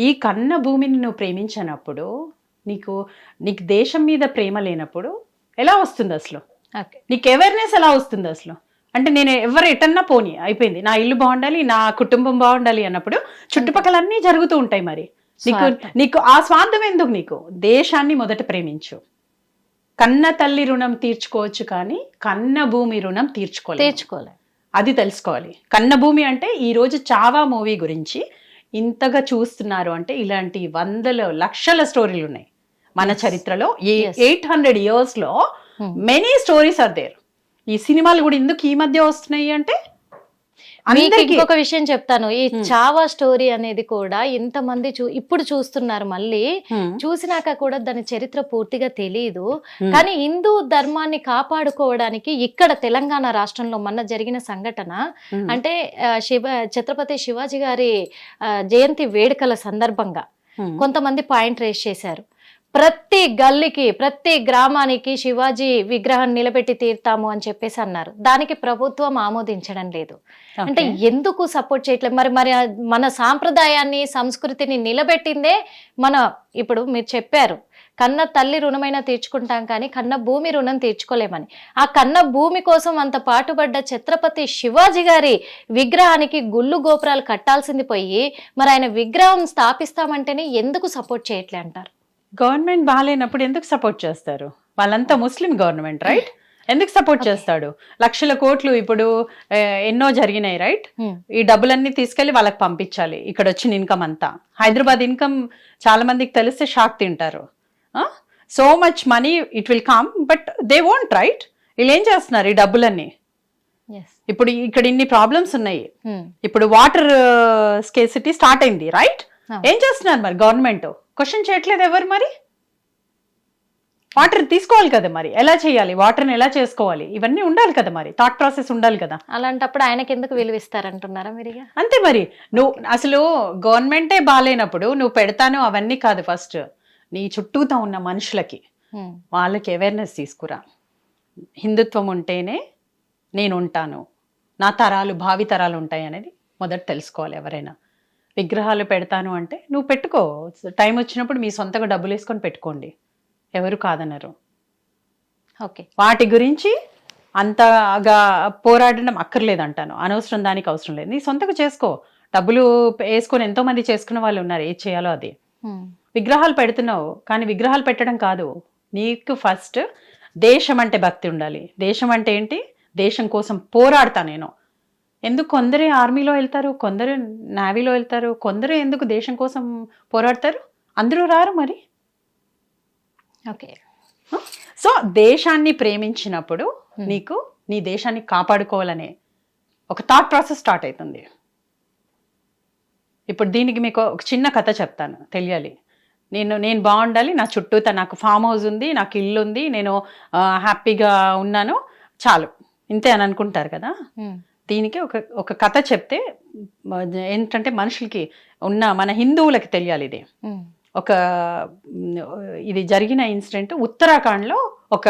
ఈ కన్న భూమిని నువ్వు ప్రేమించినప్పుడు నీకు దేశం మీద ప్రేమ లేనప్పుడు ఎలా వస్తుంది అసలు? నీకు అవేర్నెస్ ఎలా వస్తుంది అసలు? అంటే నేను ఎవరు ఎటన్నా పోనీ అయిపోయింది, నా ఇల్లు బాగుండాలి, నా కుటుంబం బాగుండాలి అన్నప్పుడు చుట్టుపక్కల అన్నీ జరుగుతూ ఉంటాయి. మరి నీకు ఆ స్వార్థం ఎందుకు? నీకు దేశాన్ని మొదట ప్రేమించు. కన్న తల్లి రుణం తీర్చుకోవచ్చు కానీ కన్న భూమి రుణం తీర్చుకోవాలి. అది తెలుసుకోవాలి. కన్న భూమి అంటే ఈ రోజు చావా మూవీ గురించి ఇంతగా చూస్తున్నారు అంటే ఇలాంటి వందల లక్షల స్టోరీలు ఉన్నాయి మన చరిత్రలో. 800 years లో మెనీ స్టోరీస్ ఆర్ దేర్. ఈ సినిమాలు కూడా ఎందుకు ఈ మధ్య వస్తున్నాయి అంటే, ఇంకొక విషయం చెప్తాను. ఈ చావా స్టోరీ అనేది కూడా ఇంతమంది ఇప్పుడు చూస్తున్నారు, మళ్ళీ చూసినాక కూడా దాని చరిత్ర పూర్తిగా తెలియదు. కానీ హిందూ ధర్మాన్ని కాపాడుకోవడానికి ఇక్కడ తెలంగాణ రాష్ట్రంలో మొన్న జరిగిన సంఘటన అంటే ఛత్రపతి శివాజీ గారి జయంతి వేడుకల సందర్భంగా కొంతమంది పాయింట్ రేస్ చేశారు. ప్రతి గల్లీకి, ప్రతి గ్రామానికి శివాజీ విగ్రహం నిలబెట్టి తీర్తాము అని చెప్పేసి అన్నారు. దానికి ప్రభుత్వం ఆమోదించడం లేదు. అంటే ఎందుకు సపోర్ట్ చేయట్లేదు? మరి మన సాంప్రదాయాన్ని, సంస్కృతిని నిలబెట్టిందే ఇప్పుడు మీరు చెప్పారు, కన్న తల్లి రుణమైనా తీర్చుకుంటాం కానీ కన్న భూమి రుణం తీర్చుకోలేమని. ఆ కన్న భూమి కోసం అంత పాటుపడ్డ ఛత్రపతి శివాజీ గారి విగ్రహానికి గుళ్ళు గోపురాలు కట్టాల్సింది పోయి మరి ఆయన విగ్రహం స్థాపిస్తామంటేనే ఎందుకు సపోర్ట్ చేయట్లే అంటారు? గవర్నమెంట్ బాగాలేనప్పుడు ఎందుకు సపోర్ట్ చేస్తారు? వాళ్ళంతా ముస్లిం గవర్నమెంట్, రైట్? ఎందుకు సపోర్ట్ చేస్తాడు? లక్షల కోట్లు ఇప్పుడు ఎన్నో జరిగినాయి, రైట్? ఈ డబ్బులన్నీ తీసుకెళ్లి వాళ్ళకి పంపించాలి. ఇక్కడ వచ్చిన ఇన్కమ్ అంతా, హైదరాబాద్ ఇన్కమ్ చాలా మందికి తెలిస్తే షాక్ తింటారు. So much money it will come, but they won't, right? వీళ్ళు ఏం చేస్తున్నారు ఈ డబ్బులన్నీ? ఇప్పుడు ఇక్కడ ఇన్ని ప్రాబ్లమ్స్ ఉన్నాయి. ఇప్పుడు వాటర్ స్కేసిటీ స్టార్ట్ అయింది, రైట్? ఏం చేస్తున్నారు మరి గవర్నమెంట్? క్వశ్చన్ చేయట్లేదు ఎవరు? మరి వాటర్ తీసుకోవాలి కదా మరి, ఎలా చేయాలి, వాటర్ని ఎలా చేసుకోవాలి, ఇవన్నీ ఉండాలి కదా మరి, థాట్ ప్రాసెస్ ఉండాలి కదా. అలాంటప్పుడు ఆయనకి ఎందుకు విలువ ఇస్తారంటున్నారా మీరు ఇక? అంతే మరి, నువ్వు అసలు గవర్నమెంటే బాగాలేనప్పుడు నువ్వు పెడతాను అవన్నీ కాదు, ఫస్ట్ నీ చుట్టూతో ఉన్న మనుషులకి వాళ్ళకి అవేర్నెస్ తీసుకురా. హిందుత్వం ఉంటేనే నేను ఉంటాను, నా తరాలు భావి తరాలు ఉంటాయి అనేది మొదట తెలుసుకోవాలి ఎవరైనా. విగ్రహాలు పెడతాను అంటే నువ్వు పెట్టుకో, టైం వచ్చినప్పుడు మీ సొంతగా డబ్బులు వేసుకొని పెట్టుకోండి, ఎవరు కాదన్నారు. ఓకే, వాటి గురించి అంతగా పోరాడడం అక్కర్లేదంటాను, అనవసరం దానికి అవసరం లేదు, నీ సొంతగా చేసుకో. డబ్బులు వేసుకొని ఎంతో మంది చేసుకున్న వాళ్ళు ఉన్నారు, ఏది చేయాలో అది. విగ్రహాలు పెడుతున్నావు కానీ విగ్రహాలు పెట్టడం కాదు, నీకు ఫస్ట్ దేశం అంటే భక్తి ఉండాలి. దేశం అంటే ఏంటి, దేశం కోసం పోరాడతా నేను. ఎందుకు కొందరే ఆర్మీలో వెళ్తారు, కొందరు నేవీలో వెళ్తారు, కొందరు ఎందుకు దేశం కోసం పోరాడతారు, అందరూ రారు మరి. ఓకే, సో దేశాన్ని ప్రేమించినప్పుడు నీకు నీ దేశాన్ని కాపాడుకోవాలనే ఒక థాట్ ప్రాసెస్ స్టార్ట్ అవుతుంది. ఇప్పుడు దీనికి మీకు ఒక చిన్న కథ చెప్తాను, తెలియాలి. నేను బాగుండాలి, నా చుట్టూతా నాకు ఫామ్ హౌస్ ఉంది, నాకు ఇల్లు ఉంది, నేను హ్యాపీగా ఉన్నాను, చాలు ఇంతే అని అనుకుంటారు కదా. దీనికి ఒక కథ చెప్తే ఏంటంటే మనుషులకి ఉన్న, మన హిందువులకి తెలియాలి ఇది. ఇది జరిగిన ఇన్సిడెంట్ ఉత్తరాఖండ్లో ఒక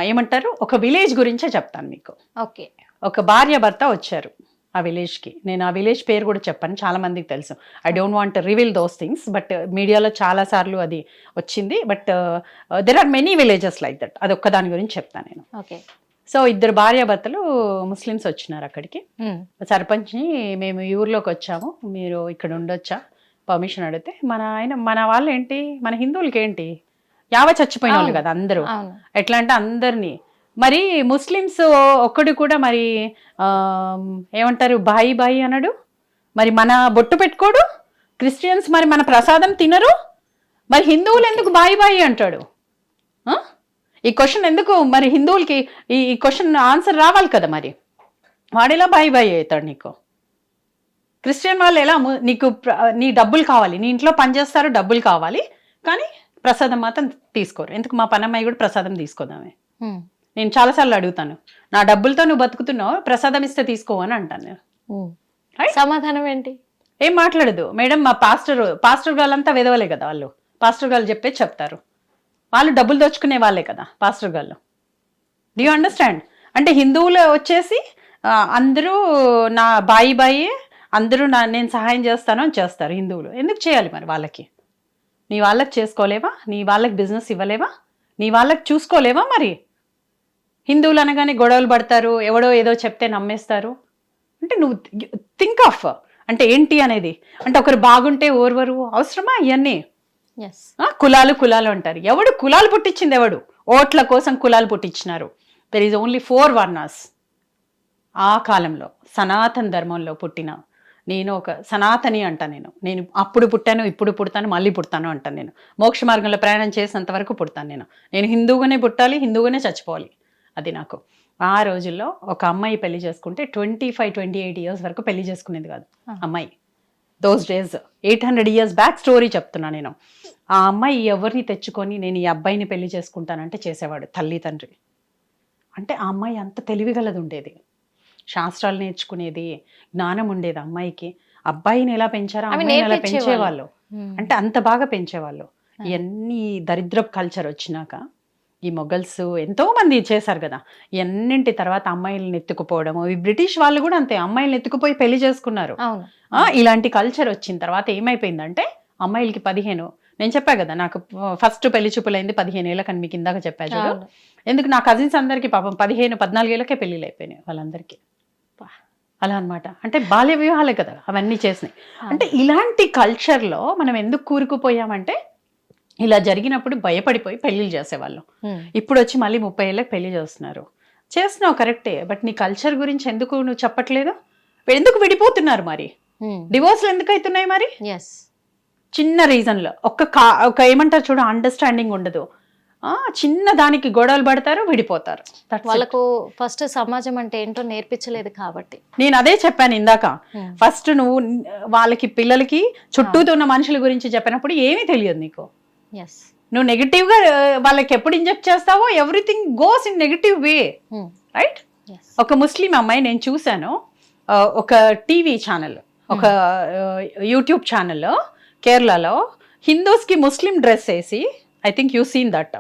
ఏమంటారు, ఒక విలేజ్ గురించే చెప్తాను మీకు. ఓకే, ఒక భార్య భర్త వచ్చారు ఆ విలేజ్కి. నేను ఆ విలేజ్ పేరు కూడా చెప్పాను, చాలా మందికి తెలుసు. I don't want reveal those things, but మీడియాలో చాలా సార్లు అది వచ్చింది. But there are many villages like that. అది ఒక్క దాని గురించి చెప్తాను నేను. ఓకే, సో ఇద్దరు భార్యాభర్తలు ముస్లిమ్స్ వచ్చినారు అక్కడికి. సర్పంచ్ని, మేము ఈ ఊర్లోకి వచ్చాము, మీరు ఇక్కడ ఉండొచ్చా, పర్మిషన్ అడిగితే మన వాళ్ళు ఏంటి, మన హిందువులకి ఏంటి, యావ చచ్చిపోయిన వాళ్ళు కదా అందరూ. ఎట్లా అంటే అందరినీ, మరి ముస్లిమ్స్ ఒక్కడు కూడా మరి ఏమంటారు బాయి బాయి అనడు, మరి మన బొట్టు పెట్టుకోడు. క్రిస్టియన్స్ మరి మన ప్రసాదం తినరు, మరి హిందువులు ఎందుకు బాయి బాయి అంటాడు? ఈ క్వశ్చన్ ఎందుకు మరి హిందువులకి, ఈ క్వశ్చన్ ఆన్సర్ రావాలి కదా మరి. వాడేలా బాయి బాయి అవుతాడు నీకు? క్రిస్టియన్ వాళ్ళు ఎలా, నీకు నీ డబ్బులు కావాలి, నీ ఇంట్లో పనిచేస్తారు, డబ్బులు కావాలి, కానీ ప్రసాదం మాత్రం తీసుకోరు. ఎందుకు? మా పనమ్మాయి కూడా ప్రసాదం తీసుకోదామే. నేను చాలాసార్లు అడుగుతాను, నా డబ్బులతో నువ్వు బతుకుతున్నావు, ప్రసాదం ఇస్తే తీసుకో అని అంటాను నేను. సమాధానం ఏంటి? ఏం మాట్లాడదు. మేడం మా పాస్టర్ వాళ్ళంతా విధవలే కదా, వాళ్ళు పాస్టర్ గారు చెప్పేది చెప్తారు, వాళ్ళు డబ్బులు దోచుకునే వాళ్ళే కదా పాస్టర్ గారు. Do you understand? అంటే హిందువులు వచ్చేసి అందరూ నా బాయి అందరూ నేను సహాయం చేస్తాను అని చేస్తారు. హిందువులు ఎందుకు చేయాలి మరి? వాళ్ళకి, నీ వాళ్ళకి చేసుకోలేవా? నీ వాళ్ళకి బిజినెస్ ఇవ్వలేవా? నీ వాళ్ళకి చూసుకోలేవా? మరి హిందువులు అనగానే గొడవలు పడతారు, ఎవడో ఏదో చెప్తే నమ్మేస్తారు. అంటే నువ్వు థింక్ ఆఫ్ అంటే ఏంటి అనేది. అంటే ఒకరు బాగుంటే ఓర్వరు, అవసరమా ఇవన్నీ? కులాలు అంటారు. ఎవడు కులాలు పుట్టించింది? ఎవడు? ఓట్ల కోసం కులాలు పుట్టించినారు. There is only 4 వర్ణాస్. ఆ కాలంలో సనాతన ధర్మంలో పుట్టిన నేను ఒక సనాతని అంటాను. నేను అప్పుడు పుట్టాను, ఇప్పుడు పుడతాను, మళ్ళీ పుడతాను అంటాను. నేను మోక్ష మార్గంలో ప్రయాణం చేసినంత వరకు పుడతాను. నేను హిందువుగానే పుట్టాలి, హిందువుగానే చచ్చిపోవాలి. అది నాకు. ఆ రోజుల్లో ఒక అమ్మాయి పెళ్లి చేసుకుంటే 25-28 ఇయర్స్ వరకు పెళ్లి చేసుకునేది కాదు అమ్మాయి. Those days 800 years back story చెప్తున్నా నేను. ఆ అమ్మాయి ఎవరిని తెచ్చుకొని నేను ఈ అబ్బాయిని పెళ్లి చేసుకుంటానంటే చేసేవాడు తల్లి తండ్రి. అంటే ఆ అమ్మాయి అంత తెలివిగలది ఉండేది, శాస్త్రాలు నేర్చుకునేది, జ్ఞానం ఉండేది అమ్మాయికి. అబ్బాయిని ఎలా పెంచారో అమ్మాయిని ఎలా పెంచేవాళ్ళు, అంటే అంత బాగా పెంచేవాళ్ళు. ఇవన్నీ దరిద్రపు కల్చర్ వచ్చినాక ఈ మొఘల్స్ ఎంతో మంది చేశారు కదా. ఎన్నింటి తర్వాత అమ్మాయిలను ఎత్తుకుపోవడము, ఈ బ్రిటిష్ వాళ్ళు కూడా అంతే, అమ్మాయిలను ఎత్తుకుపోయి పెళ్లి చేసుకున్నారు. ఇలాంటి కల్చర్ వచ్చిన తర్వాత ఏమైపోయిందంటే అమ్మాయిలకి 15, నేను చెప్పా కదా నాకు ఫస్ట్ పెళ్లి చూపులైంది 15 ఏళ్ళకి అని మీకు ఇందాక చెప్పా చూడు. ఎందుకు నా కజిన్స్ అందరికి పాపం 15-14 ఏళ్ళకే పెళ్లిళ్ళు అయిపోయినాయి వాళ్ళందరికీ. అలా అనమాట. అంటే బాల్య వివాహాలే కదా అవన్నీ చేసినాయి. అంటే ఇలాంటి కల్చర్లో మనం ఎందుకు కూరుకుపోయామంటే ఇలా జరిగినప్పుడు భయపడిపోయి పెళ్లిళ్ళు చేసేవాళ్ళం. ఇప్పుడు వచ్చి మళ్ళీ 30 ఏళ్ళకి పెళ్లి చేస్తున్నావు కరెక్టే, బట్ నీ కల్చర్ గురించి ఎందుకు నువ్వు చెప్పట్లేదు? ఎందుకు విడిపోతున్నారు మరి? డివోర్స్లు ఎందుకు అవుతున్నాయి మరి? చిన్న రీజన్లో ఒక ఏమంటారు చూడు, అండర్స్టాండింగ్ ఉండదు. చిన్న దానికి గొడవలు పడతారు, విడిపోతారు. వాళ్ళకు ఫస్ట్ సమాజం అంటే ఏంటో నేర్పించలేదు కాబట్టి. నేను అదే చెప్పాను ఇందాక. ఫస్ట్ నువ్వు వాళ్ళకి పిల్లలకి చుట్టూతో ఉన్న మనుషుల గురించి చెప్పినప్పుడు ఏమీ తెలియదు నీకు. నువ్వు నెగిటివ్గా వాళ్ళకి ఎప్పుడు ఇంజెక్ట్ చేస్తావో everything goes in negative way, right? ఒక ముస్లిం అమ్మాయి నేను చూశాను, ఒక టీవీ ఛానల్, ఒక యూట్యూబ్ ఛానల్లో కేరళలో హిందూస్కి ముస్లిం డ్రెస్ వేసి, I think you seen that,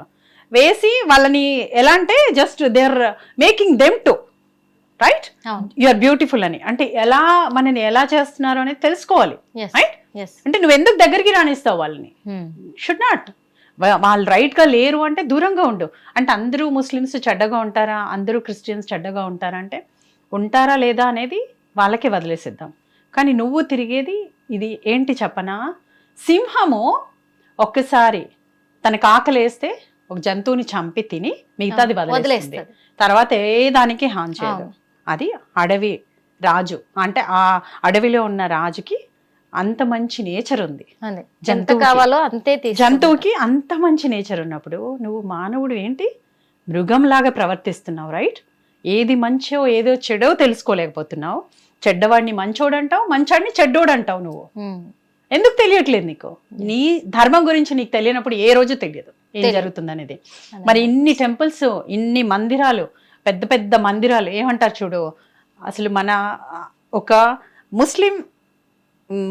వేసి వాళ్ళని ఎలా అంటే just they are making them to right you are beautiful అని, అంటే ఎలా మనని ఎలా చేస్తున్నారు అనేది తెలుసుకోవాలి, రైట్? అంటే నువ్వు ఎందుకు దగ్గరికి రానిస్తావు వాళ్ళని? Should not. వాళ్ళు రైట్గా లేరు అంటే దూరంగా ఉండు. అంటే అందరూ ముస్లిమ్స్ చెడ్డగా ఉంటారా, అందరూ క్రిస్టియన్స్ చెడ్డగా ఉంటారా అంటే ఉంటారా లేదా అనేది వాళ్ళకే వదిలేసిద్దాం. కానీ నువ్వు తిరిగేది ఇది ఏంటి చెప్పనా? సింహము ఒక్కసారి తనకు ఆకలి వేస్తే ఒక జంతువుని చంపి తిని మిగతాది వదిలేస్తుంది, తర్వాత ఏ దానికి హాని చేయదు. అది అడవి రాజు, అంటే ఆ అడవిలో ఉన్న రాజుకి అంత మంచి నేచర్ ఉంది, జంతువుకి అంత మంచి నేచర్ ఉన్నప్పుడు నువ్వు మానవుడు ఏంటి మృగంలాగా ప్రవర్తిస్తున్నావు, రైట్? ఏది మంచో ఏదో చెడో తెలుసుకోలేకపోతున్నావు. చెడ్డవాడిని మంచోడు అంటావు, మంచాడిని చెడ్డోడు అంటావు. నువ్వు ఎందుకు తెలియట్లేదు నీకు? నీ ధర్మం గురించి నీకు తెలియనప్పుడు ఏ రోజు తెలియదు ఏం జరుగుతుంది అనేది. మరి ఇన్ని టెంపుల్స్, ఇన్ని మందిరాలు, పెద్ద పెద్ద మందిరాలు, ఏమంటారు చూడు, అసలు మన ఒక ముస్లిం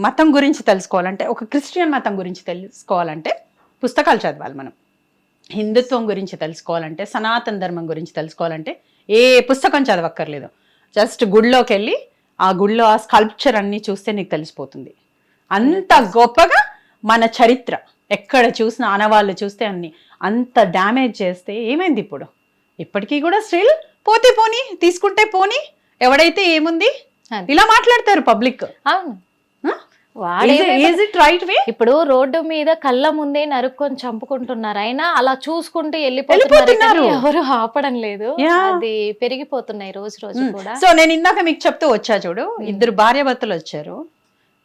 మతం గురించి తెలుసుకోవాలంటే, ఒక క్రిస్టియన్ మతం గురించి తెలుసుకోవాలంటే పుస్తకాలు చదవాలి మనం. హిందుత్వం గురించి తెలుసుకోవాలంటే, సనాతన ధర్మం గురించి తెలుసుకోవాలంటే ఏ పుస్తకం చదవక్కర్లేదు. జస్ట్ గుడిలోకి వెళ్ళి ఆ గుడిలో ఆ స్కల్ప్చర్ అన్ని చూస్తే నీకు తెలిసిపోతుంది. అంత గొప్పగా మన చరిత్ర ఎక్కడ చూసిన ఆనవాళ్ళు చూస్తే అన్ని అంత డ్యామేజ్ చేస్తే ఏమైంది ఇప్పుడు? ఇప్పటికీ కూడా స్టిల్ పోతే పోనీ, తీసుకుంటే పోనీ, ఎవడైతే ఏముంది ఇలా మాట్లాడతారు పబ్లిక్. అవును, ఇప్పుడు రోడ్డు మీద కళ్ళ ముందే నరుక్కొని చంపుకుంటున్నారు, అయినా అలా చూసుకుంటూ వెళ్ళిపోతున్నారు, ఎవరు ఆపడం లేదు. అది పెరిగిపోతున్నాయి రోజు రోజు కూడా. సో నేను ఇందాక మీకు చెప్తూ వచ్చా చూడు, ఇద్దరు భార్యాభర్తలు వచ్చారు.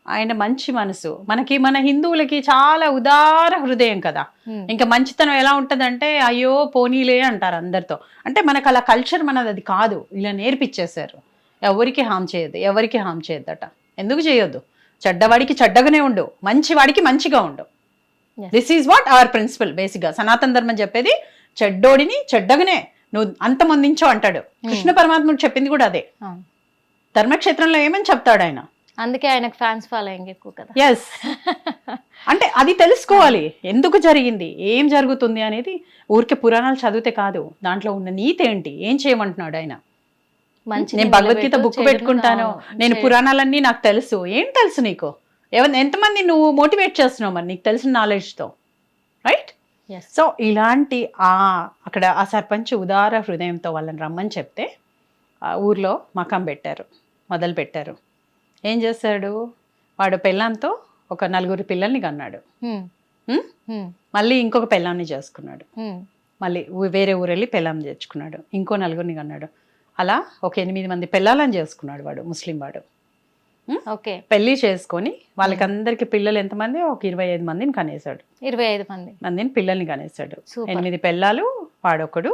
ఆయన మంచి మనసు, మనకి మన హిందువులకి చాలా ఉదార హృదయం కదా. ఇంకా మంచితనం ఎలా ఉంటదంటే అయ్యో పోనీలే అంటారు అందరితో. అంటే మనకు అలా కల్చర్ మనది అది కాదు, ఇలా నేర్పించేశారు. ఎవరికి హామ్ చేయొద్దు, ఎవరికి హామ్ చేయొద్దట. ఎందుకు చేయొద్దు? చెడ్డవాడికి చెడ్డగానే ఉండు, మంచివాడికి మంచిగా ఉండు. This is what our principle. బేసిక్గా సనాతన ధర్మం చెప్పేది చెడ్డోడిని చెడ్డగానే నువ్వు అంతమొందించో అంటాడు. కృష్ణ పరమాత్ముడు చెప్పింది కూడా అదే. ధర్మక్షేత్రంలో ఏమని చెప్తాడు ఆయన, అందుకే ఆయనకు ఫ్యాన్స్ ఫాలోయింగ్ ఎక్కువ కదా. ఎస్, అంటే అది తెలుసుకోవాలి, ఎందుకు జరిగింది, ఏం జరుగుతుంది అనేది. ఊరికే పురాణాలు చదివితే కాదు, దాంట్లో ఉన్న నీతి ఏంటి, ఏం చేయమంటున్నాడు ఆయన. నేను భగవద్గీత బుక్ పెట్టుకుంటాను, నేను పురాణాలన్నీ నాకు తెలుసు. ఏం తెలుసు నీకు? ఎంతమంది నువ్వు మోటివేట్ చేస్తున్నావు మరి నీకు తెలిసిన నాలెడ్జ్తో, రైట్? సో ఇలాంటి అక్కడ ఆ సర్పంచ్ ఉదార హృదయంతో వాళ్ళని రమ్మని చెప్తే ఆ ఊర్లో మకాం పెట్టారు, మొదలు పెట్టారు. ఏం చేశాడు వాడు? పెళ్ళాంతో ఒక 4 పిల్లల్ని కన్నాడు. మళ్ళీ ఇంకొక పెళ్ళాన్ని చేసుకున్నాడు. మళ్ళీ వేరే ఊరు వెళ్ళి పెళ్ళాన్ని తెచ్చుకున్నాడు. ఇంకో 4 కన్నాడు. అలా ఒక 8 మంది పెళ్ళాలని చేసుకున్నాడు వాడు, ముస్లిం వాడు. ఓకే, పెళ్లి చేసుకొని వాళ్ళకందరికి పిల్లలు ఎంతమంది? ఒక 25 మందిని కనేశాడు. 25 మందిని పిల్లల్ని కనేశాడు. 8 పెళ్ళాలు, వాడొకడు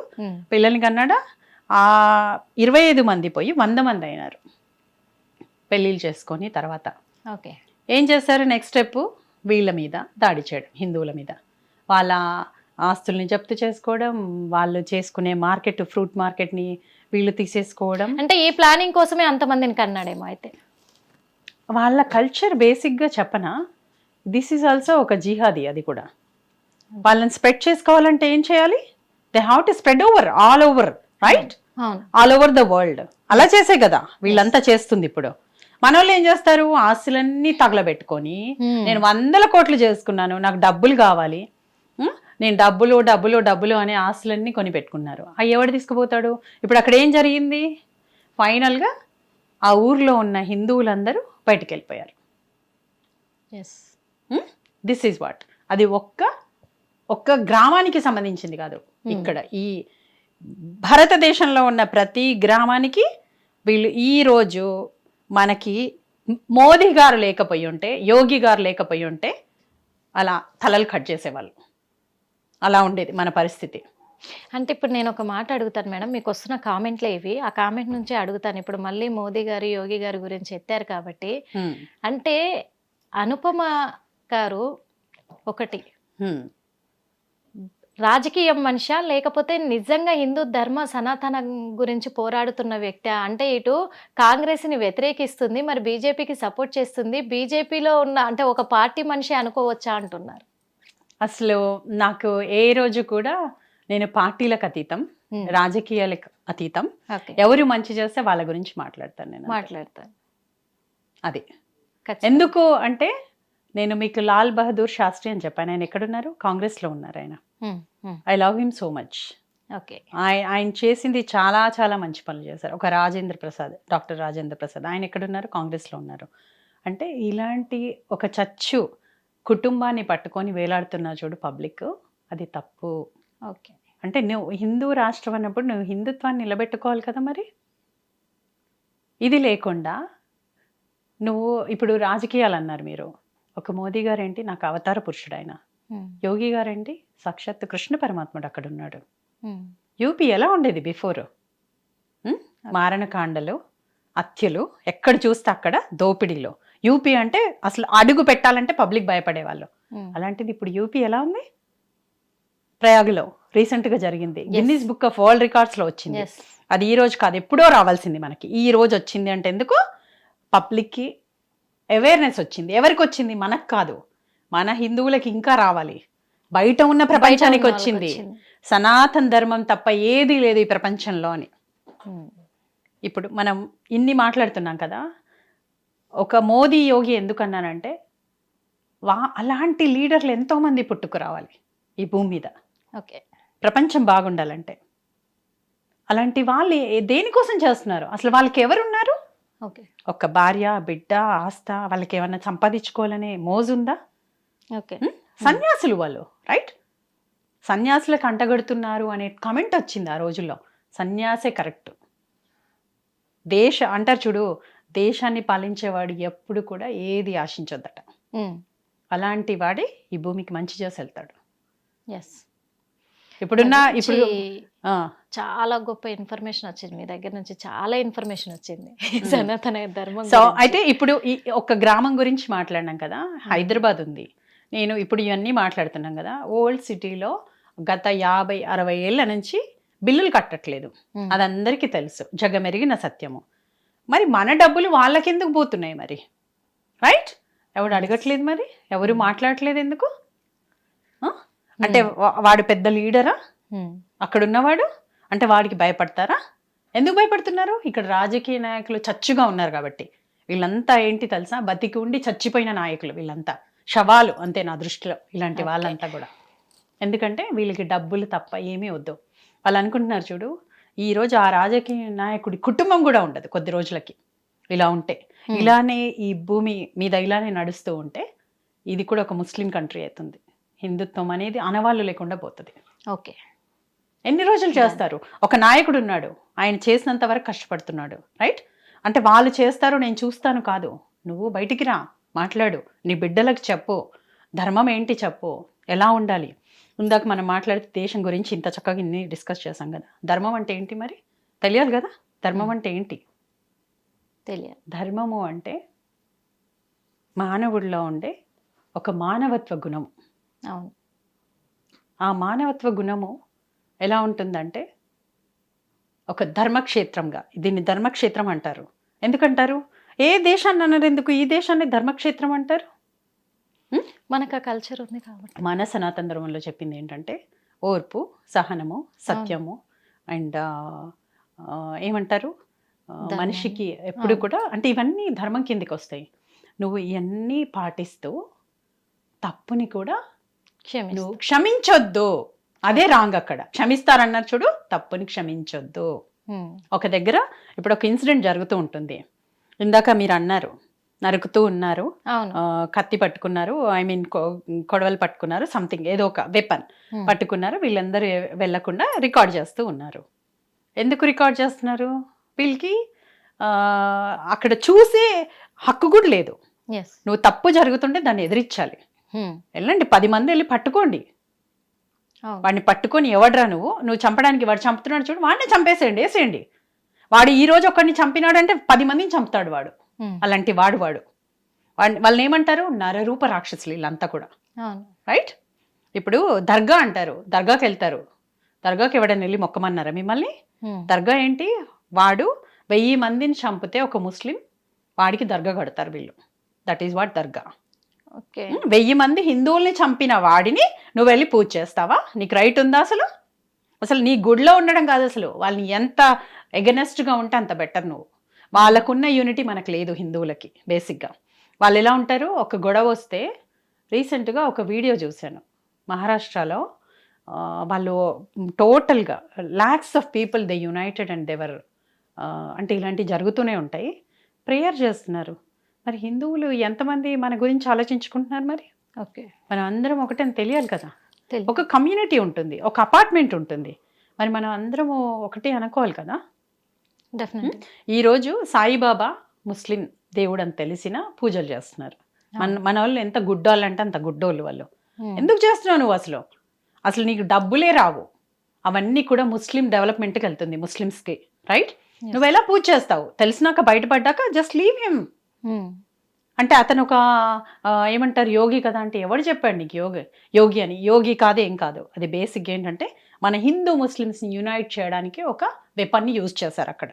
పిల్లల్ని కన్నాడా. ఆ 25 మంది పోయి 100 మంది అయినారు పెళ్ళిళ్ళు చేసుకొని. తర్వాత ఓకే ఏం చేశారు? నెక్స్ట్ స్టెప్ వీళ్ళ మీద దాడి చేయడం, హిందువుల మీద. వాళ్ళ ఆస్తుల్ని జప్తు చేసుకోవడం, వాళ్ళు చేసుకునే మార్కెట్, ఫ్రూట్ మార్కెట్ని వీళ్ళు తీసేసుకోవడం. అంటే ఈ ప్లానింగ్ కోసమే అంతమందిని కన్నాడేమో అయితే. వాళ్ళ కల్చర్ బేసిక్గా చెప్పనా, దిస్ ఈజ్ ఆల్సో ఒక జిహాదీ. అది కూడా వాళ్ళని స్ప్రెడ్ చేసుకోవాలంటే ఏం చేయాలి? They have to spread over, all over, right? All over the world. అలా చేసే కదా వీళ్ళంతా చేస్తుంది. ఇప్పుడు మన వాళ్ళు ఏం చేస్తారు? ఆస్తులన్నీ తగలబెట్టుకొని నేను 100 కోట్లు చేసుకున్నాను, నాకు డబ్బులు కావాలి, నేను డబ్బులు డబ్బులు డబ్బులు అనే ఆస్తులన్నీ కొని పెట్టుకున్నారు. అవి ఎవడు తీసుకుపోతాడు? ఇప్పుడు అక్కడ ఏం జరిగింది? ఫైనల్గా ఆ ఊర్లో ఉన్న హిందువులందరూ బయటికి వెళ్ళిపోయారు. This is what. అది ఒక్క గ్రామానికి సంబంధించింది కాదు. ఇక్కడ ఈ భారతదేశంలో ఉన్న ప్రతి గ్రామానికి వీళ్ళు ఈరోజు మనకి మోదీ గారు లేకపోయి ఉంటే, యోగి గారు లేకపోయి ఉంటే అలా తలలు కట్ చేసేవాళ్ళు. అలా ఉండేది మన పరిస్థితి. అంటే ఇప్పుడు నేను ఒక మాట అడుగుతాను మేడం, మీకు వస్తున్న కామెంట్లే ఇవి, ఆ కామెంట్ నుంచే అడుగుతాను. ఇప్పుడు మళ్ళీ మోదీ గారు, యోగి గారి గురించి ఎత్తారు కాబట్టి, అంటే అనుపమ గారు ఒకటి రాజకీయం మనిషా లేకపోతే నిజంగా హిందూ ధర్మ సనాతన గురించి పోరాడుతున్న వ్యక్తి? అంటే ఇటు కాంగ్రెస్ని వ్యతిరేకిస్తుంది, మరి బీజేపీకి సపోర్ట్ చేస్తుంది. బీజేపీలో ఉన్న అంటే ఒక పార్టీ మనిషి అనుకోవచ్చా అంటున్నారు. అసలు నాకు ఏ రోజు కూడా నేను పార్టీలకు అతీతం, రాజకీయాలకు అతీతం. ఎవరు మంచి చేస్తే వాళ్ళ గురించి మాట్లాడతాను నేను. మాట్లాడతాను అది ఎందుకు అంటే, నేను మీకు లాల్ బహదూర్ శాస్త్రి అని చెప్పాను. ఆయన ఎక్కడున్నారు? కాంగ్రెస్లో ఉన్నారు ఆయన. I love him so much. Okay, ఆయన చేసింది చాలా చాలా మంచి పనులు చేశారు. ఒక రాజేంద్ర ప్రసాద్, డాక్టర్ రాజేంద్ర ప్రసాద్, ఆయన ఎక్కడున్నారు? కాంగ్రెస్లో ఉన్నారు. అంటే ఇలాంటి ఒక చచ్చు కుటుంబాన్ని పట్టుకొని వేలాడుతున్నా చూడు పబ్లిక్, అది తప్పు. ఓకే, అంటే నువ్వు హిందూ రాష్ట్రం అన్నప్పుడు నువ్వు హిందుత్వాన్ని నిలబెట్టుకోవాలి కదా. మరి ఇది లేకుండా నువ్వు ఇప్పుడు రాజకీయాలు అన్నారు మీరు. ఒక మోదీ గారేంటి, నాకు అవతార పురుషుడు ఆయన. యోగి గారేంటి, సాక్షాత్ కృష్ణ పరమాత్ముడు అక్కడ ఉన్నాడు. యూపీ ఎలా ఉండేది బిఫోర్? మారణకాండలు, హత్యలు, ఎక్కడ చూస్తే అక్కడ దోపిడీలో. యూపీ అంటే అసలు అడుగు పెట్టాలంటే పబ్లిక్ భయపడేవాళ్ళు. అలాంటిది ఇప్పుడు యూపీ ఎలా ఉంది? ప్రయాగ్లో రీసెంట్గా జరిగింది, గిన్నీస్ బుక్ ఆఫ్ వరల్డ్ రికార్డ్స్లో వచ్చింది. అది ఈ రోజు కాదు, ఎప్పుడో రావాల్సింది మనకి. ఈ రోజు వచ్చింది అంటే ఎందుకు? పబ్లిక్కి అవేర్నెస్ వచ్చింది. ఎవరికి వచ్చింది? మనకు కాదు, మన హిందువులకి ఇంకా రావాలి. బయట ఉన్న ప్రపంచానికి వచ్చింది. సనాతన ధర్మం తప్ప ఏది లేదు ఈ ప్రపంచంలో అని. ఇప్పుడు మనం ఇన్ని మాట్లాడుతున్నాం కదా. ఒక మోదీ, యోగి ఎందుకన్నానంటే, అలాంటి లీడర్లు ఎంతోమంది పుట్టుకురావాలి ఈ భూమి మీద. ఓకే, ప్రపంచం బాగుండాలంటే. అలాంటి వాళ్ళు దేనికోసం చేస్తున్నారు? అసలు వాళ్ళకి ఎవరున్నారు? ఓకే, ఒక భార్య, బిడ్డ, ఆస్త, వాళ్ళకి ఏమన్నా సంపాదించుకోవాలనే మోజుందా? ఓకే, సన్యాసులు వాళ్ళు, రైట్? సన్యాసులకు అంటగడుతున్నారు అనే కమెంట్ వచ్చింది ఆ రోజుల్లో. సన్యాసే కరెక్ట్. అంటారు చూడు, దేశాన్ని పాలించేవాడు ఎప్పుడు కూడా ఏది ఆశించొద్దట. అలాంటి వాడే ఈ భూమికి మంచి చేసి వెళ్తాడు. ఇప్పుడు చాలా గొప్ప ఇన్ఫర్మేషన్ వచ్చింది మీ దగ్గర నుంచి. చాలా ఇన్ఫర్మేషన్ వచ్చింది సనాతన ధర్మం. సో అయితే ఇప్పుడు ఈ ఒక గ్రామం గురించి మాట్లాడినాం కదా. హైదరాబాద్ ఉంది. నేను ఇప్పుడు ఇవన్నీ మాట్లాడుతున్నాం కదా. ఓల్డ్ సిటీలో గత 50-60 ఏళ్ల నుంచి బిల్లులు కట్టట్లేదు. అది అందరికీ తెలుసు, జగమెరిగిన సత్యము. మరి మన డబ్బులు వాళ్ళకెందుకు పోతున్నాయి మరి? రైట్? ఎవడు అడగట్లేదు మరి, ఎవరు మాట్లాడట్లేదు ఎందుకు? అంటే వాడు పెద్ద లీడరా అక్కడ ఉన్నవాడు? అంటే వాడికి భయపడతారా? ఎందుకు భయపడుతున్నారు? ఇక్కడ రాజకీయ నాయకులు చచ్చుగా ఉన్నారు కాబట్టి. వీళ్ళంతా ఏంటి తెలుసా? బతికి ఉండి చచ్చిపోయిన నాయకులు వీళ్ళంతా. శవాలు అంతే నా దృష్టిలో ఇలాంటి వాళ్ళంతా కూడా. ఎందుకంటే వీళ్ళకి డబ్బులు తప్ప ఏమీ వద్దు. వాళ్ళు అనుకుంటున్నారు చూడు, ఈరోజు ఆ రాజకీయ నాయకుడి కుటుంబం కూడా ఉండదు కొద్ది రోజులకి. ఇలా ఉంటే ఇలానే ఈ భూమి మీద ఇలానే నడుస్తూ ఉంటే ఇది కూడా ఒక ముస్లిం కంట్రీ అవుతుంది. హిందుత్వం అనేది అనవాళ్ళు లేకుండా పోతుంది. ఓకే, ఎన్ని రోజులు చేస్తారు? ఒక నాయకుడు ఉన్నాడు, ఆయన చేసినంత వరకు కష్టపడుతున్నాడు, రైట్? అంటే వాళ్ళు చేస్తారు, నేను చూస్తాను కాదు. నువ్వు బయటికి రా, మాట్లాడు, నీ బిడ్డలకు చెప్పు, ధర్మం ఏంటి చెప్పు, ఎలా ఉండాలి. ఇందాక మనం మాట్లాడితే దేశం గురించి ఇంత చక్కగా ఇన్ని డిస్కస్ చేసాం కదా. ధర్మం అంటే ఏంటి మరి తెలియాలి కదా. ధర్మం అంటే ఏంటి తెలియాలి. ధర్మము అంటే మానవుడిలో ఉండే ఒక మానవత్వ గుణము. అవును. ఆ మానవత్వ గుణము ఎలా ఉంటుందంటే ఒక ధర్మక్షేత్రంగా. దీన్ని ధర్మక్షేత్రం అంటారు. ఎందుకంటారు? ఏ దేశాన్ని అన్నారు ఎందుకు ఈ దేశాన్ని ధర్మక్షేత్రం అంటారు? మనకు ఆ కల్చర్ ఉంది కాబట్టి. మన సనాతన ధర్మంలో చెప్పింది ఏంటంటే ఓర్పు, సహనము, సత్యము అండ్ ఏమంటారు మనిషికి ఎప్పుడు కూడా, అంటే ఇవన్నీ ధర్మం కిందికి వస్తాయి. నువ్వు ఇవన్నీ పాటిస్తూ తప్పుని కూడా నువ్వు క్షమించొద్దు. అదే రాంగ్. అక్కడ క్షమిస్తారన్నారు చూడు, తప్పుని క్షమించొద్దు. ఒక దగ్గర ఇప్పుడు ఒక ఇన్సిడెంట్ జరుగుతూ ఉంటుంది. ఇందాక మీరు అన్నారు, నరుకుతూ ఉన్నారు, కత్తి పట్టుకున్నారు, ఐ మీన్ కొడవలు పట్టుకున్నారు, సంథింగ్ ఏదో ఒక వెపన్ పట్టుకున్నారు. వీళ్ళందరూ వెళ్లకుండా రికార్డ్ చేస్తూ ఉన్నారు. ఎందుకు రికార్డ్ చేస్తున్నారు? వీళ్ళకి అక్కడ చూసే హక్కు కూడా లేదు. నువ్వు తప్పు జరుగుతుంటే దాన్ని ఎదిరించాలి. వెళ్ళండి, 10 మంది వెళ్ళి పట్టుకోండి. వాడిని పట్టుకొని ఎవడ్రా నువ్వు చంపడానికి, వాడు చంపుతున్నాడు చూడు, వాడిని చంపేసేయండి, వేసేయండి. వాడు ఈ రోజు ఒకరిని చంపినాడంటే 10 మందిని చంపుతాడు వాడు. అలాంటి వాళ్ళని ఏమంటారు? నరరూప రాక్షసులు వీళ్ళంతా కూడా, రైట్? ఇప్పుడు దర్గా అంటారు, దర్గాకి వెళ్తారు. దర్గాకి ఎవడైనా వెళ్ళి మొక్కమన్నారా మిమ్మల్ని? దర్గా ఏంటి? వాడు 1000 మందిని చంపితే ఒక ముస్లిం, వాడికి దర్గా కడతారు వీళ్ళు. That is what dargah. Okay. 1000 మంది హిందువుల్ని చంపిన వాడిని నువ్వు వెళ్ళి పూజ చేస్తావా? నీకు రైట్ ఉందా అసలు? అసలు నీ గుడిలో ఉండడం కాదు, అసలు వాళ్ళని ఎంత ఎగనెస్ట్గా ఉంటే అంత బెటర్ నువ్వు. వాళ్ళకున్న యూనిటీ మనకు లేదు హిందువులకి. బేసిక్గా వాళ్ళు ఎలా ఉంటారు, ఒక గొడవ వస్తే రీసెంట్గా ఒక వీడియో చూశాను మహారాష్ట్రలో. వాళ్ళు టోటల్గా lakhs of people they united and they were, అంటే ఇలాంటివి జరుగుతూనే ఉంటాయి, ప్రేయర్ చేస్తున్నారు. మరి హిందువులు ఎంతమంది మన గురించి ఆలోచించుకుంటున్నారు మరి? ఓకే. మనం అందరం ఒకటే అని తెలియాలి కదా. తెలియదు. ఒక కమ్యూనిటీ ఉంటుంది, ఒక అపార్ట్మెంట్ ఉంటుంది, మరి మనం అందరము ఒకటే అనుకోవాలి కదా. డెఫినెట్. ఈరోజు సాయిబాబా ముస్లిం దేవుడు అని తెలిసిన పూజలు చేస్తున్నారు. మన వాళ్ళు ఎంత గుడ్డోళ్ళు అంటే అంత గుడ్డోళ్ళు వాళ్ళు. ఎందుకు చేస్తున్నావు నువ్వు? అసలు నీకు డబ్బులే రావు. అవన్నీ కూడా ముస్లిం డెవలప్మెంట్కి వెళ్తుంది, ముస్లిమ్స్కి, రైట్? నువ్వు ఎలా పూజ చేస్తావు? తెలిసినాక బయటపడ్డాక జస్ట్ లీవ్ హిమ్. అంటే అతను ఒక ఏమంటారు, యోగి కదా అంటే ఎవడు చెప్పాడు నీకు యోగి అని? యోగి కాదు, ఏం కాదు. అది బేసిక్ ఏంటంటే మన హిందూ ముస్లిమ్స్ని యునైట్ చేయడానికి ఒక వెపన్ని యూజ్ చేశారు అక్కడ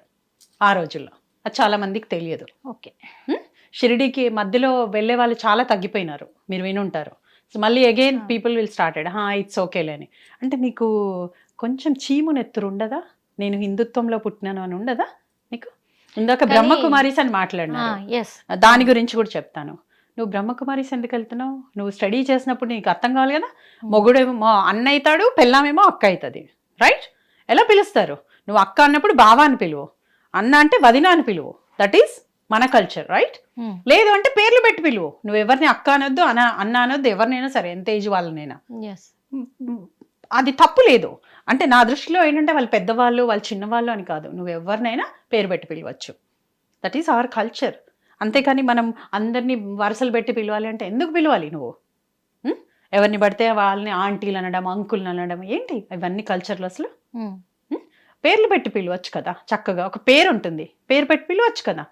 ఆ రోజుల్లో. అది చాలా మందికి తెలియదు. ఓకే. షిరిడీకి మధ్యలో వెళ్ళే వాళ్ళు చాలా తగ్గిపోయినారు, మీరు వినుంటారు. సో మళ్ళీ again people will started it's ఓకేలే అని. అంటే నీకు కొంచెం చీము నెత్తురు ఉండదా? నేను హిందుత్వంలో పుట్టినాను అని ఉండదా నీకు? ఇందాక బ్రహ్మకుమారీస్ అని మాట్లాడినాను, దాని గురించి కూడా చెప్తాను. నువ్వు బ్రహ్మకుమారీస్ ఎందుకు వెళ్తున్నావు? నువ్వు స్టడీ చేసినప్పుడు నీకు అర్థం కావాలి కదా. మొగుడేమో అన్న అవుతాడు, పెళ్ళామేమో అక్క అవుతుంది, రైట్? ఎలా పిలుస్తారు? నువ్వు అక్క అన్నప్పుడు బావా అని పిలువు, అన్న అంటే వదిన అని పిలువు. దట్ ఈస్ మన కల్చర్, రైట్? లేదు అంటే పేర్లు పెట్టి పిలువు. నువ్వు ఎవరిని అక్క అనొద్దు, అన్న అనొద్దు, ఎవరినైనా సరే, ఎంత ఏజ్ వాళ్ళనైనా. అది తప్పు లేదు. అంటే నా దృష్టిలో ఏంటంటే వాళ్ళు పెద్దవాళ్ళు, వాళ్ళు చిన్నవాళ్ళు అని కాదు. నువ్వు ఎవరినైనా పేరు పెట్టి పిలవచ్చు. That is our culture. అంతేకాని మనం అందరినీ వరుసలు పెట్టి పిలవాలి అంటే ఎందుకు పిలవాలి నువ్వు? ఎవరిని పడితే వాళ్ళని ఆంటీలు అనడం, అంకుల్ని అనడం ఏంటి ఇవన్నీ కల్చర్లో? అసలు పేర్లు పెట్టి పిలవచ్చు కదా, చక్కగా ఒక పేరు ఉంటుంది, పేరు పెట్టి పిలవచ్చు కదా,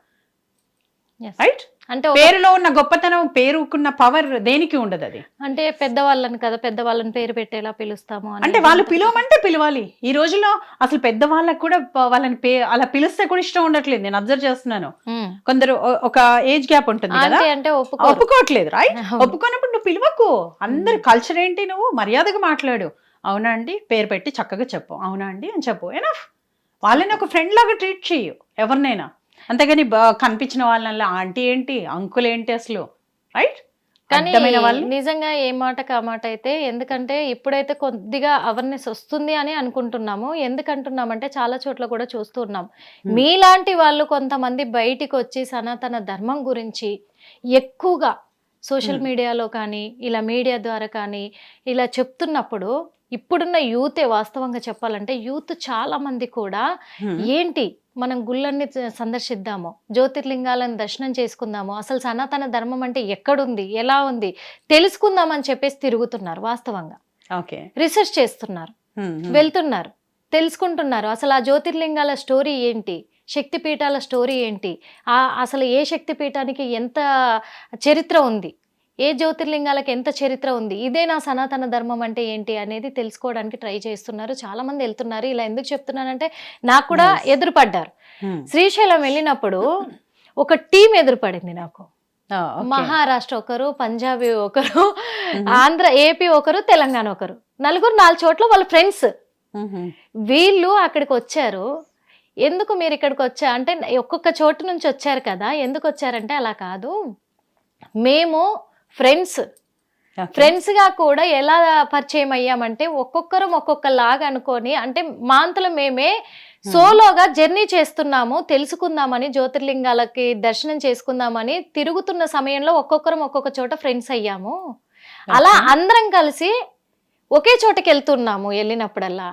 రైట్? అంటే పేరులో ఉన్న గొప్పతనం, పేరుకున్న పవర్ దేనికి ఉండదు. అది అంటే పెద్దవాళ్ళని కదా, పెద్దవాళ్ళని పేరు పెట్టేలా పిలుస్తాము అంటే వాళ్ళు పిలవమంటే పిలవాలి. ఈ రోజుల్లో అసలు పెద్దవాళ్ళకి కూడా వాళ్ళని అలా పిలిస్తే కూడా ఇష్టం ఉండట్లేదు. నేను అబ్జర్వ్ చేస్తున్నాను. కొందరు ఒక ఏజ్ గ్యాప్ ఉంటుంది కదా, అంటే ఒప్పుకోవట్లేదు, రైట్? ఒప్పుకోనప్పుడు నువ్వు పిలవకు. అందరి కల్చర్ ఏంటి? నువ్వు మర్యాదగా మాట్లాడు. అవునా అండి, పేరు పెట్టి చక్కగా చెప్పు, అవునా అండి అని చెప్పు, ఎనఫ్. వాళ్ళని ఒక ఫ్రెండ్ లాగా ట్రీట్ చేయు ఎవరినైనా. అంతేగాని కనిపించిన వాళ్ళ ఆంటీ ఏంటి, అంకుల్ ఏంటి అసలు, రైట్? కానీ నిజంగా ఏ మాట కా మాట అయితే, ఎందుకంటే ఇప్పుడైతే కొద్దిగా అవేర్నెస్ వస్తుంది అని అనుకుంటున్నాము. ఎందుకంటున్నామంటే చాలా చోట్ల కూడా చూస్తూ ఉన్నాం, మీలాంటి వాళ్ళు కొంతమంది బయటికి వచ్చి సనాతన ధర్మం గురించి ఎక్కువగా సోషల్ మీడియాలో కానీ, ఇలా మీడియా ద్వారా కానీ ఇలా చెప్తున్నప్పుడు, ఇప్పుడున్న యూతే వాస్తవంగా చెప్పాలంటే యూత్ చాలా మంది కూడా ఏంటి మనం గుళ్ళన్ని సందర్శిద్దాము, జ్యోతిర్లింగాలను దర్శనం చేసుకుందాము, అసలు సనాతన ధర్మం అంటే ఎక్కడుంది, ఎలా ఉంది తెలుసుకుందామని చెప్పేసి తిరుగుతున్నారు. వాస్తవంగా రీసెర్చ్ చేస్తున్నారు, వెళ్తున్నారు, తెలుసుకుంటున్నారు. అసలు ఆ జ్యోతిర్లింగాల స్టోరీ ఏంటి, శక్తిపీఠాల స్టోరీ ఏంటి, అసలు ఏ శక్తిపీఠానికి ఎంత చరిత్ర ఉంది, ఏ జ్యోతిర్లింగాలకు ఎంత చరిత్ర ఉంది, ఇదే నా సనాతన ధర్మం అంటే ఏంటి అనేది తెలుసుకోవడానికి ట్రై చేస్తున్నారు. చాలా మంది వెళ్తున్నారు. ఇలా ఎందుకు చెప్తున్నానంటే నాకు కూడా ఎదురుపడ్డారు. శ్రీశైలం వెళ్ళినప్పుడు ఒక టీం ఎదురుపడింది నాకు. మహారాష్ట్ర ఒకరు, పంజాబీ ఒకరు, ఆంధ్ర ఏపీ ఒకరు, తెలంగాణ ఒకరు, నలుగురు 4 చోట్ల వాళ్ళ ఫ్రెండ్స్. వీళ్ళు అక్కడికి వచ్చారు. ఎందుకు మీరు ఇక్కడికి వచ్చా అంటే, ఒక్కొక్క చోటు నుంచి వచ్చారు కదా, ఎందుకు వచ్చారంటే అలా కాదు, మేము ఫ్రెండ్స్గా కూడా ఎలా పరిచయం అయ్యామంటే ఒక్కొక్కరం ఒక్కొక్కలాగా అనుకొని, అంటే మాంతలో మేమే సోలోగా జర్నీ చేస్తున్నాము, తెలుసుకుందామని, జ్యోతిర్లింగాలకి దర్శనం చేసుకుందామని తిరుగుతున్న సమయంలో ఒక్కొక్కరం ఒక్కొక్క చోట ఫ్రెండ్స్ అయ్యాము. అలా అందరం కలిసి ఒకే చోటకి వెళ్తున్నాము. వెళ్ళినప్పుడల్లా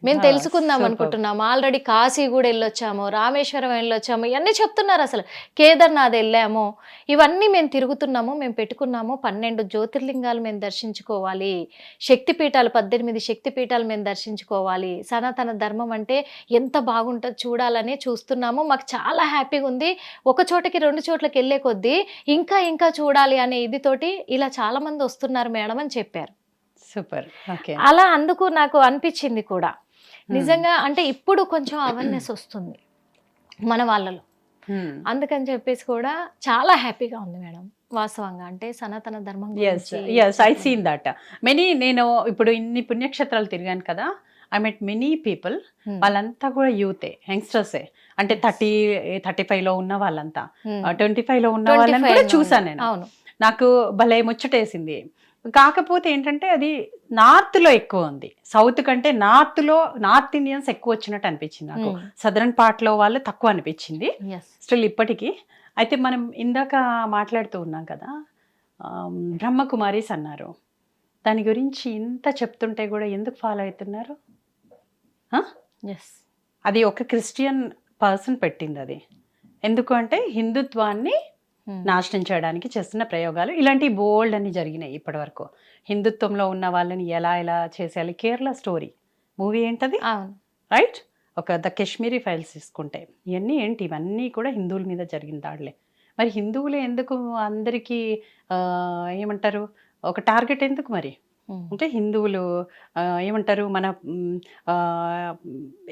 మేము తెలుసుకుందాం అనుకుంటున్నాము. ఆల్రెడీ కాశీ కూడా వెళ్ళొచ్చాము, రామేశ్వరం వెళ్ళొచ్చాము, ఇవన్నీ చెప్తున్నారు. అసలు కేదార్నాథ్ వెళ్ళాము, ఇవన్నీ మేము తిరుగుతున్నాము, మేము పెట్టుకున్నాము 12 జ్యోతిర్లింగాలు మేము దర్శించుకోవాలి, శక్తిపీఠాలు 18 శక్తిపీఠాలు మేము దర్శించుకోవాలి, సనాతన ధర్మం అంటే ఎంత బాగుంటుందో చూడాలని చూస్తున్నాము, మాకు చాలా హ్యాపీగా ఉంది, ఒక చోటకి 2 చోట్లకి వెళ్ళే కొద్దీ ఇంకా ఇంకా చూడాలి అనే ఇదితోటి ఇలా చాలా మంది వస్తున్నారు మేడం అని చెప్పారు. సూపర్. ఓకే. అలా అందుకు నాకు అనిపించింది కూడా నిజంగా. అంటే ఇప్పుడు కొంచెం అవేర్నెస్ వస్తుంది మన వాళ్ళలో, అందుకని చెప్పేసి కూడా చాలా హ్యాపీగా ఉంది మేడం వాస్తవంగా. అంటే సనాతన ధర్మం గురించి ఐ సీన్ దట్ మెనీ. నేను ఇప్పుడు ఇన్ని పుణ్యక్షేత్రాలు తిరిగాను కదా, ఐ మెట్ మెనీ పీపుల్. వాళ్ళంతా కూడా యూతే, యంగ్స్టర్సే. అంటే 35లో ఉన్న వాళ్ళంతా, 25లో ఉన్న వాళ్ళని కూడా చూసాను నేను. అవును, నాకు భలే ముచ్చటేసింది. కాకపోతే ఏంటంటే అది నార్త్లో ఎక్కువ ఉంది, సౌత్ కంటే నార్త్ ఇండియన్స్ ఎక్కువ వచ్చినట్టు అనిపించింది నాకు. సదరన్ పార్ట్లో వాళ్ళు తక్కువ అనిపించింది స్టిల్ ఇప్పటికీ. అయితే మనం ఇందాక మాట్లాడుతూ ఉన్నాం కదా, బ్రహ్మకుమారీస్ అన్నారు. దాని గురించి ఇంత చెప్తుంటే కూడా ఎందుకు ఫాలో అవుతున్నారు? అది ఒక క్రిస్టియన్ పర్సన్ పెట్టింది అది. ఎందుకు అంటే హిందుత్వాన్ని నాశనం చేయడానికి చేస్తున్న ప్రయోగాలు ఇలాంటి బోల్డ్ అని జరిగినాయి ఇప్పటి వరకు. హిందుత్వంలో ఉన్న వాళ్ళని ఎలా చేసేయాలి. కేరళ స్టోరీ మూవీ ఏంటది, రైట్? ఒక ద కాశ్మీరీ ఫైల్స్ తీసుకుంటే ఇవన్నీ ఏంటి, ఇవన్నీ కూడా హిందువుల మీద జరిగిన దాడులే. మరి హిందువులే ఎందుకు అందరికీ ఏమంటారు ఒక టార్గెట్ ఎందుకు మరి? అంటే హిందువులు ఏమంటారు, మన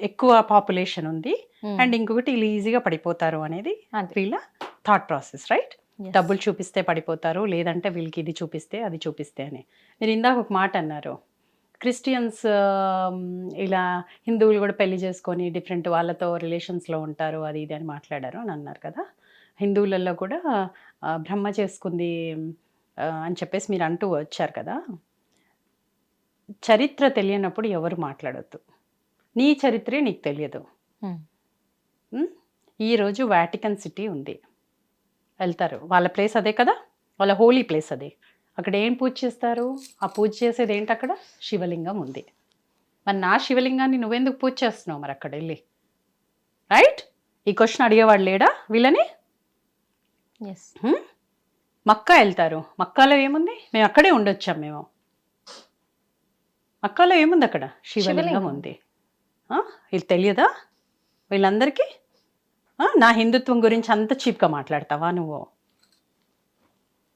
ఎక్కువ పాపులేషన్ ఉంది అండ్ ఇంకొకటి వీళ్ళు ఈజీగా పడిపోతారు అనేది వీళ్ళ థాట్ ప్రాసెస్, రైట్? డబ్బులు చూపిస్తే పడిపోతారు, లేదంటే వీళ్ళకి ఇది చూపిస్తే అది చూపిస్తే అని. మీరు ఇందాక ఒక మాట అన్నారు, క్రిస్టియన్స్ ఇలా హిందువులు కూడా పెళ్లి చేసుకొని డిఫరెంట్ వాళ్ళతో రిలేషన్స్లో ఉంటారు అది ఇది అని మాట్లాడారు అని అన్నారు కదా. హిందువులలో కూడా బ్రహ్మ చేసుకుంది అని చెప్పేసి మీరు అంటూ వచ్చారు కదా. చరిత్ర తెలియనప్పుడు ఎవరు మాట్లాడొద్దు. నీ చరిత్రే నీకు తెలియదు. ఈరోజు వాటికన్ సిటీ ఉంది, వెళ్తారు, వాళ్ళ ప్లేస్ అదే కదా, వాళ్ళ హోలీ ప్లేస్ అదే. అక్కడ ఏం పూజ చేస్తారు? ఆ పూజ చేసేది ఏంటి? అక్కడ శివలింగం ఉంది. మరి నా శివలింగాన్ని నువ్వెందుకు పూజ చేస్తున్నావు మరి అక్కడ వెళ్ళి, రైట్? ఈ క్వశ్చన్ అడిగేవాడు లేడా వీళ్ళని? మక్కా వెళ్తారు, మక్కాలో ఏముంది? మేము అక్కడే ఉండొచ్చాం. మేము మక్కాలో ఏముంది? అక్కడ శివలింగం ఉంది. వీళ్ళు తెలియదా వీళ్ళందరికీ? నా హిందుత్వం గురించి అంత చీప్గా మాట్లాడతావా నువ్వు?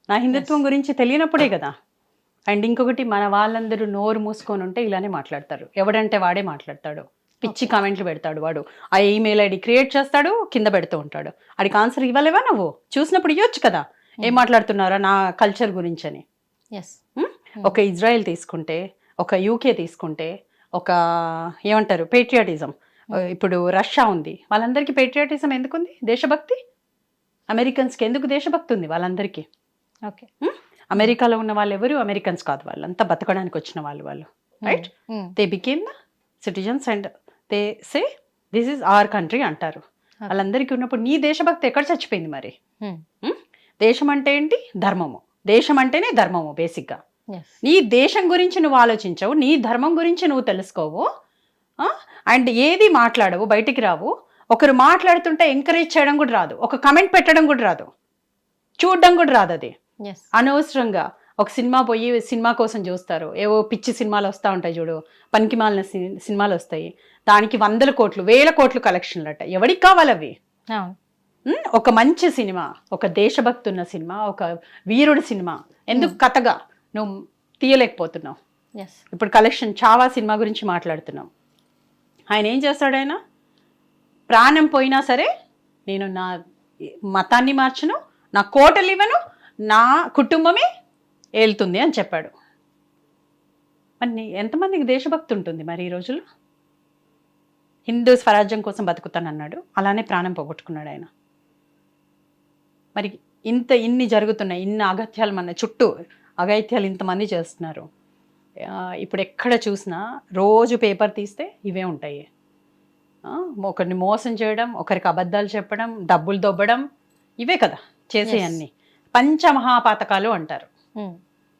నా హిందుత్వం గురించి తెలియనప్పుడే కదా. అండ్ ఇంకొకటి, మన వాళ్ళందరూ నోరు మూసుకొని ఉంటే ఇలానే మాట్లాడతారు. ఎవడంటే వాడే మాట్లాడతాడు, పిచ్చి కామెంట్లు పెడతాడు వాడు. ఆ ఈమెయిల్ ఐడి క్రియేట్ చేస్తాడు, కింద పెడుతూ ఉంటాడు. అడికి ఆన్సర్ ఇవ్వలేవా నువ్వు? చూసినప్పుడు ఇవ్వచ్చు కదా, ఏం మాట్లాడుతున్నారా నా కల్చర్ గురించి అని. ఒక ఇజ్రాయెల్ తీసుకుంటే, ఒక యూకే తీసుకుంటే, ఒక ఏమంటారు పేట్రియాటిజం. ఇప్పుడు రష్యా ఉంది, వాళ్ళందరికీ పేట్రియాటిజం ఎందుకుంది? దేశభక్తి. అమెరికన్స్కి ఎందుకు దేశభక్తి ఉంది? వాళ్ళందరికీ. ఓకే, అమెరికాలో ఉన్న వాళ్ళు ఎవరు అమెరికన్స్ కాదు, వాళ్ళంతా బతకడానికి వచ్చిన వాళ్ళు, right? They became the citizens and they say this is our country అంటారు. వాళ్ళందరికీ ఉన్నప్పుడు నీ దేశభక్తి ఎక్కడ చచ్చిపోయింది మరి? దేశం అంటే ఏంటి? ధర్మము. దేశం అంటేనే ధర్మము బేసిక్గా. నీ దేశం గురించి నువ్వు ఆలోచించవు, నీ ధర్మం గురించి నువ్వు తెలుసుకోవు, అండ్ ఏది మాట్లాడవు, బయటికి రావు. ఒకరు మాట్లాడుతుంటే ఎంకరేజ్ చేయడం కూడా రాదు, ఒక కమెంట్ పెట్టడం కూడా రాదు, చూడడం కూడా రాదు. అది అనవసరంగా ఒక సినిమా పోయి సినిమా కోసం చూస్తారు. ఏవో పిచ్చి సినిమాలు వస్తూ ఉంటాయి చూడు, పనికిమాలిన సినిమాలు వస్తాయి, దానికి 100 కోట్లు 1000 కోట్లు కలెక్షన్లు అట. ఎవరికి కావాలి అవి? ఒక మంచి సినిమా, ఒక దేశభక్తి ఉన్న సినిమా, ఒక వీరుడి సినిమా ఎందుకు కథగా నువ్వు తీయలేకపోతున్నావు? ఇప్పుడు కలెక్షన్ చావా సినిమా గురించి మాట్లాడుతున్నాం. ఆయన ఏం చేస్తాడు? ఆయన ప్రాణం పోయినా సరే నేను నా మతాన్ని మార్చను, నా కోటలు ఇవ్వను, నా కుటుంబమే ఏలుతుంది అని చెప్పాడు. మరి ఎంతమందికి దేశభక్తి ఉంటుంది మరి ఈ రోజుల్లో? హిందూ స్వరాజ్యం కోసం బతుకుతానన్నాడు, అలానే ప్రాణం పోగొట్టుకున్నాడు ఆయన. మరి ఇన్ని జరుగుతున్నాయి, ఇన్ని అగత్యాలు, మన చుట్టూ అగత్యాలు ఇంతమంది చేస్తున్నారు. ఇప్పుడు ఎక్కడ చూసినా రోజు పేపర్ తీస్తే ఇవే ఉంటాయి. ఒకరిని మోసం చేయడం, ఒకరికి అబద్ధాలు చెప్పడం, డబ్బులు దొబ్బడం, ఇవే కదా చేసే అన్ని. పంచమహాపాతకాలు అంటారు.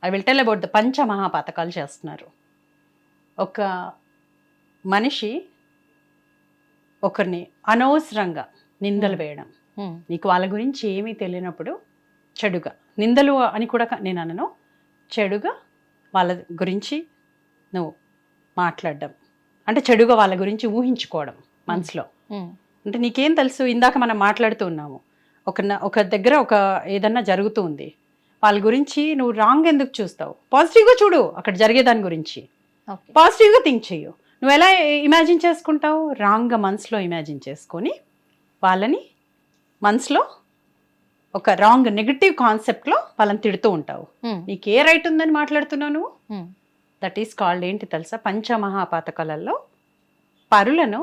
I will tell about the పంచమహాపాతకాలు చేస్తున్నారు. ఒక మనిషి ఒకరిని అనవసరంగా నిందలు వేయడం, నీకు వాళ్ళ గురించి ఏమీ తెలియనప్పుడు చెడుగా నిందలు అని కూడా నేను అనను, చెడుగా వాళ్ళ గురించి నువ్వు మాట్లాడడం అంటే చెడుగా వాళ్ళ గురించి ఊహించుకోవడం మనసులో. అంటే నీకేం తెలుసు? ఇందాక మనం మాట్లాడుతూ ఉన్నాము, ఒక దగ్గర ఒక ఏదన్నా జరుగుతూ ఉంది, వాళ్ళ గురించి నువ్వు రాంగ్ ఎందుకు చూస్తావు? పాజిటివ్గా చూడు అక్కడ జరిగేదాని గురించి, ఓకే. పాజిటివ్గా థింక్ చెయ్యు. నువ్వు ఎలా ఇమాజిన్ చేసుకుంటావు? రాంగ్గా మనసులో ఇమాజిన్ చేసుకొని వాళ్ళని మనసులో ఒక రాంగ్ నెగటివ్ కాన్సెప్ట్లో వాళ్ళని తిడుతూ ఉంటావు. నీకు ఏ రైట్ ఉందని మాట్లాడుతున్నావు నువ్వు? దట్ ఈస్ కాల్డ్ ఏంటి తెలుసా? పంచమహాపాతకాలలో పరులను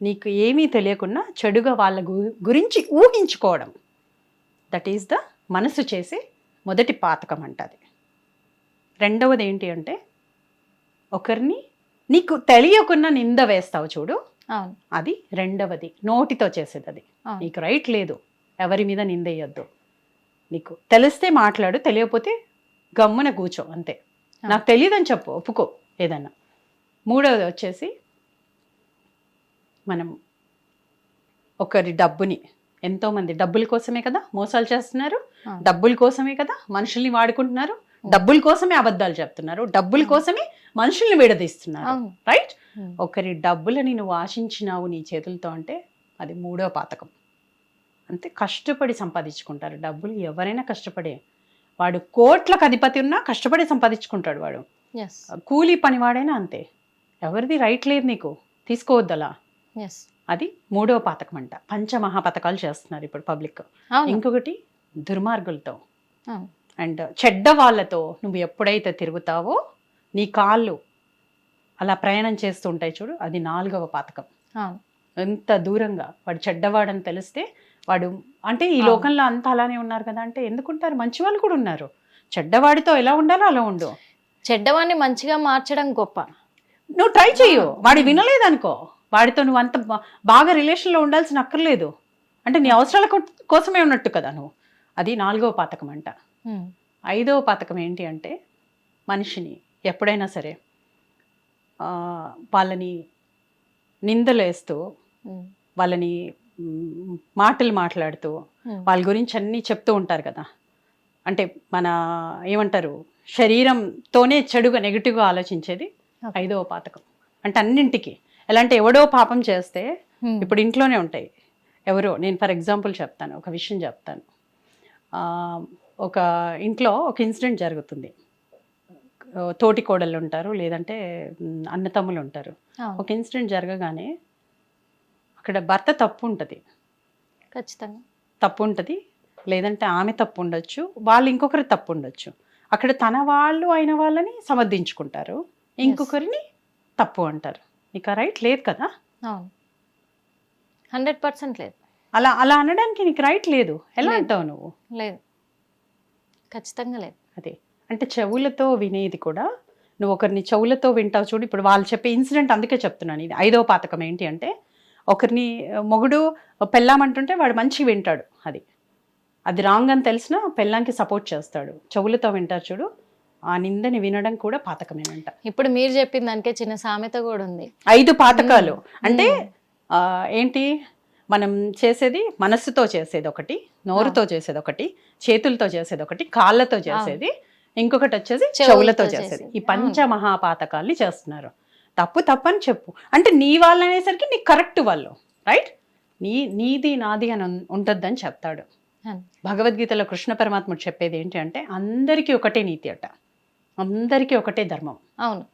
నీకు ఏమీ తెలియకుండా చెడుగా వాళ్ళ గురించి ఊహించుకోవడం. దట్ ఈస్ ద మనసు చేసే మొదటి పాతకం అంటది. రెండవది ఏంటి అంటే ఒకరిని నీకు తెలియకుండా నింద వేస్తావు చూడు, అది రెండవది. నోటితో చేసేది అది. నీకు రైట్ లేదు, ఎవరి మీద నిందేయొద్దు. నీకు తెలిస్తే మాట్లాడు, తెలియకపోతే గమ్మున కూర్చో అంతే. నాకు తెలియదని చెప్పు, ఒప్పుకో ఏదన్నా. మూడవది వచ్చేసి మనం ఒకరి డబ్బుని, ఎంతోమంది డబ్బుల కోసమే కదా మోసాలు చేస్తున్నారు, డబ్బుల కోసమే కదా మనుషుల్ని వాడుకుంటున్నారు, డబ్బుల కోసమే అబద్ధాలు చెప్తున్నారు, డబ్బుల కోసమే మనుషుల్ని విడదీస్తున్నారు. రైట్? ఒకరి డబ్బులని నువ్వు ఆశించినావు నీ చేతులతో అంటే అది మూడో పాతకం. అంతే. కష్టపడి సంపాదించుకుంటారు డబ్బులు. ఎవరైనా కష్టపడే, వాడు కోట్లకు అధిపతి ఉన్నా కష్టపడి సంపాదించుకుంటాడు వాడు. కూలీ పనివాడైనా అంతే. ఎవరిది రైట్ లేదు నీకు, తీసుకోవద్దలా. అది మూడో పాతకం అంట. పంచమహాపథకాలు చేస్తున్నారు ఇప్పుడు పబ్లిక్. ఇంకొకటి దుర్మార్గులతో అండ్ చెడ్డ వాళ్ళతో నువ్వు ఎప్పుడైతే తిరుగుతావో నీ కాళ్ళు అలా ప్రయాణం చేస్తూ ఉంటాయి చూడు, అది నాలుగవ పాతకం. ఎంత దూరంగా వాడు చెడ్డవాడని తెలిస్తే వాడు, అంటే ఈ లోకంలో అంతా అలానే ఉన్నారు కదా అంటే ఎందుకుంటారు? మంచి వాళ్ళు కూడా ఉన్నారు. చెడ్డవాడితో ఎలా ఉండాలో అలా ఉండు. చెడ్డవాడిని మంచిగా మార్చడం గొప్ప. నువ్వు ట్రై చెయ్యు. వాడు వినలేదనుకో, వాడితో నువ్వు అంత బాగా రిలేషన్లో ఉండాల్సిన అక్కర్లేదు. అంటే నీ అవసరాల కోసమే ఉన్నట్టు కదా నువ్వు. అది నాలుగవ పాతకం అంట. ఐదవ పాతకం ఏంటి అంటే మనిషిని ఎప్పుడైనా సరే వాళ్ళని నిందలేస్తూ, వాళ్ళని మాటలు మాట్లాడుతూ, వాళ్ళ గురించి అన్నీ చెప్తూ ఉంటారు కదా. అంటే మన ఏమంటారు, శరీరంతోనే చెడుగా నెగిటివ్గా ఆలోచించేది ఐదవ పాతకం. అంటే అన్నింటికి ఎలా అంటే ఎవడో పాపం చేస్తే ఇప్పుడు ఇంట్లోనే ఉంటాయి. ఎవరో, నేను ఫర్ ఎగ్జాంపుల్ చెప్తాను, ఒక విషయం చెప్తాను. ఒక ఇంట్లో ఒక ఇన్సిడెంట్ జరుగుతుంది. తోటి కోడళ్ళు ఉంటారు, లేదంటే అన్నతమ్ములు ఉంటారు. ఒక ఇన్సిడెంట్ జరగగానే అక్కడ భర్త తప్పు ఉంటుంది, ఖచ్చితంగా తప్పు ఉంటుంది, లేదంటే ఆమె తప్పు ఉండొచ్చు, వాళ్ళు ఇంకొకరి తప్పు ఉండొచ్చు. అక్కడ తన వాళ్ళు అయిన వాళ్ళని సమర్థించుకుంటారు, ఇంకొకరిని తప్పు అంటారు. నీకు ఆ రైట్ లేదు కదా. 100% లేదు. అలా అలా అనడానికి నీకు రైట్ లేదు. ఎలా అంటావు నువ్వు? లేదు, ఖచ్చితంగా లేదు. అదే అంటే చెవులతో వినేది కూడా, నువ్వు ఒకరిని చెవులతో వింటావు చూడు. ఇప్పుడు వాళ్ళు చెప్పే ఇన్సిడెంట్ అందుకే చెప్తున్నాను. ఇది ఐదవ పాతకం ఏంటి అంటే ఒకరిని మొగుడు పెళ్ళామంటుంటే వాడు మంచిగా వింటాడు, అది రాంగ్ అని తెలిసినా పెళ్ళాంకి సపోర్ట్ చేస్తాడు. చెవులతో వింటారు చూడు, ఆ నిందని వినడం కూడా పాతకమేనంట. ఇప్పుడు మీరు చెప్పిన దానికే చిన్న సామెత కూడా ఉంది. 5 పాతకాలు అంటే ఏంటి? మనం చేసేది మనస్సుతో చేసేది ఒకటి, నోరుతో చేసేది ఒకటి, చేతులతో చేసేది ఒకటి, కాళ్ళతో చేసేది ఇంకొకటి, వచ్చేసి చెవులతో చేసేది. ఈ పంచమహాపాతకాల్ని చేస్తున్నారు. తప్పు తప్పని చెప్పు. అంటే నీ వాళ్ళు అనేసరికి నీకు కరెక్ట్ వాళ్ళు, రైట్? నీది నాది అని ఉంటుందని చెప్తాడు. భగవద్గీతలో కృష్ణ పరమాత్ముడు చెప్పేది ఏంటి అంటే అందరికీ ఒకటే నీతి అట, అందరికీ ఒకటే ధర్మం. అవును.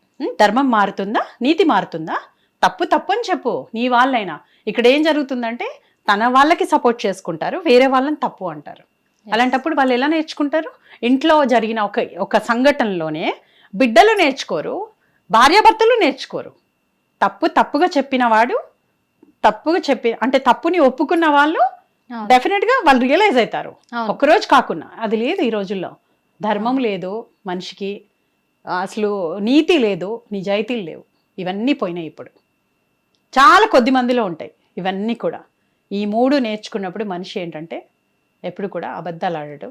ధర్మం మారుతుందా, నీతి మారుతుందా? తప్పు తప్పని చెప్పు. నీ వాళ్ళైనా ఇక్కడ ఏం జరుగుతుందంటే తన వాళ్ళకి సపోర్ట్ చేసుకుంటారు, వేరే వాళ్ళని తప్పు అంటారు. అలాంటప్పుడు వాళ్ళు ఎలా నేర్చుకుంటారు? ఇంట్లో జరిగిన ఒక సంఘటనలోనే బిడ్డలు నేర్చుకోరు, భార్యాభర్తలు నేర్చుకోరు. తప్పుగా చెప్పిన వాడు, అంటే తప్పుని ఒప్పుకున్న వాళ్ళు డెఫినెట్ గా వాళ్ళు రియలైజ్ అవుతారు. ఒక్కరోజు కాకుండా. అది లేదు ఈ రోజుల్లో. ధర్మం లేదు మనిషికి, అసలు నీతి లేదు, నిజాయితీలు లేవు. ఇవన్నీ పోయినాయి ఇప్పుడు. చాలా కొద్ది మందిలో ఉంటాయి ఇవన్నీ కూడా. ఈ 3 నేర్చుకున్నప్పుడు మనిషి ఏంటంటే ఎప్పుడు కూడా అబద్ధాలు ఆడడు,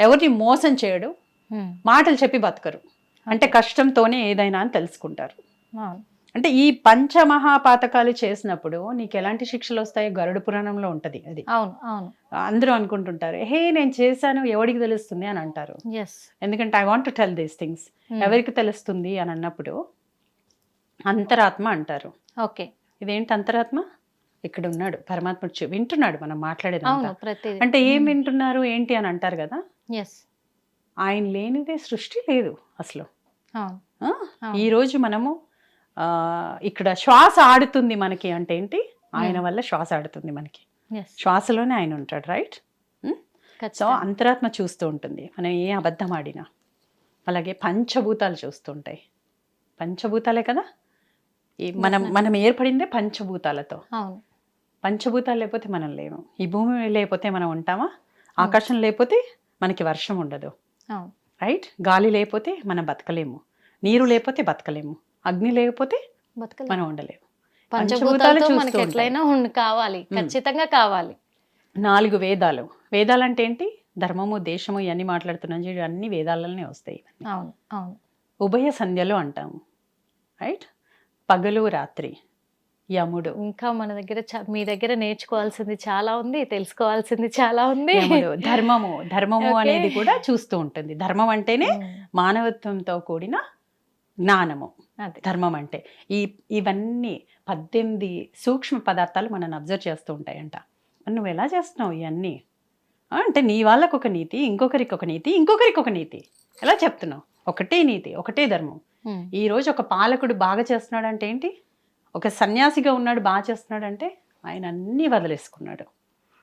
ఎవరిని మోసం చేయడు, మాటలు చెప్పి బతకరు. అంటే కష్టంతోనే ఏదైనా అని తెలుసుకుంటారు. అంటే ఈ పంచమహాపాతకాలు చేసినప్పుడు నీకు ఎలాంటి శిక్షలు వస్తాయో గరుడ పురాణంలో ఉంటది. అది అందరూ అనుకుంటుంటారు, నేను చేశాను ఎవరికి తెలుస్తుంది అని అంటారు. ఎందుకంటే I want to tell these things. ఎవరికి తెలుస్తుంది అని అన్నప్పుడు అంతరాత్మ అంటారు. ఓకే, ఇదేంటి అంతరాత్మ? ఇక్కడ ఉన్నాడు పరమాత్ముడు, వింటున్నాడు మనం మాట్లాడేది. అంటే ఏం వింటున్నారు ఏంటి అని అంటారు కదా. ఆయన లేనిదే సృష్టి లేదు అసలు. అవును. ఈరోజు మనము ఇక్కడ శ్వాస ఆడుతుంది మనకి అంటే ఏంటి? ఆయన వల్ల శ్వాస ఆడుతుంది మనకి. శ్వాసలోనే ఆయన ఉంటాడు, రైట్? సో అంతరాత్మ చూస్తూ ఉంటుంది మనం ఏ అబద్ధం ఆడినా. అలాగే పంచభూతాలు చూస్తూ ఉంటాయి. పంచభూతాలే కదా, మనం ఏర్పడిందే పంచభూతాలతో. పంచభూతాలు లేకపోతే మనం లేము. ఈ భూమి లేకపోతే మనం ఉంటామా? ఆకాశం లేకపోతే మనకి వర్షం ఉండదు, రైట్? గాలి లేకపోతే మనం బతకలేము, నీరు లేకపోతే బతకలేము, అగ్ని లేకపోతే మనం ఉండలేము. పంచభూతాలు మనకి ఎట్లయినా కావాలి, ఖచ్చితంగా కావాలి. 4 వేదాలు. వేదాలు అంటే ఏంటి? ధర్మము, దేశము ఇవన్నీ మాట్లాడుతున్నాం చూడు, అన్ని వేదాలనే వస్తాయి. అవును, అవును. ఉభయ సంధ్యలు అంటాము, రైట్? పగలు రాత్రి, యముడు. ఇంకా మన దగ్గర మీ దగ్గర నేర్చుకోవాల్సింది చాలా ఉంది, తెలుసుకోవాల్సింది చాలా ఉంది. ధర్మము అనేది కూడా చూస్తూ ఉంటుంది. ధర్మం అంటేనే మానవత్వంతో కూడిన జ్ఞానము. ధర్మం అంటే ఇవన్నీ 18 సూక్ష్మ పదార్థాలు మనం అబ్జర్వ్ చేస్తూ ఉంటాయంట. నువ్వు ఎలా చేస్తున్నావు ఇవన్నీ అంటే నీ వాళ్ళకు ఒక నీతి, ఇంకొకరికి ఒక నీతి, ఇంకొకరికి ఒక నీతి, ఎలా చెప్తున్నావు? ఒకటే నీతి, ఒకటే ధర్మం. ఈ రోజు ఒక పాలకుడు బాగా చేస్తున్నాడు అంటే ఏంటి? ఒక సన్యాసిగా ఉన్నాడు బాగా చేస్తున్నాడు అంటే ఆయన అన్నీ వదిలేసుకున్నాడు.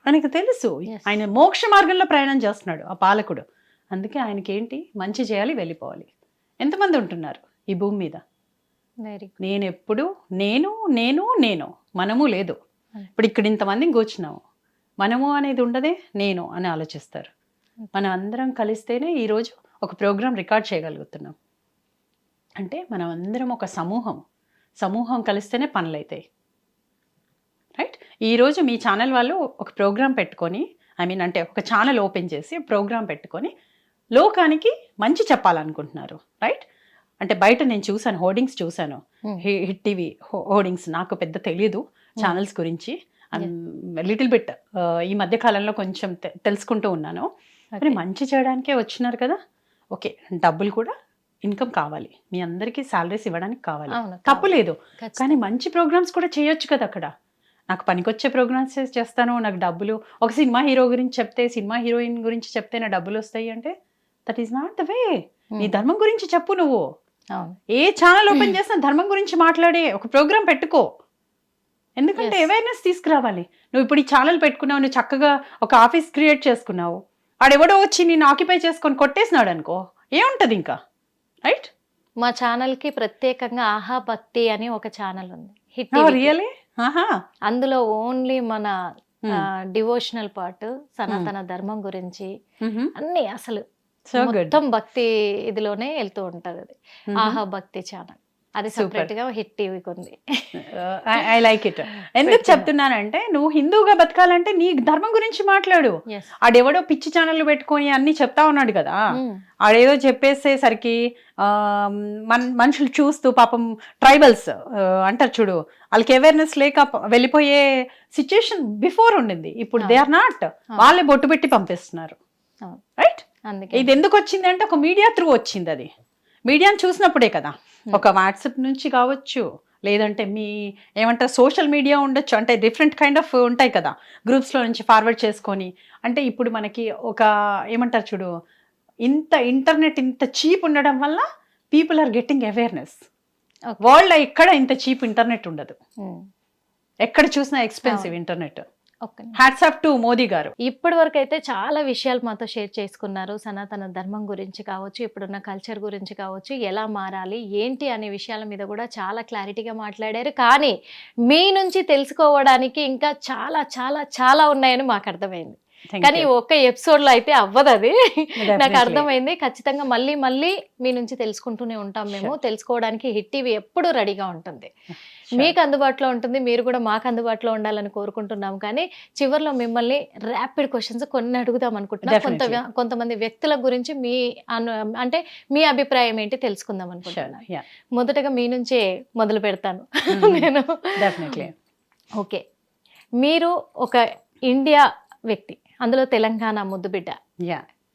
ఆయనకు తెలుసు ఆయన మోక్ష మార్గంలో ప్రయాణం చేస్తున్నాడు ఆ పాలకుడు. అందుకే ఆయనకి ఏంటి? మంచి చేయాలి, వెళ్ళిపోవాలి. ఎంతమంది ఉంటున్నారు ఈ భూమి మీద? నేను ఎప్పుడు నేను నేను నేను మనము లేదు. ఇప్పుడు ఇక్కడ ఇంతమందిని కూర్చున్నాము, మనము అనేది ఉండదే, నేను అని ఆలోచిస్తారు. మనం అందరం కలిస్తేనే ఈరోజు ఒక ప్రోగ్రాం రికార్డ్ చేయగలుగుతున్నాం. అంటే మనం అందరం ఒక సమూహం కలిస్తేనే పనులు అవుతాయి, రైట్? ఈరోజు మీ ఛానల్ వాళ్ళు ఒక ప్రోగ్రాం పెట్టుకొని, అంటే ఒక ఛానల్ ఓపెన్ చేసి ప్రోగ్రాం పెట్టుకొని లోకానికి మంచి చెప్పాలనుకుంటున్నారు, రైట్? అంటే బయట నేను చూసాను, హోర్డింగ్స్ చూసాను, హిట్ టీవీ హోర్డింగ్స్. నాకు పెద్ద తెలియదు ఛానల్స్ గురించి, లిటిల్ బిట్ ఈ మధ్య కాలంలో కొంచెం తెలుసుకుంటూ ఉన్నాను. మరి మంచి చేయడానికే వచ్చినారు కదా, ఓకే. డబ్బులు కూడా ఇన్కమ్ కావాలి, మీ అందరికీ సాలరీస్ ఇవ్వడానికి కావాలి, తప్పులేదు. కానీ మంచి ప్రోగ్రామ్స్ కూడా చేయొచ్చు కదా అక్కడ. నాకు పనికొచ్చే ప్రోగ్రామ్స్ చేస్తాను, నాకు డబ్బులు, ఒక సినిమా హీరో గురించి చెప్తే, సినిమా హీరోయిన్ గురించి చెప్తే నా డబ్బులు వస్తాయి అంటే that is not the way. నీ ధర్మం గురించి చెప్పు. నువ్వు ఏ ఛానల్ ఓపెన్ చేసినా ధర్మం గురించి మాట్లాడే ఒక ప్రోగ్రామ్ పెట్టుకో. ఎందుకంటే అవేర్నెస్ తీసుకురావాలి. నువ్వు ఇప్పుడు ఈ ఛానల్ పెట్టుకున్నావు, నువ్వు చక్కగా ఒక ఆఫీస్ క్రియేట్ చేసుకున్నావు, ఆడెవడో వచ్చి నేను ఆక్యుపై చేసుకొని కొట్టేసినాడు అనుకో, ఏముంటది ఇంకా, రైట్? మా ఛానల్ కి ప్రత్యేకంగా ఆహా భక్తి అని ఒక ఛానల్ ఉంది, హిట్ రియలీ. అందులో ఓన్లీ మన డివోషనల్ పార్ట్, సనాతన ధర్మం గురించి అన్ని అసలు మొత్తం భక్తి ఇదిలోనే వెళ్తూ ఉంటది. అది ఆహా భక్తి ఛానల్, అది సెపరేట్ గా హిట్ టీవీకి ఉంది. I like it. ఎందుకు చెప్తున్నానంటే, నువ్వు హిందూగా బతకాలంటే నీ ధర్మం గురించి మాట్లాడు. ఆడెవడో పిచ్చి ఛానల్ పెట్టుకొని అన్ని చెప్తా ఉన్నాడు కదా, ఆడేదో చెప్పేసేసరికి మనుషులు చూస్తూ పాపం ట్రైబల్స్ అంటారు చూడు, వాళ్ళకి అవేర్నెస్ లేక వెళ్ళిపోయే సిచ్యుయేషన్ బిఫోర్ ఉండింది. ఇప్పుడు దే ఆర్ నాట్. వాళ్ళే బొట్టు పెట్టి పంపిస్తున్నారు, రైట్? ఇది ఎందుకు వచ్చింది అంటే ఒక మీడియా త్రూ వచ్చింది. అది మీడియాని చూసినప్పుడే కదా, ఒక వాట్సాప్ నుంచి కావచ్చు, లేదంటే మీ ఏమంటారు సోషల్ మీడియా ఉండొచ్చు, అంటే డిఫరెంట్ కైండ్ ఆఫ్ ఉంటాయి కదా, గ్రూప్స్లో నుంచి ఫార్వర్డ్ చేసుకొని. అంటే ఇప్పుడు మనకి ఒక ఏమంటారు చూడు, ఇంత ఇంటర్నెట్ ఇంత చీప్ ఉండడం వల్ల people are getting awareness. World ఎక్కడ ఇంత చీప్ ఇంటర్నెట్ ఉండదు, ఎక్కడ చూసినా expensive internet. Hats off to Modi garu. ఇప్పటి వరకు అయితే చాలా విషయాలు మాతో షేర్ చేసుకున్నారు. సనాతన ధర్మం గురించి కావచ్చు, ఇప్పుడున్న కల్చర్ గురించి కావచ్చు, ఎలా మారాలి ఏంటి అనే విషయాల మీద కూడా చాలా క్లారిటీగా మాట్లాడారు. కానీ మీ నుంచి తెలుసుకోవడానికి ఇంకా చాలా చాలా చాలా ఉన్నాయని మాకు అర్థమైంది. కానీ ఒక్క ఎపిసోడ్ లో అయితే అవ్వదు, అది నాకు అర్థమైంది. ఖచ్చితంగా మళ్ళీ మళ్ళీ మీ నుంచి తెలుసుకుంటూనే ఉంటాం మేము. తెలుసుకోవడానికి హిట్ టీవీ ఎప్పుడు రెడీగా ఉంటుంది, మీకు అందుబాటులో ఉంటుంది, మీరు కూడా మాకు అందుబాటులో ఉండాలని కోరుకుంటున్నాం. కానీ చివరిలో మిమ్మల్ని ర్యాపిడ్ క్వశ్చన్స్ కొన్ని అడుగుదాం అనుకుంటున్నాం. కొంతమంది వ్యక్తుల గురించి మీ అంటే మీ అభిప్రాయం ఏంటి తెలుసుకుందాం అనుకుంటున్నాను. మొదటగా మీ నుంచే మొదలు పెడతాను నేను. ఓకే, మీరు ఒక ఇండియా వ్యక్తి, అందులో తెలంగాణ ముద్దుబిడ్డ,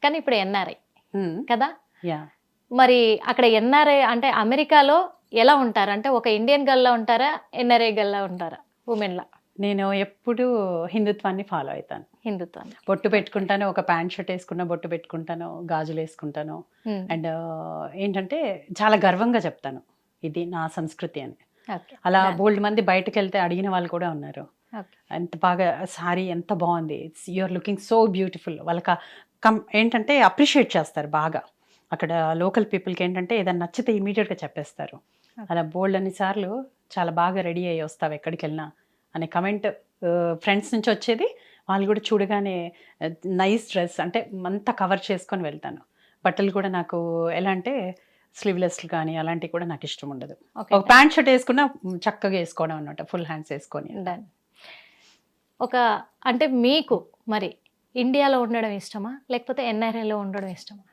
కానీ ఇప్పుడు ఎన్ఆర్ఐ కదా. మరి అక్కడ ఎన్ఆర్ఐ అంటే అమెరికాలో ఎలా ఉంటారు? అంటే ఒక ఇండియన్ గల్లా ఉంటారా, ఎన్ఆర్ఐ గల్లా ఉంటారా, ఉమెన్లా? నేను ఎప్పుడు హిందుత్వాన్ని ఫాలో అవుతాను. హిందుత్వాన్ని. బొట్టు పెట్టుకుంటాను, ఒక ప్యాంట్ షర్ట్ వేసుకున్న బొట్టు పెట్టుకుంటాను, గాజులు వేసుకుంటాను. అండ్ ఏంటంటే చాలా గర్వంగా చెప్తాను ఇది నా సంస్కృతి అని. ఓకే. అలా బోల్డ్ మంది బయటకు వెళ్తే అడిగిన వాళ్ళు కూడా ఉన్నారు. ఓకే. ఎంత బాగా సారీ ఎంత బాగుంది, it's you're looking so beautiful. వాళ్ళకి ఏంటంటే అప్రిషియేట్ చేస్తారు బాగా. అక్కడ లోకల్ పీపుల్కి ఏంటంటే ఏదైనా నచ్చితే ఇమీడియట్గా చెప్పేస్తారు. అలా బోల్డ్ అన్నిసార్లు చాలా బాగా రెడీ అయ్యి వస్తావు ఎక్కడికి వెళ్ళినా అనే కమెంట్ ఫ్రెండ్స్ నుంచి వచ్చేది. వాళ్ళు కూడా చూడగానే నైస్ డ్రెస్ అంటే అంతా కవర్ చేసుకొని వెళ్తాను. బట్టలు కూడా నాకు ఎలా అంటే స్లీవ్లెస్ కానీ అలాంటివి కూడా నాకు ఇష్టం ఉండదు. ఒక ప్యాంట్ షర్ట్ వేసుకున్నా చక్కగా వేసుకోవడం అన్నమాట, ఫుల్ హ్యాండ్స్ వేసుకొని. ఒక అంటే మీకు మరి ఇండియాలో ఉండడం ఇష్టమా లేకపోతే ఎన్ఆర్ఐలో ఉండడం ఇష్టమా?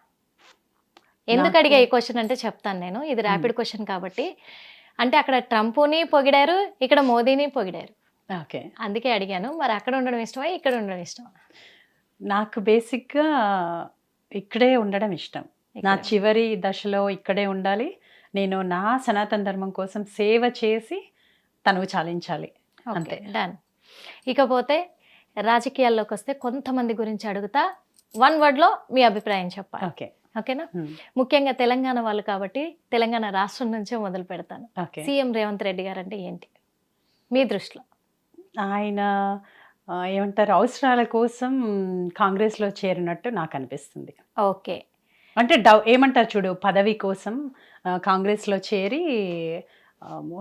ఎందుకు అడిగా ఈ క్వశ్చన్ అంటే చెప్తాను నేను. ఇది ర్యాపిడ్ క్వశ్చన్ కాబట్టి. అంటే అక్కడ ట్రంప్ని పొగిడారు, ఇక్కడ మోదీని పొగిడారు. ఓకే, అందుకే అడిగాను. మరి అక్కడ ఉండడం ఇష్టమా ఇక్కడ ఉండడం ఇష్టమా? నాకు బేసిక్గా ఇక్కడే ఉండడం ఇష్టం. నా చివరి దశలో ఇక్కడే ఉండాలి. నేను నా సనాతన ధర్మం కోసం సేవ చేసి తనువు చాలించాలి, అంతే. డన్. ఇకపోతే రాజకీయాల్లోకి వస్తే కొంతమంది గురించి అడుగుతా, 1 wordలో మీ అభిప్రాయం చెప్పాలి. ఓకే, ఓకేనా? ముఖ్యంగా తెలంగాణ వాళ్ళు కాబట్టి తెలంగాణ రాష్ట్రం నుంచే మొదలు పెడతాను. సీఎం రేవంత్ రెడ్డి గారు అంటే ఏంటి మీ దృష్టిలో? ఆయన ఏమంటారు, అవసరాల కోసం కాంగ్రెస్లో చేరినట్టు నాకు అనిపిస్తుంది. ఓకే. అంటే ఏమంటారు చూడు, పదవి కోసం కాంగ్రెస్లో చేరి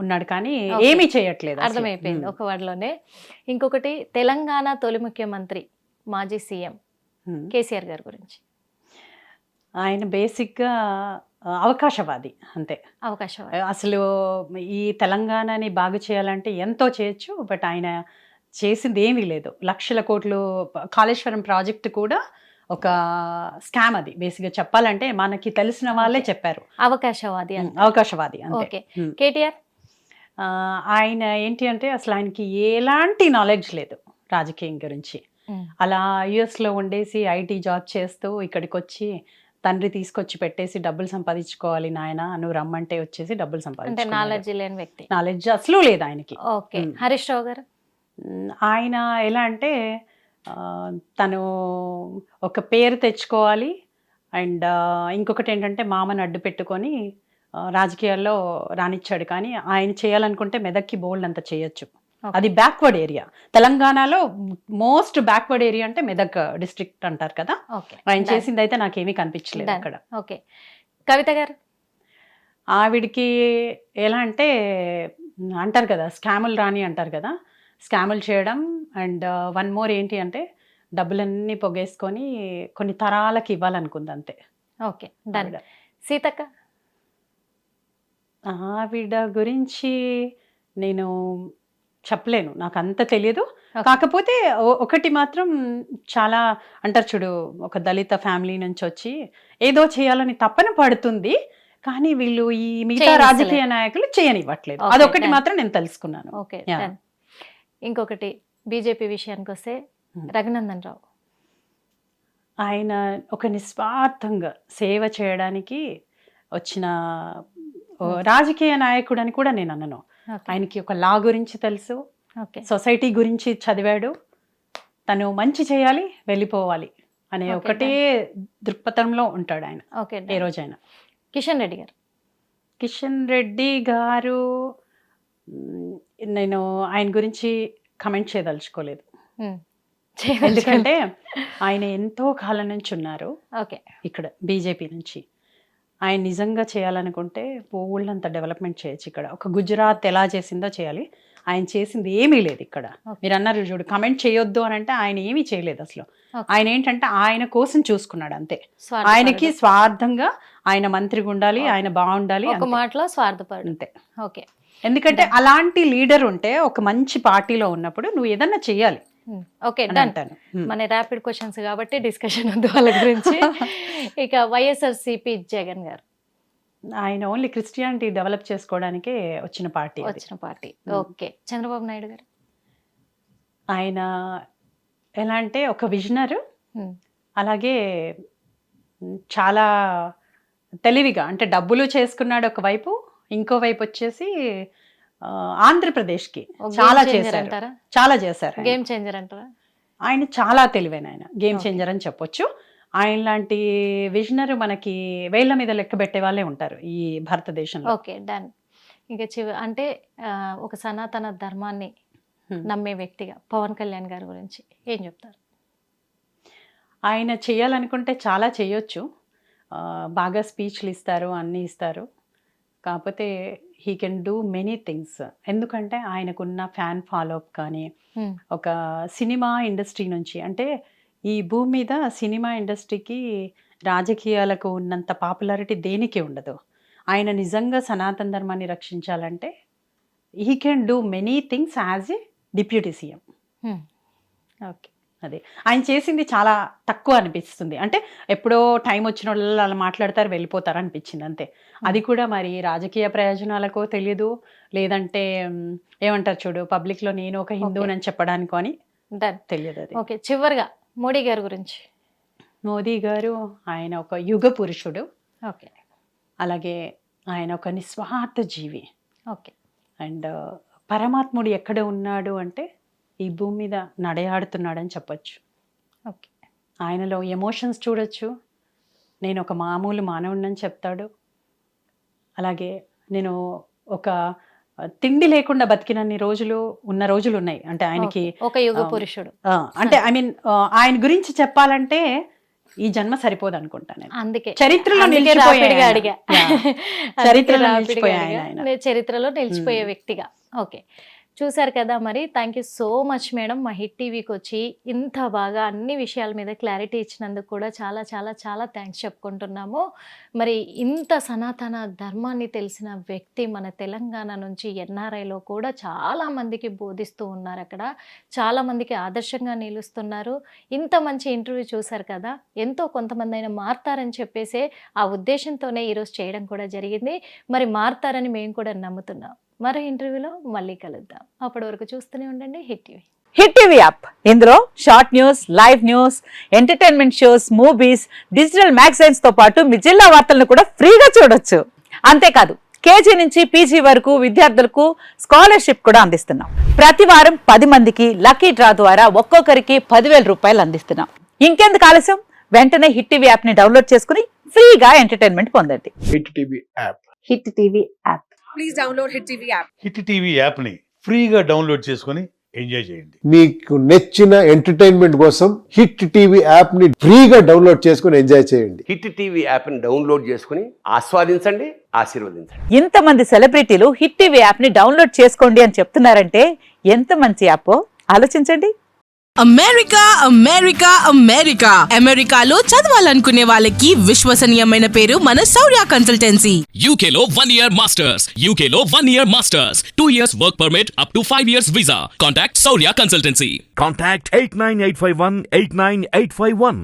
ఉన్నాడు కానీ ఏమీ చేయట్లేదు. అర్థమైపోయింది ఒక వర్డ్లోనే. ఇంకొకటి, తెలంగాణ తొలి ముఖ్యమంత్రి మాజీ సీఎం కేసీఆర్ గారి గురించి. ఆయన బేసిక్గా అవకాశవాది, అంతే. అవకాశవాది. అసలు ఈ తెలంగాణని బాగు చేయాలంటే ఎంతో చేయొచ్చు, బట్ ఆయన చేసింది ఏమీ లేదు. లక్షల కోట్లు కాళేశ్వరం ప్రాజెక్టు కూడా ఒక స్కామ్. అది బేసిక్గా చెప్పాలంటే మనకి తెలిసిన వాళ్ళే చెప్పారు. అవకాశవాది అంతే. కేటీఆర్ ఆయన ఏంటి అంటే అసలు ఆయనకి ఎలాంటి నాలెడ్జ్ లేదు రాజకీయం గురించి. అలా యుఎస్లో ఉండేసి ఐటీ జాబ్ చేస్తూ ఇక్కడికి వచ్చి తండ్రి తీసుకొచ్చి పెట్టేసి డబ్బులు సంపాదించుకోవాలి నాయన, నువ్వు రమ్మంటే వచ్చేసి డబ్బులు సంపాదించుకోవాలి. నాలెడ్జ్ లేని వ్యక్తి. నాలెడ్జ్ అసలు లేదు ఆయనకి. ఓకే. హరీష్ రావు గారు ఆయన ఎలా అంటే తను ఒక పేరు తెచ్చుకోవాలి. అండ్ ఇంకొకటి ఏంటంటే మామను అడ్డు పెట్టుకొని రాజకీయాల్లో రానిచ్చాడు. కానీ ఆయన చేయాలనుకుంటే మెదక్కి బోల్డ్ అంత చేయొచ్చు. అది బ్యాక్వర్డ్ ఏరియా. తెలంగాణలో మోస్ట్ బ్యాక్వర్డ్ ఏరియా అంటే మెదక్ డిస్ట్రిక్ట్ అంటారు కదా. ఆయన చేసింది అయితే నాకేమీ కనిపించలేదు అక్కడ. ఓకే. కవిత గారు ఆవిడికి ఎలా అంటే అంటారు కదా, స్కాములు రాని అంటారు కదా, స్కాములు చేయడం. అండ్ 1 more ఏంటి అంటే డబ్బులన్నీ పొగేసుకొని కొన్ని తరాలకి ఇవ్వాలనుకుంది, అంతే. ఓకే. సీతక్క ఆవిడ గురించి నేను చెప్పలేను, నాకు అంత తెలియదు. కాకపోతే ఒకటి మాత్రం చాలా అంటారు చూడు, ఒక దళిత ఫ్యామిలీ నుంచి వచ్చి ఏదో చేయాలని తపన పడుతుంది, కానీ వీళ్ళు ఈ మిగతా రాజకీయ నాయకులు చేయనివ్వట్లేదు. అదొకటి మాత్రం నేను తెలుసుకున్నాను. ఓకే. ఇంకొకటి, బీజేపీ విషయానికి వస్తే రఘునందన్ రావు, ఆయన ఒక నిస్వార్థంగా సేవ చేయడానికి వచ్చిన రాజకీయ నాయకుడు అని కూడా నేను అన్నను. ఆయనకి ఒక లా గురించి తెలుసు, సొసైటీ గురించి చదివాడు, తను మంచి చేయాలి, వెళ్ళిపోవాలి అనే ఒకటే దృక్పథంలో ఉంటాడు ఆయన ఏ రోజైనా. కిషన్ రెడ్డి గారు నేను ఆయన గురించి కమెంట్ చేయదలుచుకోలేదు. ఎందుకంటే ఆయన ఎంతో కాలం నుంచి ఉన్నారు ఇక్కడ బీజేపీ నుంచి. ఆయన నిజంగా చేయాలనుకుంటే ఊళ్ళంతా డెవలప్మెంట్ చేయొచ్చు. ఇక్కడ ఒక గుజరాత్ ఎలా చేసిందో చేయాలి. ఆయన చేసింది ఏమీ లేదు ఇక్కడ. మీరు అన్నారు చూడు, కమెంట్ చేయొద్దు అని అంటే ఆయన ఏమీ చేయలేదు అసలు. ఆయన ఏంటంటే ఆయన కోసం చూసుకున్నాడు, అంతే. ఆయనకి స్వార్థంగా ఆయన మంత్రిగా ఉండాలి, ఆయన బాగుండాలి, ఒక మాటలో స్వార్థపడు, అంతే. ఓకే. ఎందుకంటే అలాంటి లీడర్ ఉంటే ఒక మంచి పార్టీలో ఉన్నప్పుడు నువ్వు ఏదన్నా చెయ్యాలి. Okay, done. మన ర్యాపిడ్ క్వశ్చన్స్ కాబట్టి డిస్కషన్ ఉంది వాళ్ళ గురించి. ఇక వైఎస్ఆర్సీపీ జగన్ గారు, ఆయన ఓన్లీ క్రిస్టియానిటీ డెవలప్ చేసుకోవడానికే వచ్చిన పార్టీ. ఓకే. చంద్రబాబు నాయుడు గారు, ఆయన ఎలా అంటే ఒక విజనర్, అలాగే చాలా తెలివిగా అంటే డబ్బులు చేసుకున్నాడు ఒకవైపు, ఇంకోవైపు వచ్చేసి ఆంధ్రప్రదేశ్కి ఒక చాలా game changer చేశారు, అంటారా? చాలా చేశారు ఆయన. గేమ్ చేంజర్ అంటారా? ఆయన చాలా తెలివైన ఆయన, గేమ్ చేంజర్ అని చెప్పొచ్చు. ఆయన లాంటి విజనరీ మనకి వేళ్ల మీద లెక్క పెట్టే వాళ్ళే ఉంటారు ఈ భారతదేశంలో. Okay, done. ఇంకా అంటే ఒక సనాతన ధర్మాన్ని నమ్మే వ్యక్తిగా పవన్ కళ్యాణ్ గారి గురించి ఏం చెప్తారు? ఆయన చేయాలనుకుంటే చాలా చేయొచ్చు, బాగా స్పీచ్లు ఇస్తారు, అన్నీ ఇస్తారు. కాకపోతే he can do many things. ఎందుకంటే ఆయనకున్న ఫ్యాన్ ఫాలోఅప్ కానీ, ఒక సినిమా ఇండస్ట్రీ నుంచి, అంటే ఈ భూమి మీద సినిమా ఇండస్ట్రీకి రాజకీయాలకు ఉన్నంత పాపులారిటీ దేనికి ఉండదు. ఆయన నిజంగా సనాతన ధర్మాన్ని రక్షించాలంటే he can do many things as a deputy CM. Okay, అదే ఆయన చేసింది చాలా తక్కువ అనిపిస్తుంది. అంటే ఎప్పుడో టైం వచ్చిన వాళ్ళు అలా మాట్లాడతారు, వెళ్ళిపోతారు అనిపించింది అంతే. అది కూడా మరి రాజకీయ ప్రయోజనాలకో తెలియదు, లేదంటే ఏమంటారు చూడు, పబ్లిక్లో నేను ఒక హిందువునని చెప్పడానికో అని డన్, తెలియదు అది. ఓకే, చివరిగా మోడీ గారి గురించి. మోదీ గారు ఆయన ఒక యుగ పురుషుడు. ఓకే, అలాగే ఆయన ఒక నిస్వార్థ జీవి. ఓకే, అండ్ పరమాత్ముడు ఎక్కడ ఉన్నాడు అంటే ఈ భూమి మీద నడయాడుతున్నాడని చెప్పచ్చు. ఓకే, ఆయనలో ఎమోషన్స్ చూడొచ్చు. నేను ఒక మామూలు మానవుడిని చెప్తాడు. అలాగే నేను ఒక తిండి లేకుండా బతికినన్ని రోజులు ఉన్న రోజులు ఉన్నాయి. అంటే ఆయనకి ఒక యుగ పురుషుడు. అంటే ఐ మీన్ ఆయన గురించి చెప్పాలంటే ఈ జన్మ సరిపోదు అనుకుంటా నేను. అందుకే చరిత్రలో రాపిడిగా అడిగా. చరిత్రలో రాపిడిగా నిలిచిపోయే అడిగా. ఆయన. నేను చరిత్రలో నిలిచిపోయే వ్యక్తిగా. ఓకే, చూసారు కదా, మరి thank you so much madam, మా హిట్ టీవీకి వచ్చి ఇంత బాగా అన్ని విషయాల మీద క్లారిటీ ఇచ్చినందుకు కూడా చాలా చాలా చాలా థ్యాంక్స్ చెప్పుకుంటున్నాము. మరి ఇంత సనాతన ధర్మాన్ని తెలిసిన వ్యక్తి మన తెలంగాణ నుంచి ఎన్ఆర్ఐలో కూడా చాలామందికి బోధిస్తూ ఉన్నారు, అక్కడ చాలామందికి ఆదర్శంగా నిలుస్తున్నారు. ఇంత మంచి ఇంటర్వ్యూ చూశారు కదా, ఎంతో కొంతమంది అయినా మారుతారని చెప్పేసే ఆ ఉద్దేశంతోనే ఈరోజు చేయడం కూడా జరిగింది. మరి మారుతారని మేము కూడా నమ్ముతున్నాం. మరో ఇంటర్వ్యూలో మళ్ళీ కలుద్దాం. అప్పటి వరకు చూస్తూనే ఉండండి hit TV. Hit TV app, ఇందులో short news, live news, entertainment shows, movies, digital magazines తో పాటు మీ జిల్లా వార్తలను కూడా ఫ్రీగా చూడొచ్చు. అంతేకాదు, కేజీ నుంచి పీజీ వరకు విద్యార్థులకు స్కాలర్షిప్ కూడా అందిస్తున్నాం. ప్రతి వారం 10 మందికి లక్కీ డ్రా ద్వారా ఒక్కొక్కరికి 10,000 రూపాయలు అందిస్తున్నాం. ఇంకెందుకు ఆలస్యం, వెంటనే హిట్ టీవీ యాప్ ని డౌన్లోడ్ చేసుకుని ఫ్రీగా ఎంటర్టైన్మెంట్ పొందండి. Hit TV app. Hit TV app. Please download Hit TV app. Hit TV యాప్ని ఫ్రీగా డౌన్లోడ్ చేసుకొని ఎంజాయ్ చేయండి. మీకు నచ్చిన ఎంటర్టైన్మెంట్ కోసం హిట్ టీవీ యాప్ ని ఫ్రీగా డౌన్లోడ్ చేసుకుని ఎంజాయ్ చేయండి. హిట్ టీవీ యాప్ని డౌన్లోడ్ చేసుకుని ఆస్వాదించండి, ఆశీర్వదించండి. ఇంతమంది సెలబ్రిటీలు హిట్ టీవీ యాప్ ని డౌన్లోడ్ చేసుకోండి అని చెప్తున్నారంటే ఎంత మంచి యాప్ ఆలోచించండి. అమెరికా అమెరికా అమెరికా అమెరికాలో చదవాలనుకునే వాళ్ళకి విశ్వసనీయమైన పేరు మన శౌర్య కన్సల్టెన్సీ. UK లో 1 year masters, UK లో 1 year masters, 2 years work permit up to 5 years visa. Contact Saurya Consultancy. Contact 89851 89851.